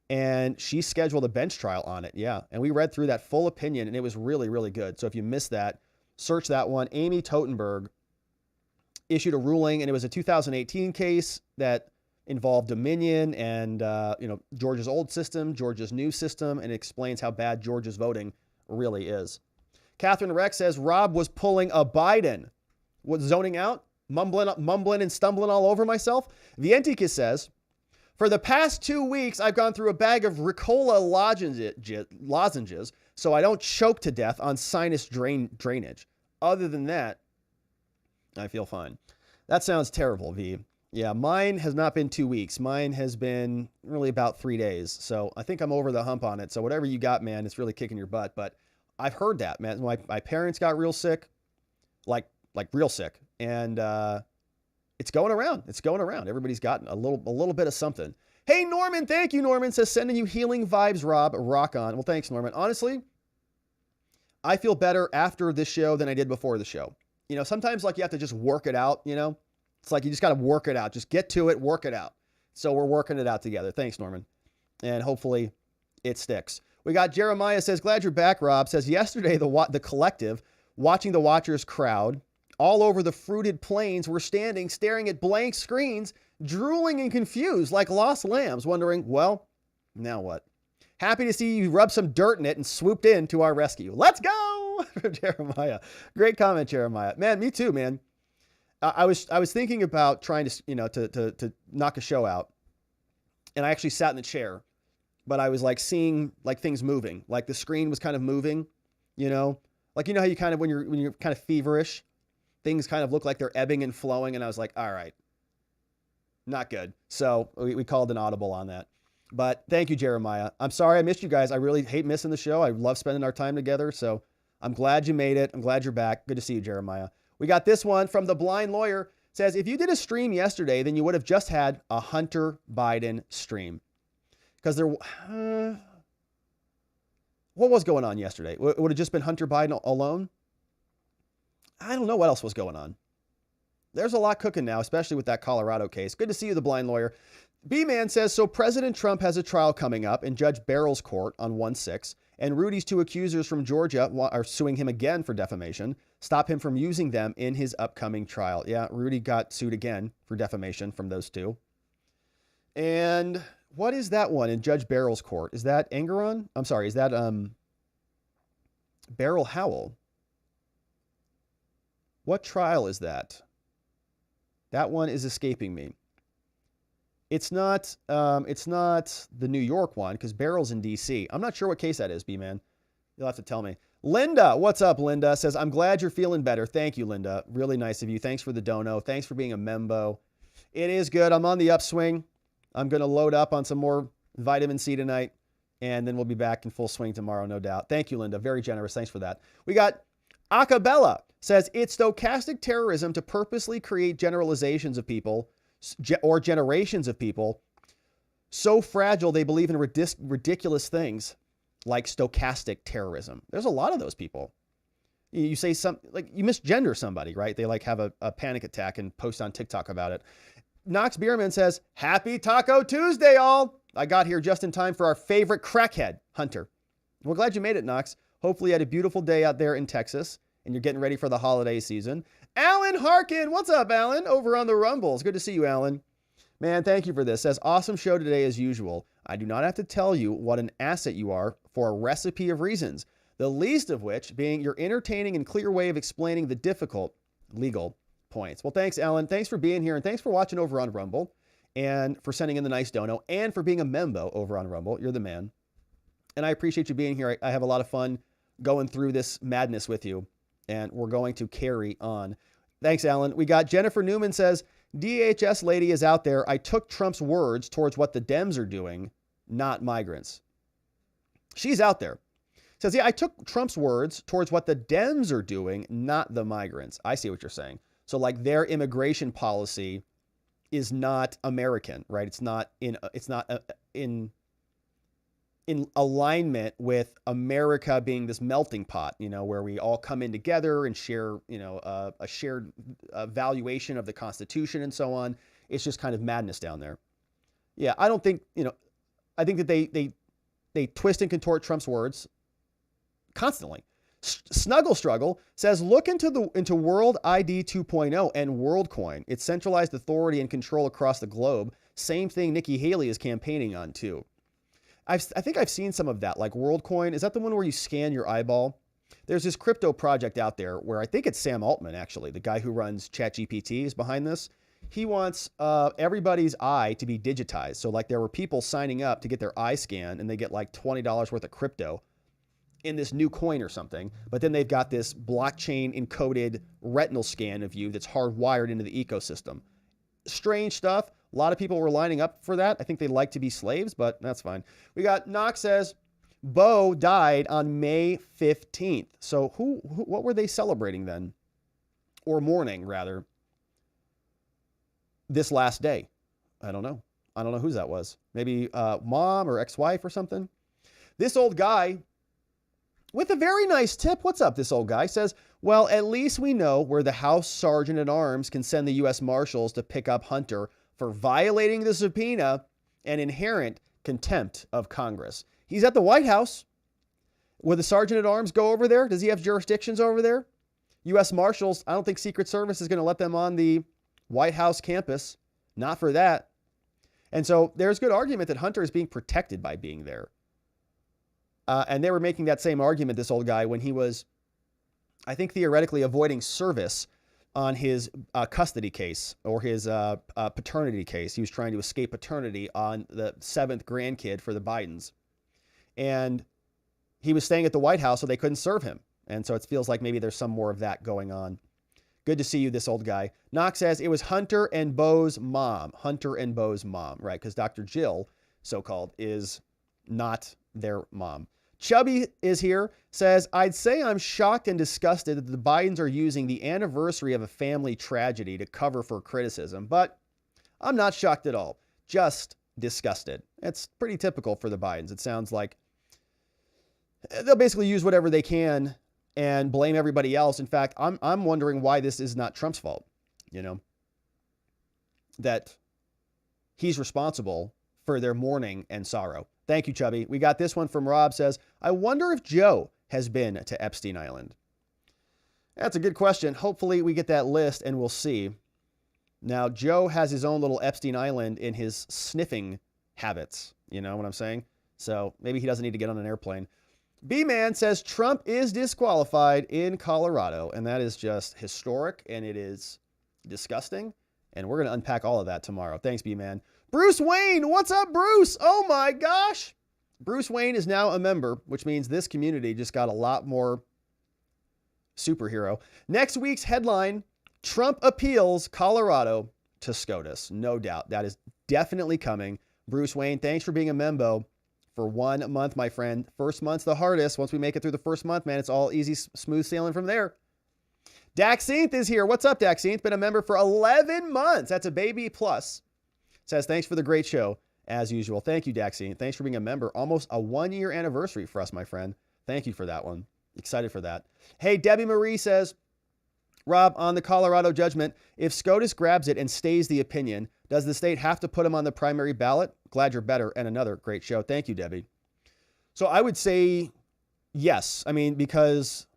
And she scheduled a bench trial on it. Yeah, and we read through that full opinion, and it was really, really good. So if you missed that, search that one. Amy Totenberg issued a ruling, and it was a 2018 case that involved Dominion and Georgia's old system, Georgia's new system, and it explains how bad Georgia's voting really is. Catherine Rex says Rob was pulling a Biden. Was zoning out, mumbling and stumbling all over myself. Vientika says, for the past 2 weeks, I've gone through a bag of Ricola lozenges so I don't choke to death on sinus drainage. Other than that, I feel fine. That sounds terrible, V. Yeah, mine has not been 2 weeks. Mine has been really about 3 days. So I think I'm over the hump on it. So whatever you got, man, it's really kicking your butt. But I've heard that, man. My parents got real sick, like real sick. And it's going around. It's going around. Everybody's gotten a little bit of something. Hey, Norman. Thank you, Norman. Says, sending you healing vibes, Rob. Rock on. Well, thanks, Norman. Honestly, I feel better after this show than I did before the show. You know, sometimes like you have to just work it out, you know? It's like you just got to work it out. Just get to it, work it out. So we're working it out together. Thanks, Norman. And hopefully it sticks. We got Jeremiah says, glad you're back, Rob. Says, yesterday the collective, watching the Watchers crowd, all over the fruited plains were standing, staring at blank screens, drooling and confused like lost lambs, wondering, well, now what? Happy to see you rub some dirt in it and swooped in to our rescue. Let's go! Jeremiah. Great comment, Jeremiah. Man, me too, man. I was thinking about trying to knock a show out, and I actually sat in the chair, but I was like seeing like things moving, like the screen was kind of moving, you know, like, you know how you kind of, when you're kind of feverish, things kind of look like they're ebbing and flowing. And I was like, all right, not good. So we called an audible on that. But thank you, Jeremiah. I'm sorry I missed you guys. I really hate missing the show. I love spending our time together. So I'm glad you made it. I'm glad you're back. Good to see you, Jeremiah. We got this one from The Blind Lawyer. Says, if you did a stream yesterday, then you would have just had a Hunter Biden stream. Because there, what was going on yesterday? Would it have just been Hunter Biden alone? I don't know what else was going on. There's a lot cooking now, especially with that Colorado case. Good to see you, The Blind Lawyer. B-Man says, so President Trump has a trial coming up in Judge Barrel's court on 1/6, and Rudy's two accusers from Georgia are suing him again for defamation. Stop him from using them in his upcoming trial. Yeah, Rudy got sued again for defamation from those two. And what is that one in Judge Barrel's court? Is that Engeron? I'm sorry, is that Beryl Howell? What trial is that? That one is escaping me. It's not the New York one because Barrel's in D.C. I'm not sure what case that is, B-Man. You'll have to tell me. Linda, what's up, Linda? Says, I'm glad you're feeling better. Thank you, Linda. Really nice of you. Thanks for the dono. Thanks for being a membo. It is good. I'm on the upswing. I'm going to load up on some more vitamin C tonight, and then we'll be back in full swing tomorrow, no doubt. Thank you, Linda. Very generous. Thanks for that. We got Acabella. Says, it's stochastic terrorism to purposely create generalizations of people or generations of people so fragile they believe in ridiculous things like stochastic terrorism. There's a lot of those people. You say something like you misgender somebody, right? They like have a panic attack and post on TikTok about it. Knox Bierman says, happy Taco Tuesday, all. I got here just in time for our favorite crackhead, Hunter. We're glad you made it, Knox. Hopefully you had a beautiful day out there in Texas and you're getting ready for the holiday season. Alan Harkin, what's up, Alan? Over on the Rumbles. Good to see you, Alan. Man, thank you for this. Says, awesome show today as usual. I do not have to tell you what an asset you are for a recipe of reasons, the least of which being your entertaining and clear way of explaining the difficult legal points. Well, thanks, Alan. Thanks for being here, and thanks for watching over on Rumble. and for sending in the nice dono, and for being a membo over on Rumble. You're the man. And I appreciate you being here. I have a lot of fun going through this madness with you, and we're going to carry on. Thanks, Alan. We got Jennifer Newman says, DHS lady is out there. I took Trump's words towards what the Dems are doing, not migrants. She's out there. Says, yeah, I took Trump's words towards what the Dems are doing, not the migrants. I see what you're saying. So like their immigration policy is not American, right? It's not in alignment with America being this melting pot, where we all come in together and share, a shared valuation of the Constitution and so on. It's just kind of madness down there. Yeah, I don't think, I think that they twist and contort Trump's words constantly. Snuggle Struggle says, look into World ID 2.0 and WorldCoin. It's centralized authority and control across the globe. Same thing Nikki Haley is campaigning on too. I think I've seen some of that, like WorldCoin. Is that the one where you scan your eyeball? There's this crypto project out there where I think it's Sam Altman, actually, the guy who runs ChatGPT is behind this. He wants everybody's eye to be digitized. So like there were people signing up to get their eye scanned and they get like $20 worth of crypto in this new coin or something. But then they've got this blockchain encoded retinal scan of you that's hardwired into the ecosystem. Strange stuff. A lot of people were lining up for that. I think they like to be slaves, but that's fine. We got Knox says, Bo died on May 15th. So what were they celebrating then? Or mourning, rather, this last day? I don't know. I don't know whose that was. Maybe mom or ex-wife or something. This old guy with a very nice tip. What's up, this old guy? Says, well, at least we know where the House Sergeant at Arms can send the U.S. Marshals to pick up Hunter for violating the subpoena and inherent contempt of Congress. He's at the White House. Will the Sergeant at Arms go over there? Does he have jurisdictions over there? U.S. Marshals, I don't think Secret Service is going to let them on the White House campus. Not for that. And so there's good argument that Hunter is being protected by being there. And they were making that same argument, this old guy, when he was, I think, theoretically avoiding service on his custody case or his paternity case. He was trying to escape paternity on the 7th grandkid for the Bidens. And he was staying at the White House, so they couldn't serve him. And so it feels like maybe there's some more of that going on. Good to see you, this old guy. Knox says it was Hunter and Bo's mom. Hunter and Bo's mom, right? Because Dr. Jill, so-called, is not their mom. Chubby is here, says, I'd say I'm shocked and disgusted that the Bidens are using the anniversary of a family tragedy to cover for criticism, but I'm not shocked at all. Just disgusted. It's pretty typical for the Bidens. It sounds like they'll basically use whatever they can and blame everybody else. In fact, I'm wondering why this is not Trump's fault, that he's responsible for their mourning and sorrow. Thank you, Chubby. We got this one from Rob, says, I wonder if Joe has been to Epstein Island. That's a good question. Hopefully we get that list and we'll see. Now, Joe has his own little Epstein Island in his sniffing habits. You know what I'm saying? So maybe he doesn't need to get on an airplane. B-Man says Trump is disqualified in Colorado, and that is just historic, and it is disgusting, and we're going to unpack all of that tomorrow. Thanks, B-Man. Bruce Wayne, what's up, Bruce? Oh my gosh. Bruce Wayne is now a member, which means this community just got a lot more superhero. Next week's headline, Trump appeals Colorado to SCOTUS. No doubt. That is definitely coming. Bruce Wayne, thanks for being a membo for 1 month, my friend. First month's the hardest. Once we make it through the first month, man, it's all easy, smooth sailing from there. Daxinth is here. What's up, Daxinth? Been a member for 11 months. That's a baby plus. Says, thanks for the great show, as usual. Thank you, Daxinth. Thanks for being a member. Almost a 1-year anniversary for us, my friend. Thank you for that one. Excited for that. Hey, Debbie Marie says, Rob, on the Colorado judgment, if SCOTUS grabs it and stays the opinion, does the state have to put him on the primary ballot? Glad you're better. And another great show. Thank you, Debbie. So I would say yes. I mean, because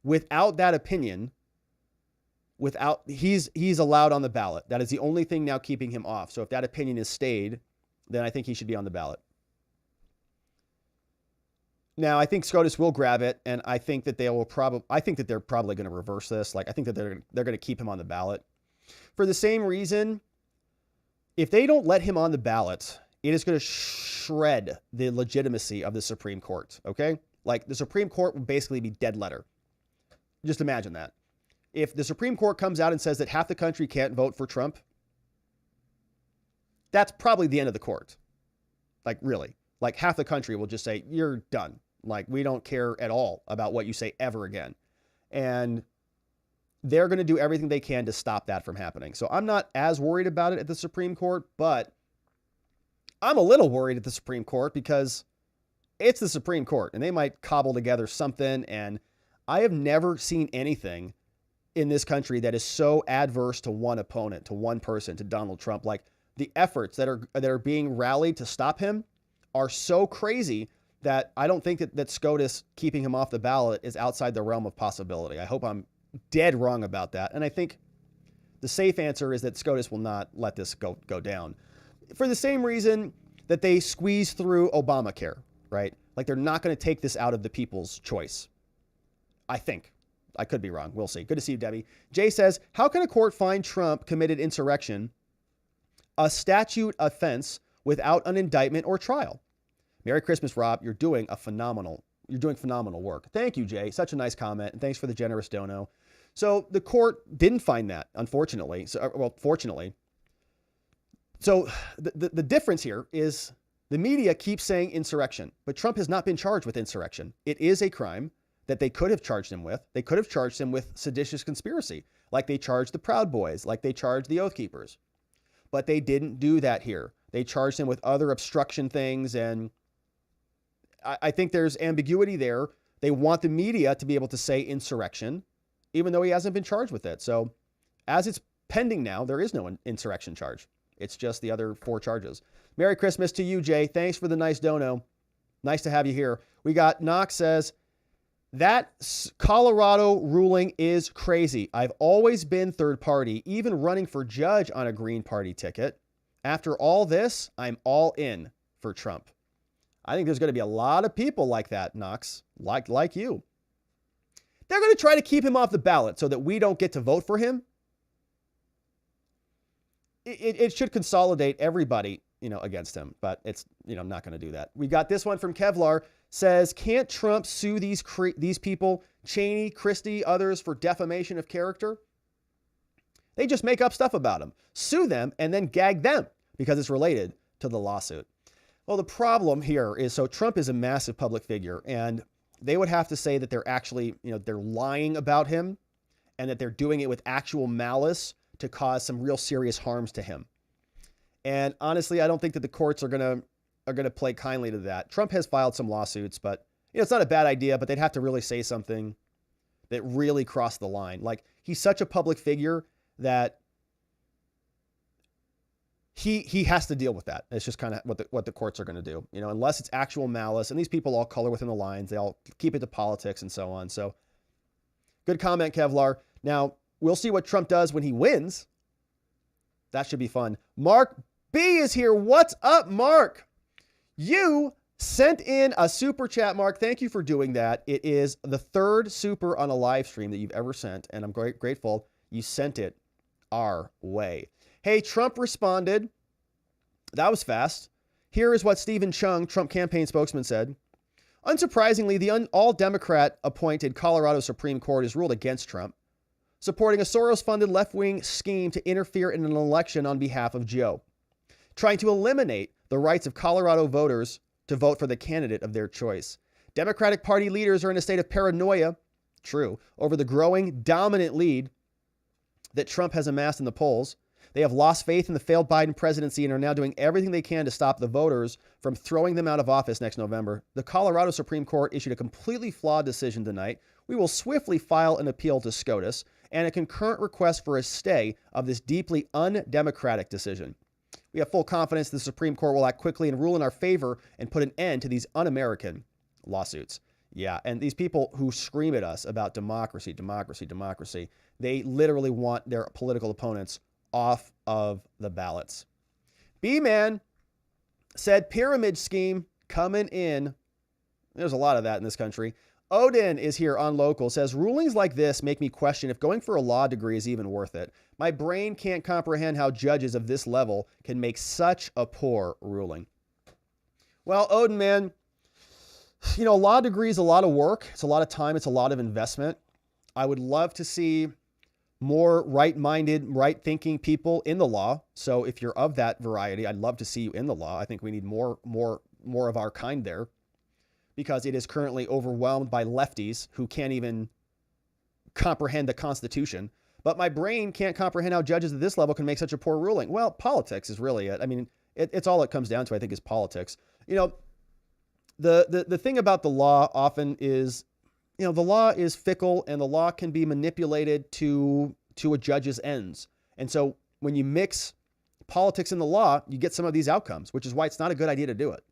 without that opinion, he's allowed on the ballot. That is the only thing now keeping him off. So if that opinion is stayed, then I think he should be on the ballot. Now, I think SCOTUS will grab it, and I think that they're probably going to reverse this. Like, I think that they're going to keep him on the ballot. For the same reason if they don't let him on the ballot, it is going to shred the legitimacy of the Supreme Court, okay? Like, the Supreme Court would basically be dead letter. Just imagine that. If the Supreme Court comes out and says that half the country can't vote for Trump, that's probably the end of the court. Like, really. Like, half the country will just say, you're done. Like, we don't care at all about what you say ever again. And they're going to do everything they can to stop that from happening. So I'm not as worried about it at the Supreme Court, but I'm a little worried at the Supreme Court because it's the Supreme Court and they might cobble together something. And I have never seen anything in this country that is so adverse to one opponent, to one person, to Donald Trump. Like, the efforts that are being rallied to stop him are so crazy that I don't think that SCOTUS keeping him off the ballot is outside the realm of possibility. I hope I'm dead wrong about that. And I think the safe answer is that SCOTUS will not let this go down. For the same reason that they squeeze through Obamacare, right? Like, they're not going to take this out of the people's choice. I think. I could be wrong. We'll see. Good to see you, Debbie. Jay says, how can a court find Trump committed insurrection, a statute offense, without an indictment or trial? Merry Christmas, Rob. You're doing phenomenal work. Thank you, Jay. Such a nice comment. And thanks for the generous dono. So the court didn't find that, unfortunately. Fortunately. So the difference here is the media keeps saying insurrection, but Trump has not been charged with insurrection. It is a crime that they could have charged him with. They could have charged him with seditious conspiracy, like they charged the Proud Boys, like they charged the Oath Keepers. But they didn't do that here. They charged him with other obstruction things, and I think there's ambiguity there. They want the media to be able to say insurrection, even though he hasn't been charged with it. So as it's pending now, there is no insurrection charge. It's just the other 4 charges. Merry Christmas to you, Jay. Thanks for the nice dono. Nice to have you here. We got Knox says, that Colorado ruling is crazy. I've always been third party, even running for judge on a Green Party ticket. After all this, I'm all in for Trump. I think there's going to be a lot of people like that, Knox, like you. They're going to try to keep him off the ballot so that we don't get to vote for him. It should consolidate everybody, against him, but it's, not going to do that. We got this one from Kevlar. Says, can't Trump sue these people, Cheney, Christie, others, for defamation of character? They just make up stuff about him, sue them, and then gag them because it's related to the lawsuit. Well, the problem here is, so Trump is a massive public figure, and they would have to say that they're actually, they're lying about him and that they're doing it with actual malice to cause some real serious harms to him. And honestly, I don't think that the courts are going to play kindly to that. Trump has filed some lawsuits, but it's not a bad idea, but they'd have to really say something that really crossed the line. Like, he's such a public figure that he has to deal with that. It's just kind of what the courts are going to do, unless it's actual malice. And these people all color within the lines. They all keep it to politics and so on. So good comment, Kevlar. Now, we'll see what Trump does when he wins. That should be fun. Mark B is here. What's up, Mark? You sent in a super chat, Mark. Thank you for doing that. It is the 3rd super on a live stream that you've ever sent, and I'm grateful you sent it our way. Hey, Trump responded. That was fast. Here is what Stephen Chung, Trump campaign spokesman, said. Unsurprisingly, the all-Democrat appointed Colorado Supreme Court has ruled against Trump, supporting a Soros-funded left-wing scheme to interfere in an election on behalf of Joe, trying to eliminate the rights of Colorado voters to vote for the candidate of their choice. Democratic Party leaders are in a state of paranoia, true, over the growing dominant lead that Trump has amassed in the polls. They have lost faith in the failed Biden presidency and are now doing everything they can to stop the voters from throwing them out of office next November. The Colorado Supreme Court issued a completely flawed decision tonight. We will swiftly file an appeal to SCOTUS and a concurrent request for a stay of this deeply undemocratic decision. We have full confidence the Supreme Court will act quickly and rule in our favor and put an end to these un-American lawsuits. Yeah, and these people who scream at us about democracy, democracy, democracy, they literally want their political opponents off of the ballots. B-Man said pyramid scheme coming in. There's a lot of that in this country. Odin is here on Local, says, rulings like this make me question if going for a law degree is even worth it. My brain can't comprehend how judges of this level can make such a poor ruling. Well, Odin, man, you know, a law degree is a lot of work. It's a lot of time. It's a lot of investment. I would love to see more right-minded, right-thinking people in the law. So if you're of that variety, I'd love to see you in the law. I think we need more of our kind there, because it is currently overwhelmed by lefties who can't even comprehend the Constitution. But my brain can't comprehend how judges at this level can make such a poor ruling. Well, politics is really it. I mean, it's all it comes down to, I think, is politics. You know, the thing about the law often is, you know, the law is fickle and the law can be manipulated to a judge's ends. And so when you mix politics and the law, you get some of these outcomes, which is why it's not a good idea to do it.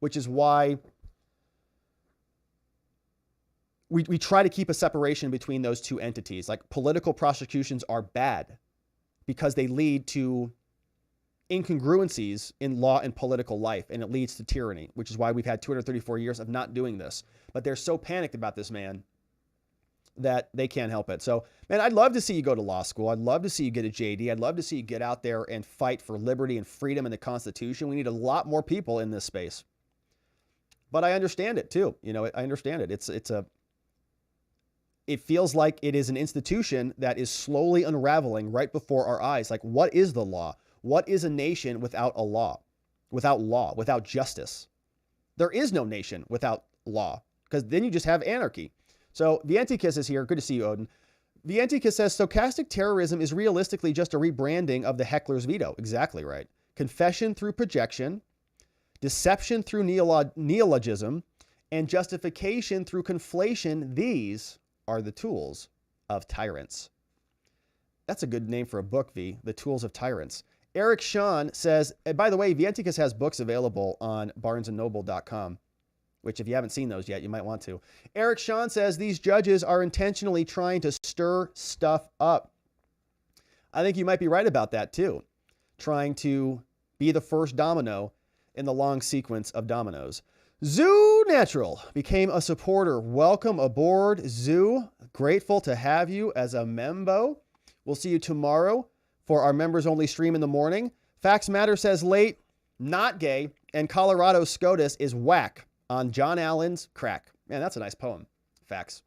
Which is why we try to keep a separation between those two entities. Like, political prosecutions are bad because they lead to incongruencies in law and political life, and it leads to tyranny, which is why we've had 234 years of not doing this. But they're so panicked about this man that they can't help it. So, man, I'd love to see you go to law school. I'd love to see you get a JD. I'd love to see you get out there and fight for liberty and freedom and the Constitution. We need a lot more people in this space. But I understand it too. You know, I understand it. It feels like it is an institution that is slowly unraveling right before our eyes. Like, what is the law? What is a nation without a law? Without justice? There is no nation without law, because then you just have anarchy. So Vientikis is here. Good to see you, Odin. Vientikis says, stochastic terrorism is realistically just a rebranding of the heckler's veto. Exactly right. Confession through projection, deception through neologism, and justification through conflation. These are the tools of tyrants. That's a good name for a book, V. The Tools of Tyrants. Eric Sean says, and by the way, Vientikis has books available on barnesandnoble.com, which if you haven't seen those yet, you might want to. Eric Sean says, these judges are intentionally trying to stir stuff up. I think you might be right about that too. Trying to be the first domino in the long sequence of dominoes. Zoo Natural became a supporter. Welcome aboard, Zoo. Grateful to have you as a membo. We'll see you tomorrow for our members only stream in the morning. Facts Matter says late, not gay, and Colorado SCOTUS is whack on John Allen's crack. Man, that's a nice poem. Facts.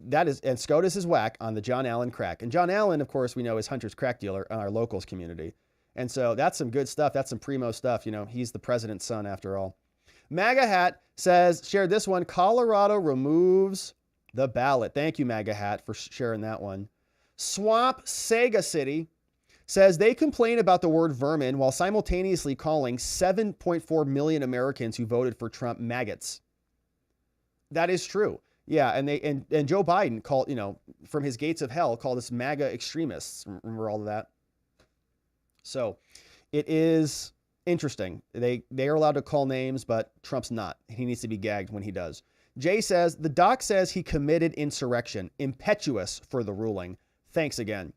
That is, and SCOTUS is whack on the John Allen crack. And John Allen, of course, we know is Hunter's crack dealer in our locals community. And so that's some good stuff. That's some primo stuff. You know, he's the president's son after all. MAGA Hat says, shared this one, Colorado removes the ballot. Thank you, MAGA Hat, for sharing that one. Swamp Sega City says they complain about the word vermin while simultaneously calling 7.4 million Americans who voted for Trump maggots. That is true. Yeah, and Joe Biden called, you know, from his gates of hell, called us MAGA extremists. Remember all of that? So it is interesting. They are allowed to call names, but Trump's not. He needs to be gagged when he does. Jay says, the doc says he committed insurrection. Impetuous for the ruling. Thanks again.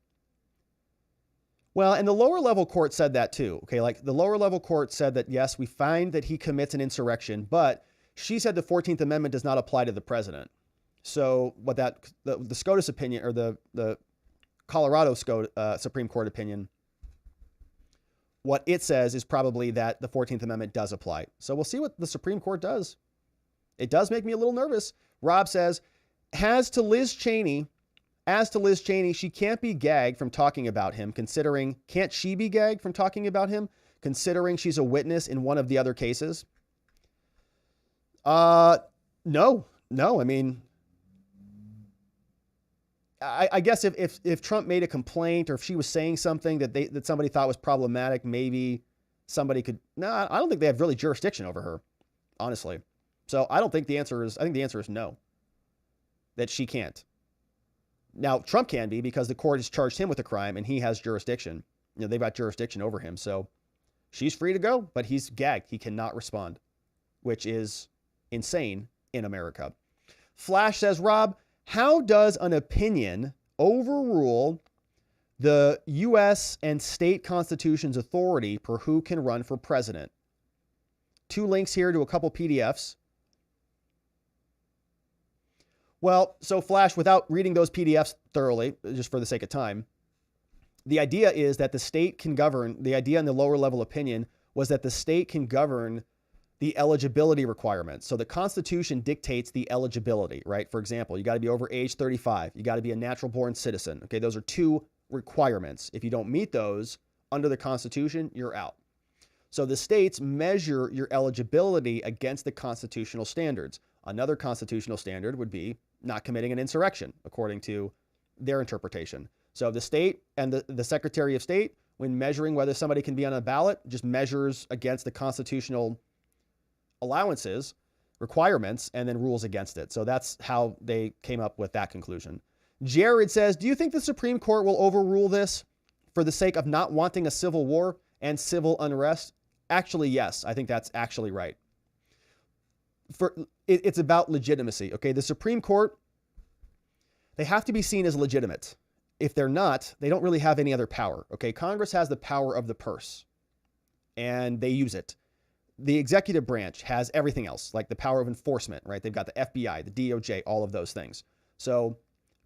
Well, and the lower level court said that too. Okay, like the lower level court said that, yes, we find that he commits an insurrection, but she said the 14th Amendment does not apply to the president. So what that, the SCOTUS opinion, or the Colorado Supreme Court opinion, what it says is probably that the 14th Amendment does apply. So we'll see what the Supreme Court does. It does make me a little nervous. Rob says, as to Liz Cheney, she can't be gagged from talking about him, can't she be gagged from talking about him, considering she's a witness in one of the other cases? No. I mean, I guess if Trump made a complaint, or if she was saying something that somebody thought was problematic, maybe somebody could. No, I don't think they have really jurisdiction over her, honestly. So I think the answer is no, that she can't. Now, Trump can be, because the court has charged him with a crime and he has jurisdiction. You know, they've got jurisdiction over him. So she's free to go, but he's gagged. He cannot respond, which is insane in America. Flash says, Rob, how does an opinion overrule the U.S. and state constitution's authority for who can run for president? 2 links here to a couple PDFs. Well, so Flash, without reading those PDFs thoroughly, just for the sake of time, the idea is that the state can govern, the idea in the lower level opinion was that the state can govern the eligibility requirements. So the Constitution dictates the eligibility, right? For example, you got to be over age 35. You got to be a natural born citizen. Okay, those are 2 requirements. If you don't meet those under the Constitution, you're out. So the states measure your eligibility against the constitutional standards. Another constitutional standard would be not committing an insurrection, according to their interpretation. So the state and the Secretary of State, when measuring whether somebody can be on a ballot, just measures against the constitutional allowances, requirements, and then rules against it. So that's how they came up with that conclusion. Jared says, do you think the Supreme Court will overrule this for the sake of not wanting a civil war and civil unrest? Actually, yes. I think that's actually right. It's about legitimacy. Okay, the Supreme Court, they have to be seen as legitimate. If they're not, they don't really have any other power. Okay, Congress has the power of the purse, and they use it. The executive branch has everything else, like the power of enforcement, right? They've got the FBI, the DOJ, all of those things. So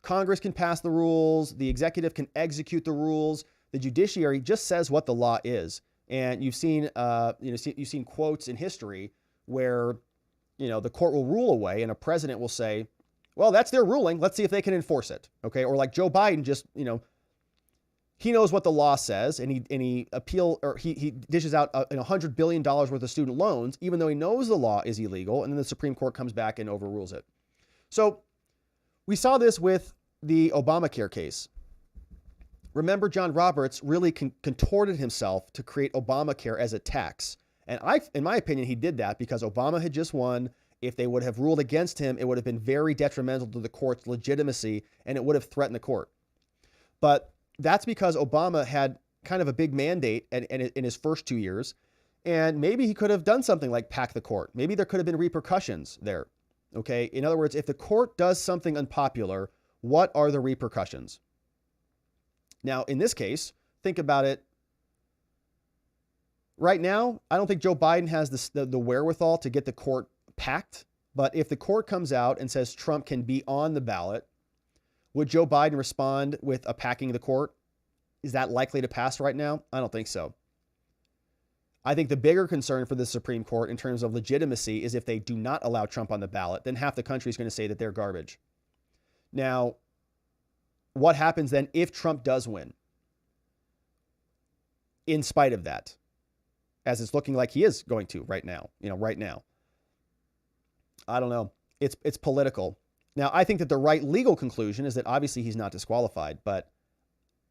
Congress can pass the rules, the executive can execute the rules, the judiciary just says what the law is. And you've seen, you've seen quotes in history where, the court will rule away and a president will say, well, that's their ruling. Let's see if they can enforce it. Okay. Or like Joe Biden just, he knows what the law says and he dishes out $100 billion worth of student loans, even though he knows the law is illegal. And then the Supreme Court comes back and overrules it. So we saw this with the Obamacare case. Remember, John Roberts really contorted himself to create Obamacare as a tax. And in my opinion, he did that because Obama had just won. If they would have ruled against him, it would have been very detrimental to the court's legitimacy and it would have threatened the court. But that's because Obama had kind of a big mandate in his first 2 years. And maybe he could have done something like pack the court. Maybe there could have been repercussions there. Okay. In other words, if the court does something unpopular, what are the repercussions? Now, in this case, think about it. Right now, I don't think Joe Biden has the wherewithal to get the court packed. But if the court comes out and says Trump can be on the ballot, would Joe Biden respond with a packing of the court? Is that likely to pass right now? I don't think so. I think the bigger concern for the Supreme Court in terms of legitimacy is if they do not allow Trump on the ballot, then half the country is going to say that they're garbage. Now, what happens then if Trump does win? In spite of that, as it's looking like he is going to right now, right now. I don't know. It's political. Now, I think that the right legal conclusion is that obviously he's not disqualified, but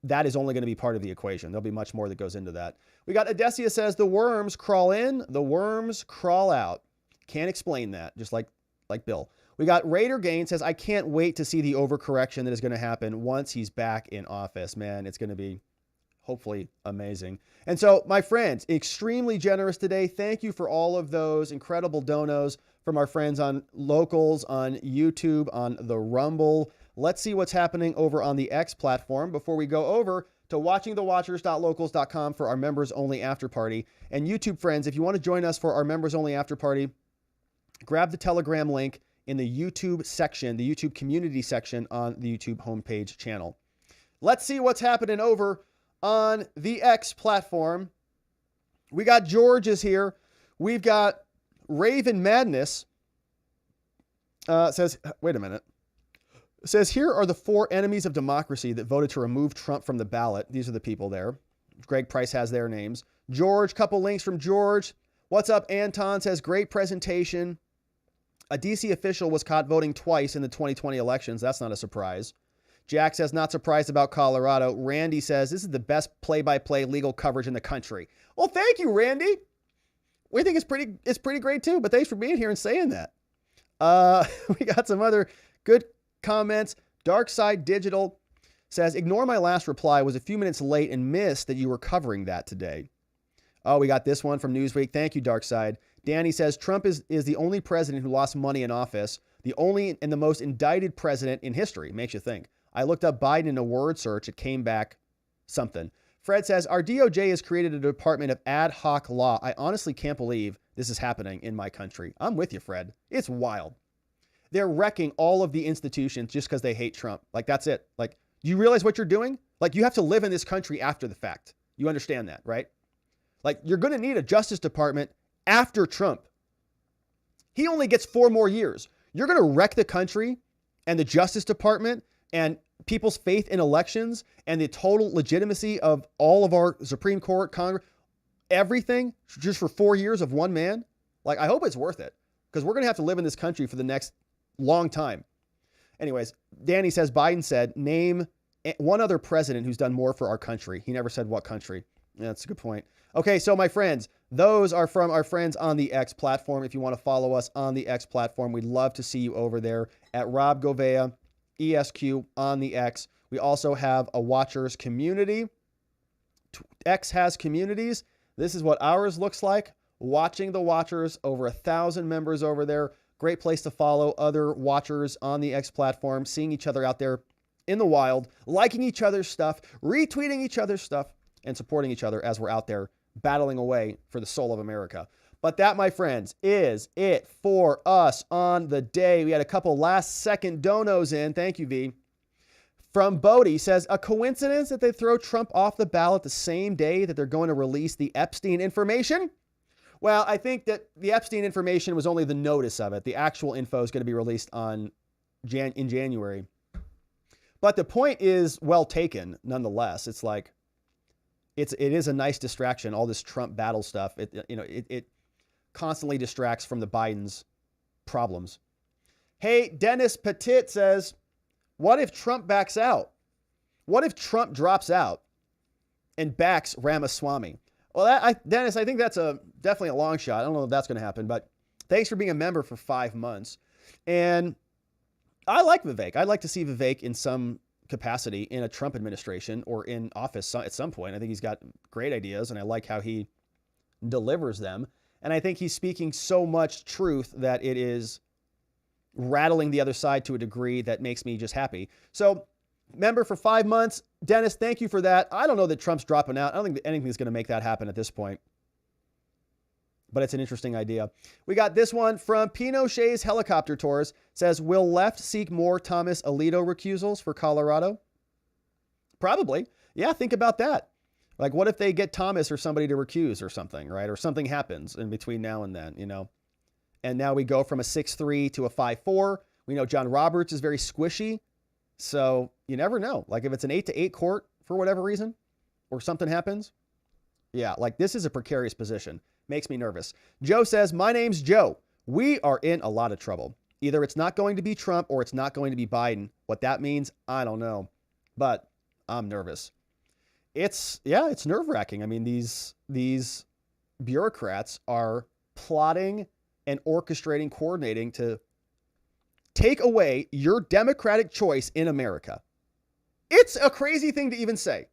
that is only going to be part of the equation. There'll be much more that goes into that. We got Odessia says the worms crawl in, the worms crawl out. Can't explain that, just like Bill. We got Raider Gain says, I can't wait to see the overcorrection that is going to happen once he's back in office. Man, it's going to be hopefully amazing. And so, my friends, extremely generous today. Thank you for all of those incredible donos from our friends on Locals, on YouTube, on the Rumble. Let's see what's happening over on the X platform before we go over to watchingthewatchers.locals.com for our members only after party. And YouTube friends, if you want to join us for our members only after party, grab the Telegram link in the YouTube section, the YouTube community section on the YouTube homepage channel. Let's see what's happening over on the X platform. We got George is here. We've got Raven Madness says, wait a minute. Says, here are the 4 enemies of democracy that voted to remove Trump from the ballot. These are the people there. Greg Price has their names. George, couple links from George. What's up? Anton says, great presentation. A DC official was caught voting twice in the 2020 elections. That's not a surprise. Jack says, not surprised about Colorado. Randy says, this is the best play-by-play legal coverage in the country. Well, thank you, Randy. We think it's pretty great too, but thanks for being here and saying that. We got some other good comments. Dark Side Digital says, ignore my last reply. Was a few minutes late and missed that you were covering that today. Oh, we got this one from Newsweek. Thank you, Dark Side. Danny says, Trump is the only president who lost money in office. The only and the most indicted president in history. Makes you think. I looked up Biden in a word search. It came back something. Fred says, our DOJ has created a department of ad hoc law. I honestly can't believe this is happening in my country. I'm with you, Fred. It's wild. They're wrecking all of the institutions just because they hate Trump. Like, that's it. Like, you realize what you're doing? Like, you have to live in this country after the fact. You understand that, right? Like, you're going to need a Justice Department after Trump. He only gets 4 more years. You're going to wreck the country and the Justice Department and people's faith in elections and the total legitimacy of all of our Supreme Court, Congress, everything just for 4 years of one man. Like, I hope it's worth it, because we're going to have to live in this country for the next long time. Anyways, Danny says, Biden said, name one other president who's done more for our country. He never said what country. Yeah, that's a good point. Okay, so my friends, those are from our friends on the X platform. If you want to follow us on the X platform, we'd love to see you over there at Rob Govea, ESQ on the X. We also have a Watchers community. X has communities. This is what ours looks like. Watching the Watchers, over 1,000 members over there. Great place to follow other Watchers on the X platform, seeing each other out there in the wild, liking each other's stuff, retweeting each other's stuff, and supporting each other as we're out there battling away for the soul of America. But that, my friends, is it for us on the day. We had a couple last-second donos in. Thank you, V. From Bodie says, a coincidence that they throw Trump off the ballot the same day that they're going to release the Epstein information? Well, I think that the Epstein information was only the notice of it. The actual info is going to be released in January. But the point is well taken, nonetheless. It's like, it is a nice distraction, all this Trump battle stuff. It constantly distracts from the Biden's problems. Hey, Dennis Petit says, what if Trump backs out? What if Trump drops out and backs Ramaswamy? Well, Dennis, I think that's definitely a long shot. I don't know if that's going to happen, but thanks for being a member for 5 months. And I like Vivek. I'd like to see Vivek in some capacity in a Trump administration or in office at some point. I think he's got great ideas, and I like how he delivers them. And I think he's speaking so much truth that it is rattling the other side to a degree that makes me just happy. So, member for 5 months. Dennis, thank you for that. I don't know that Trump's dropping out. I don't think that anything's going to make that happen at this point. But it's an interesting idea. We got this one from Pinochet's Helicopter Tours. Says, will left seek more Thomas Alito recusals for Colorado? Probably. Yeah, think about that. Like, what if they get Thomas or somebody to recuse or something, right? Or something happens in between now and then, And now we go from a 6-3 to a 5-4. We know John Roberts is very squishy. So you never know. Like, if it's an 8-8 court for whatever reason or something happens. Yeah, like, this is a precarious position. Makes me nervous. Joe says, my name's Joe. We are in a lot of trouble. Either it's not going to be Trump or it's not going to be Biden. What that means, I don't know. But I'm nervous. It's nerve-wracking. I mean, these bureaucrats are plotting and orchestrating, coordinating to take away your democratic choice in America. It's a crazy thing to even say.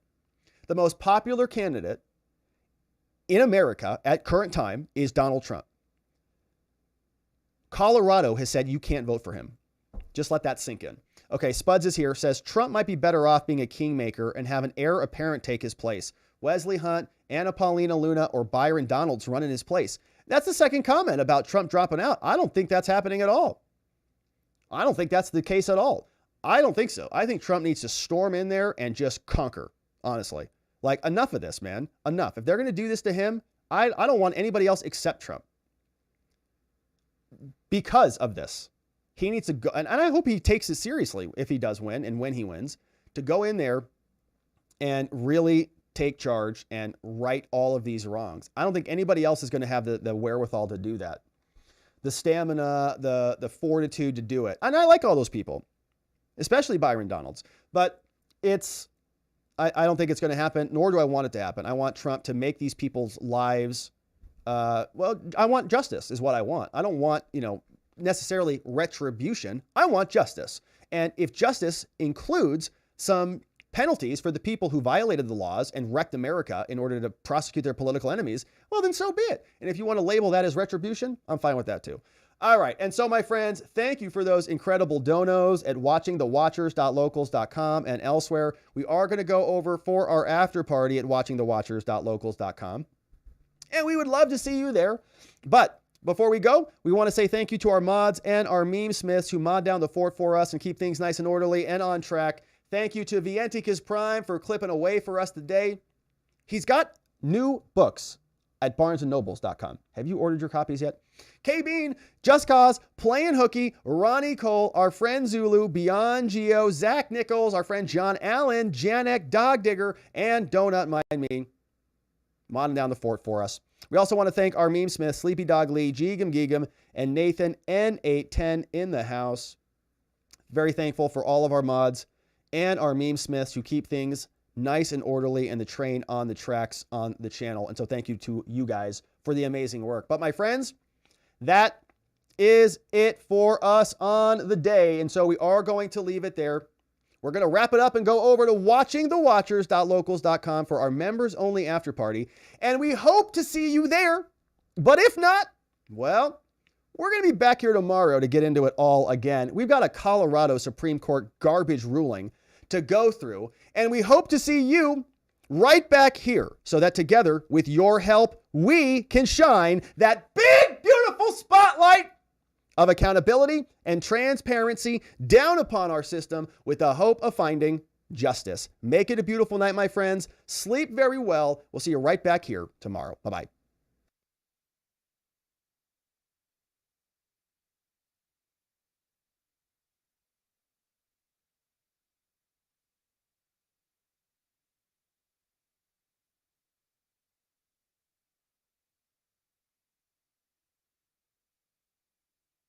The most popular candidate in America at current time is Donald Trump. Colorado has said you can't vote for him. Just let that sink in. Okay, Spuds is here, says Trump might be better off being a kingmaker and have an heir apparent take his place. Wesley Hunt, Anna Paulina Luna, or Byron Donalds run in his place. That's the second comment about Trump dropping out. I don't think that's happening at all. I don't think that's the case at all. I don't think so. I think Trump needs to storm in there and just conquer, honestly. Like, enough of this, man. Enough. If they're going to do this to him, I don't want anybody else except Trump. Because of this. He needs to go, and I hope he takes it seriously if he does win and when he wins, to go in there and really take charge and right all of these wrongs. I don't think anybody else is going to have the wherewithal to do that. The stamina, the fortitude to do it. And I like all those people, especially Byron Donalds. But I don't think it's going to happen, nor do I want it to happen. I want Trump to make these people's lives, I want justice is what I want. I don't want, necessarily retribution. I want justice. And if justice includes some penalties for the people who violated the laws and wrecked America in order to prosecute their political enemies, well, then so be it. And if you want to label that as retribution, I'm fine with that too. All right. And so, my friends, thank you for those incredible donos at watchingthewatchers.locals.com and elsewhere. We are going to go over for our after party at watchingthewatchers.locals.com. And we would love to see you there. But Before we go, we want to say thank you to our mods and our meme smiths who mod down the fort for us and keep things nice and orderly and on track. Thank you to Vienticus Prime for clipping away for us today. He's got new books at barnesandnobles.com. Have you ordered your copies yet? K-Bean, Just Cause, Playin' Hooky, Ronnie Cole, our friend Zulu, Beyond Geo, Zach Nichols, our friend John Allen, Janek, Dog Digger, and Donut Mind Me, modding down the fort for us. We also want to thank our meme smith, Sleepy Dog Lee, Geegum Geegum, and Nathan N810 in the house. Very thankful for all of our mods and our meme smiths who keep things nice and orderly and the train on the tracks on the channel. And so thank you to you guys for the amazing work. But my friends, that is it for us on the day. And so we are going to leave it there. We're going to wrap it up and go over to watchingthewatchers.locals.com for our members only after party. And we hope to see you there. But if not, well, we're going to be back here tomorrow to get into it all again. We've got a Colorado Supreme Court garbage ruling to go through, and we hope to see you right back here so that together, with your help, we can shine that big, beautiful spotlight of accountability and transparency down upon our system with the hope of finding justice. Make it a beautiful night, my friends. Sleep very well. We'll see you right back here tomorrow. Bye-bye.